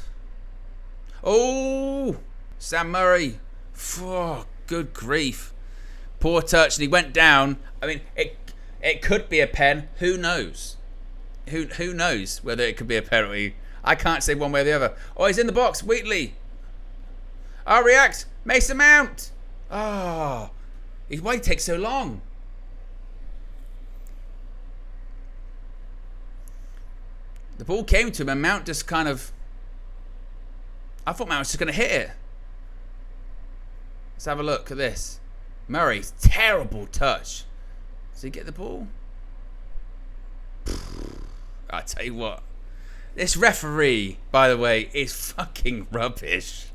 Oh! Sam Murray. Oh, good grief. Poor touch, and he went down. I mean, it could be a pen. Who knows? Who knows whether it could be a penalty? I can't say one way or the other. Oh, he's in the box. Wheatley. Oh, react. Mason Mount. Oh. Why did he take so long? The ball came to him and Mount just kind of... I thought Mount was just going to hit it. Let's have a look at this. Murray, terrible touch. Does he get the ball? I tell you what. This referee, by the way, is fucking rubbish.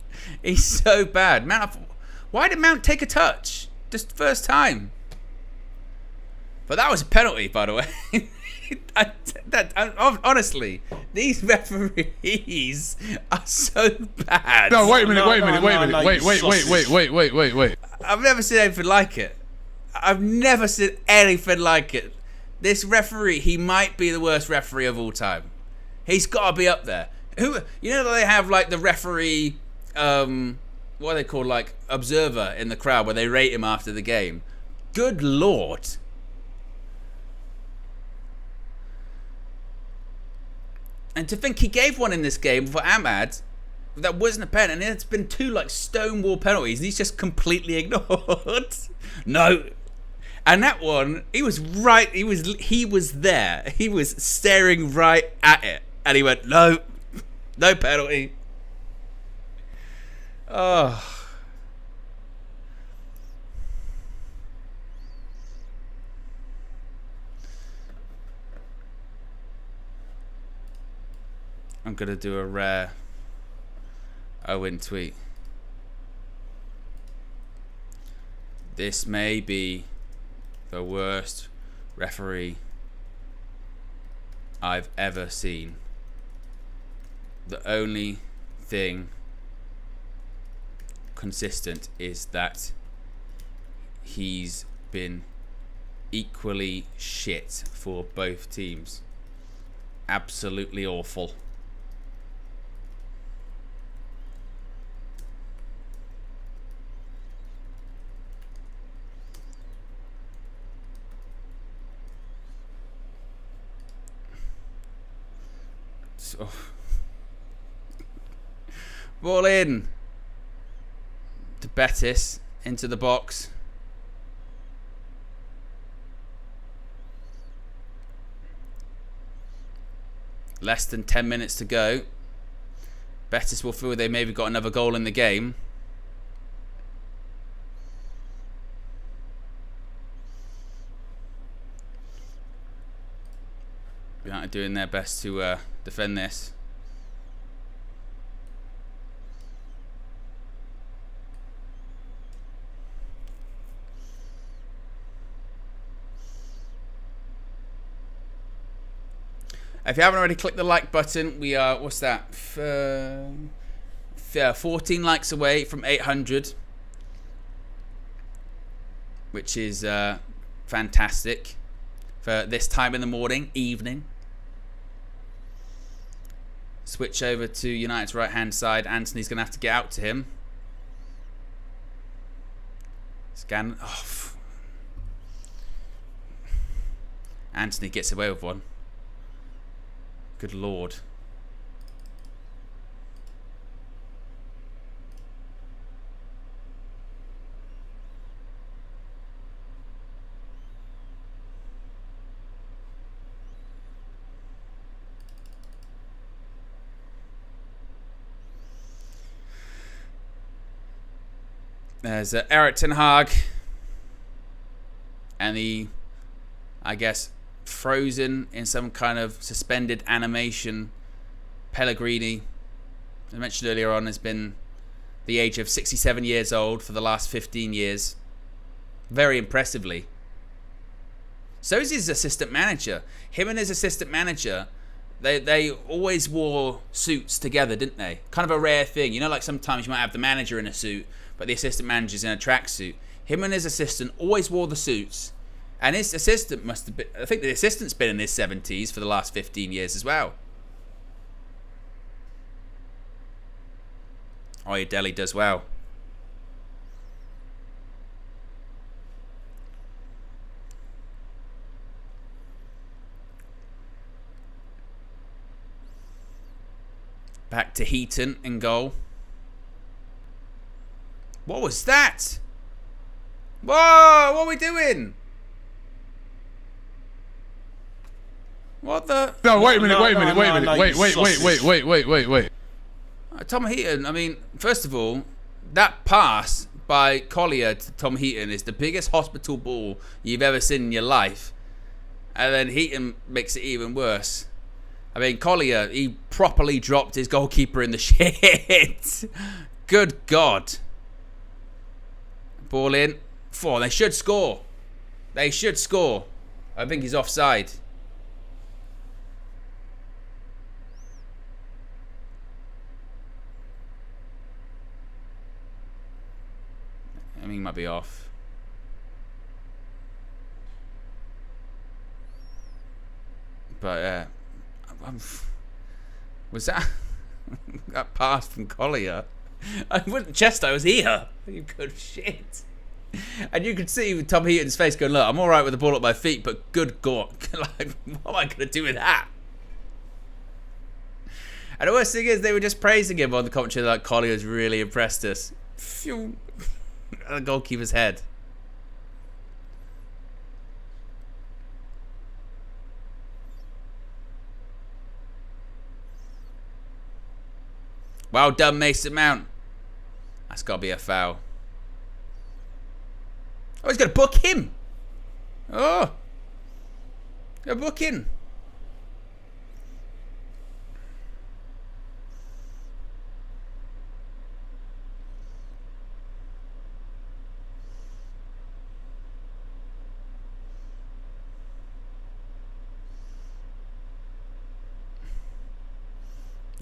He's so bad. Mount, why did Mount take a touch? Just first time. But that was a penalty, by the way. Honestly, these referees are so bad. No, wait a minute. Wait. I've never seen anything like it. I've never seen anything like it. This referee, he might be the worst referee of all time. He's got to be up there. You know that they have like the referee, what are they called, like observer in the crowd where they rate him after the game. Good Lord. And to think he gave one in this game for Ahmad that wasn't a pen, and it's been 2 like stonewall penalties, and he's just completely ignored. No. And that one, he was right. He was there. He was staring right at it, and he went, no penalty. Oh. I'm gonna do a rare Owen tweet. This may be the worst referee I've ever seen. The only thing consistent is that he's been equally shit for both teams. Absolutely awful. So, ball in to Betis, into the box. Less than 10 minutes to go. Betis will feel they maybe got another goal in the game. United doing their best to defend this. If you haven't already clicked the like button, we are, what's that? 14 likes away from 800. Which is fantastic for this time in the morning, evening. Switch over to United's right hand side. Anthony's going to have to get out to him. Scan. Oh. Anthony gets away with one. Good lord. There's Eric Ten Hag and the, I guess, frozen in some kind of suspended animation Pellegrini, as I mentioned earlier on, has been the age of 67 years old for the last 15 years. Very impressively. So is his assistant manager. Him and his assistant manager, they always wore suits together, didn't they? Kind of a rare thing. You know, like sometimes you might have the manager in a suit, but the assistant manager's in a tracksuit. Him and his assistant always wore the suits. And his assistant must have been, I think the assistant's been in his 70s for the last 15 years as well. Oyedele does well. Back to Heaton in goal. What was that? Whoa, what are we doing? What the? No, wait a minute, wait. Tom Heaton, I mean, first of all, that pass by Collier to Tom Heaton is the biggest hospital ball you've ever seen in your life. And then Heaton makes it even worse. I mean, Collier, he properly dropped his goalkeeper in the shit. Good God. Ball in. They should score. They should score. I think he's offside. I mean, he might be off. But, was that that pass from Collier? I wouldn't chest. I was here. You good shit. And you could see Tom Heaton's face going, look, I'm all right with the ball at my feet, but good God, like, what am I going to do with that? And the worst thing is, they were just praising him on the commentary, like, Collier's really impressed us. Phew. The goalkeeper's head. Well done, Mason Mount. That's got to be a foul. Oh, he's going to book him. Oh. Go book him.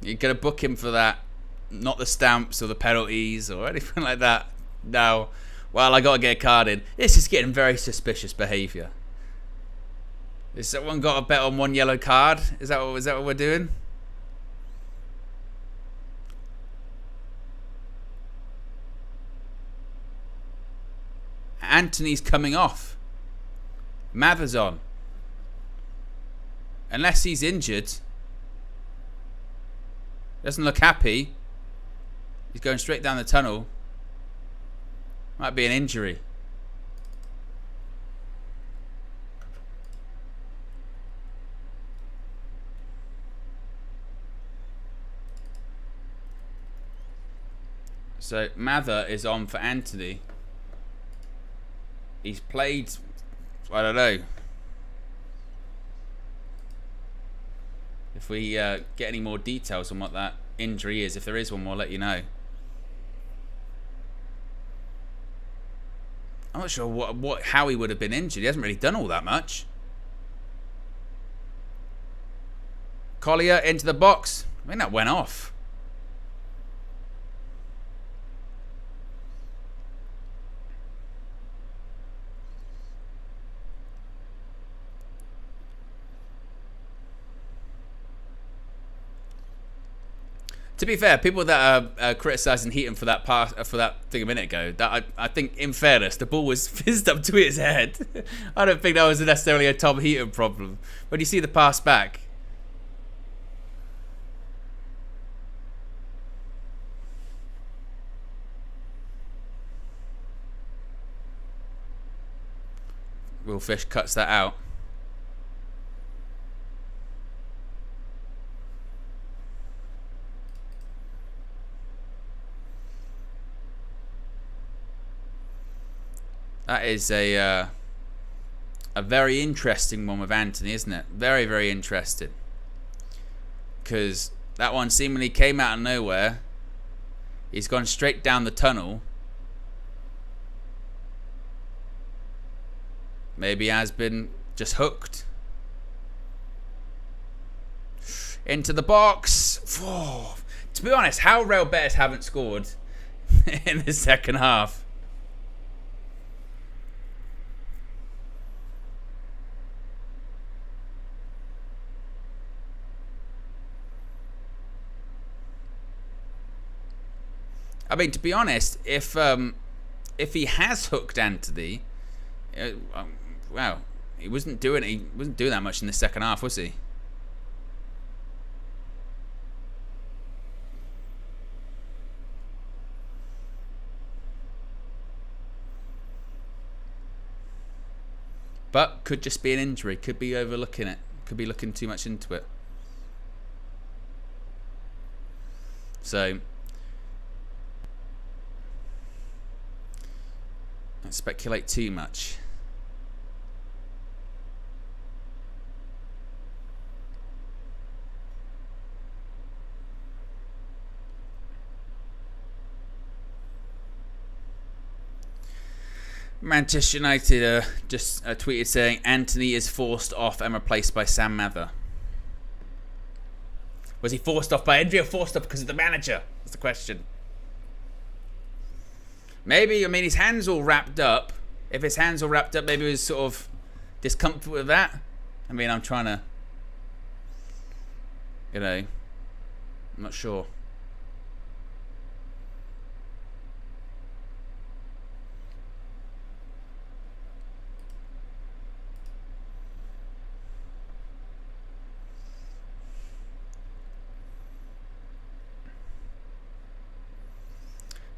You're going to book him for that. Not the stamps or the penalties or anything like that. No. Well, I got to get a card in. This is getting very suspicious behaviour. Has someone got a bet on one yellow card? Is that what we're doing? Anthony's coming off. Mather's on. Unless he's injured. Doesn't look happy. He's going straight down the tunnel. Might be an injury. So Mather is on for Anthony. He's played, I don't know. If we get any more details on what that injury is, if there is one, we'll let you know. I'm not sure how he would have been injured. He hasn't really done all that much. Collier into the box. I think that went off. To be fair, people that are criticising Heaton for that pass, for that thing a minute ago, that I think, in fairness, the ball was fizzed up to his head. I don't think that was necessarily a Tom Heaton problem. When you see the pass back, Will Fish cuts that out. That is a very interesting one with Anthony, isn't it? Very, very interesting. Because that one seemingly came out of nowhere. He's gone straight down the tunnel. Maybe he has been just hooked. Into the box. Oh, to be honest, how Real Betis haven't scored in the second half. I mean, to be honest, if he has hooked Anthony, wow, he wasn't doing that much in the second half, was he? But could just be an injury. Could be overlooking it. Could be looking too much into it. So don't speculate too much. Manchester United just tweeted saying Anthony is forced off and replaced by Sam Mather. Was he forced off by injury or forced off because of the manager? That's the question. Maybe, I mean, his hand's all wrapped up. If his hand's all wrapped up, maybe he was sort of discomfort with that. I mean, I'm trying to, you know, I'm not sure.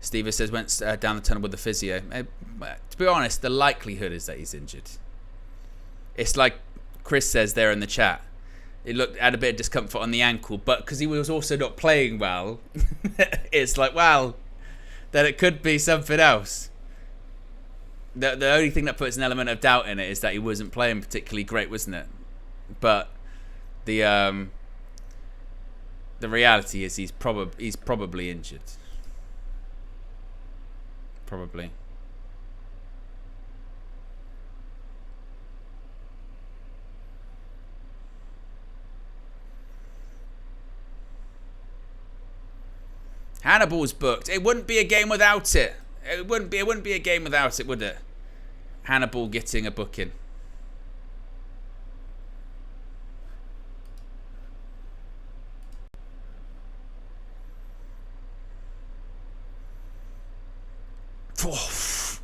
Steve says went down the tunnel with the physio. To be honest, the likelihood is that he's injured. It's like Chris says there in the chat. It had a bit of discomfort on the ankle, but because he was also not playing well, it's like, well, then it could be something else. The only thing that puts an element of doubt in it is that he wasn't playing particularly great, wasn't it? But the reality is he's probably injured. Probably. Hannibal's booked. It wouldn't be a game without it. It wouldn't be a game without it, would it? Hannibal getting a booking.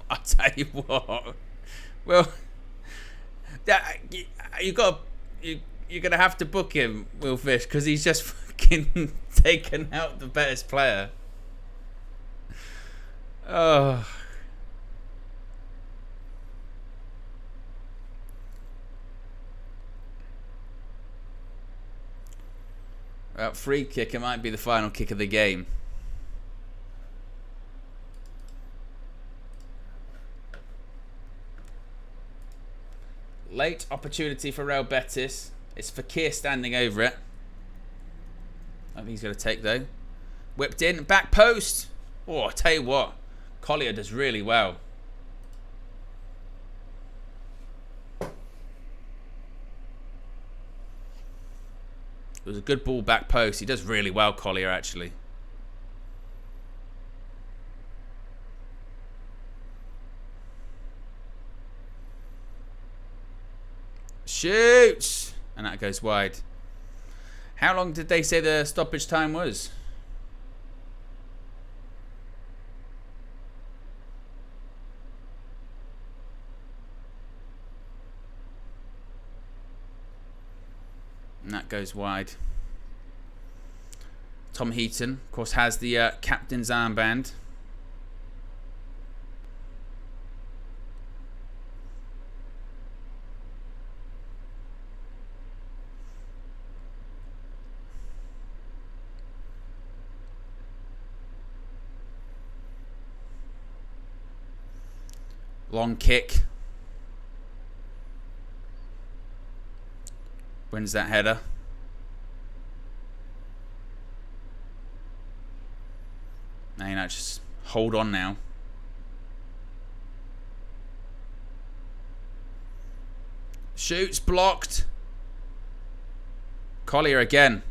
I'll tell you what. Well, you're gonna have to book him, Will Fish, because he's just fucking taken out the Betis player. Oh. Well, free kick. It might be the final kick of the game. Late opportunity for Real Betis. It's Fakir standing over it. I think he's going to take though. Whipped in, back post. Oh, I tell you what, Collier does really well. It was a good ball back post. He does really well, Collier, actually. Shoots! And that goes wide. How long did they say the stoppage time was? And that goes wide. Tom Heaton, of course, has the captain's armband. Long kick. Wins that header. Now, you know, just hold on now. Shoots, blocked. Collier again.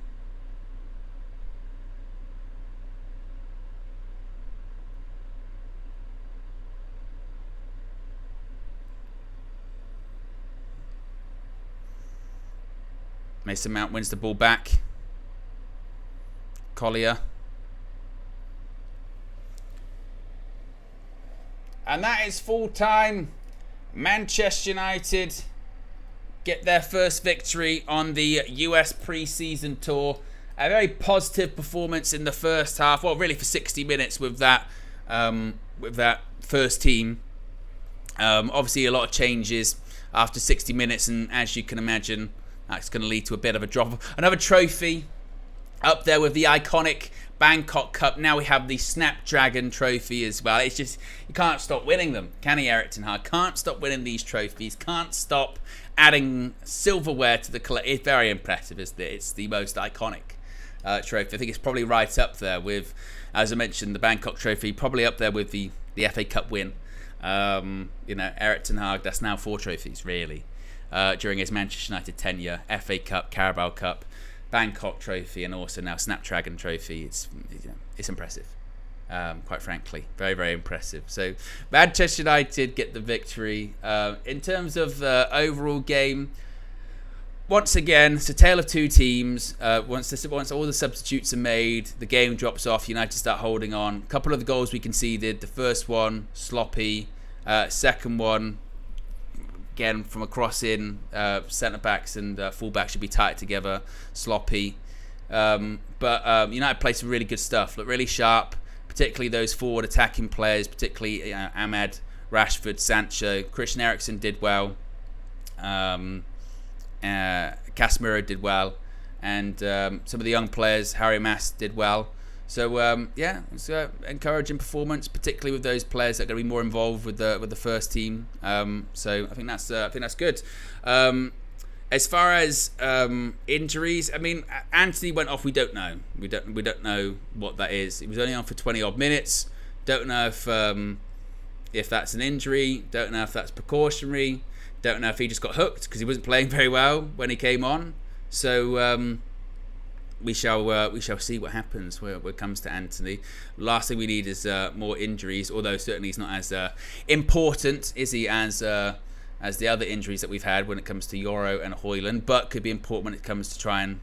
Mason Mount wins the ball back. Collier. And that is full time. Manchester United get their first victory on the US pre-season tour. A very positive performance in the first half. Well, really for 60 minutes with that first team. Obviously a lot of changes after 60 minutes, and as you can imagine, that's going to lead to a bit of a drop. Another trophy up there with the iconic Bangkok Cup. Now we have the Snapdragon Trophy as well. It's just, you can't stop winning them, can he, Erik ten Hag? Can't stop winning these trophies. Can't stop adding silverware to the collection. It's very impressive, isn't it? It's the most iconic trophy. I think it's probably right up there with, as I mentioned, the Bangkok Trophy. Probably up there with the FA Cup win. You know, Erik ten Hag, that's now 4 trophies, really. During his Manchester United tenure. FA Cup, Carabao Cup, Bangkok Trophy, and also now Snapdragon Trophy. It's impressive, quite frankly. Very, very impressive. So Manchester United get the victory. In terms of the overall game, once again, it's a tale of two teams. Once all the substitutes are made, the game drops off. United start holding on. A couple of the goals we conceded. The first one, sloppy. Second one, again, from a cross-in, centre-backs and full-backs should be tight together, sloppy. But United played some really good stuff, looked really sharp, particularly those forward attacking players, particularly Ahmed, Rashford, Sancho. Christian Eriksen did well. Casemiro did well. And some of the young players, Harry Mass did well. So yeah, it's an encouraging performance, particularly with those players that are going to be more involved with the first team. So I think that's good. As far as injuries, I mean, Anthony went off. We don't know. We don't know what that is. He was only on for 20 odd minutes. Don't know if that's an injury. Don't know if that's precautionary. Don't know if he just got hooked because he wasn't playing very well when he came on. So we shall see what happens when it comes to Anthony. Last thing we need is more injuries. Although certainly he's not as important, is he, as the other injuries that we've had when it comes to Euro and Højlund, but could be important when it comes to try and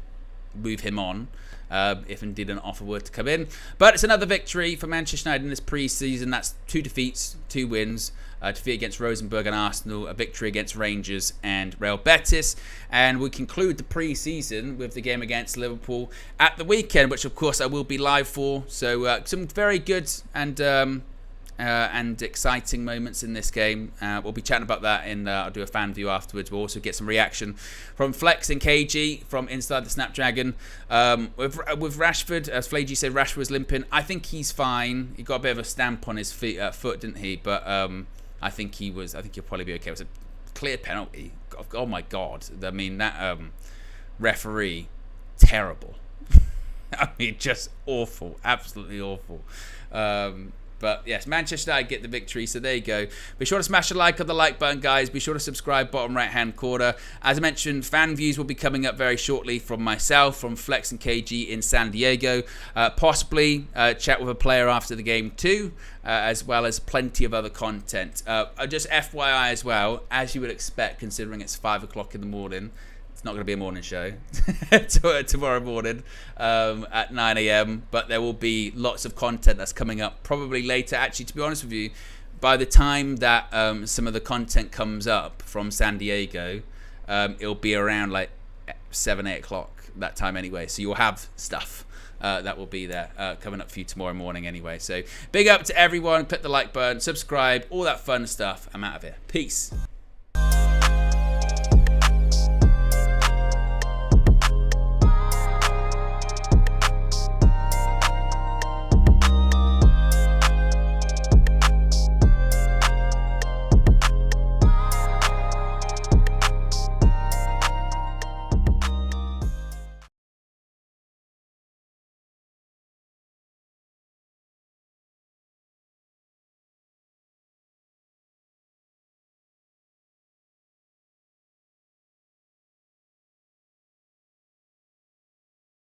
move him on, if indeed an offer were to come in. But it's another victory for Manchester United in this pre-season. That's 2 defeats, 2 wins. A defeat against Rosenborg and Arsenal, a victory against Rangers and Real Betis. And we conclude the pre-season with the game against Liverpool at the weekend, which of course I will be live for. So some very good and exciting moments in this game. We'll be chatting about that I'll do a fan view afterwards. We'll also get some reaction from Flex and KG from Inside the Snapdragon. With Rashford, as Flagy said, Rashford was limping. I think he's fine. He got a bit of a stamp on his foot, didn't he? But I think he'll probably be okay. It was a clear penalty. Oh my God. I mean, that referee, terrible. I mean, just awful. Absolutely awful. But yes, Manchester United get the victory, so there you go. Be sure to smash a like on the like button, guys. Be sure to subscribe, bottom right-hand corner. As I mentioned, fan views will be coming up very shortly from myself, from Flex and KG in San Diego. Possibly chat with a player after the game too, as well as plenty of other content. Just FYI as well, as you would expect, considering it's 5 o'clock in the morning, it's not going to be a morning show tomorrow morning at 9 a.m. But there will be lots of content that's coming up probably later. Actually, to be honest with you, by the time that some of the content comes up from San Diego, it'll be around like 7, 8 o'clock that time anyway. So you'll have stuff that will be there coming up for you tomorrow morning anyway. So big up to everyone. Click the like button, subscribe, all that fun stuff. I'm out of here. Peace.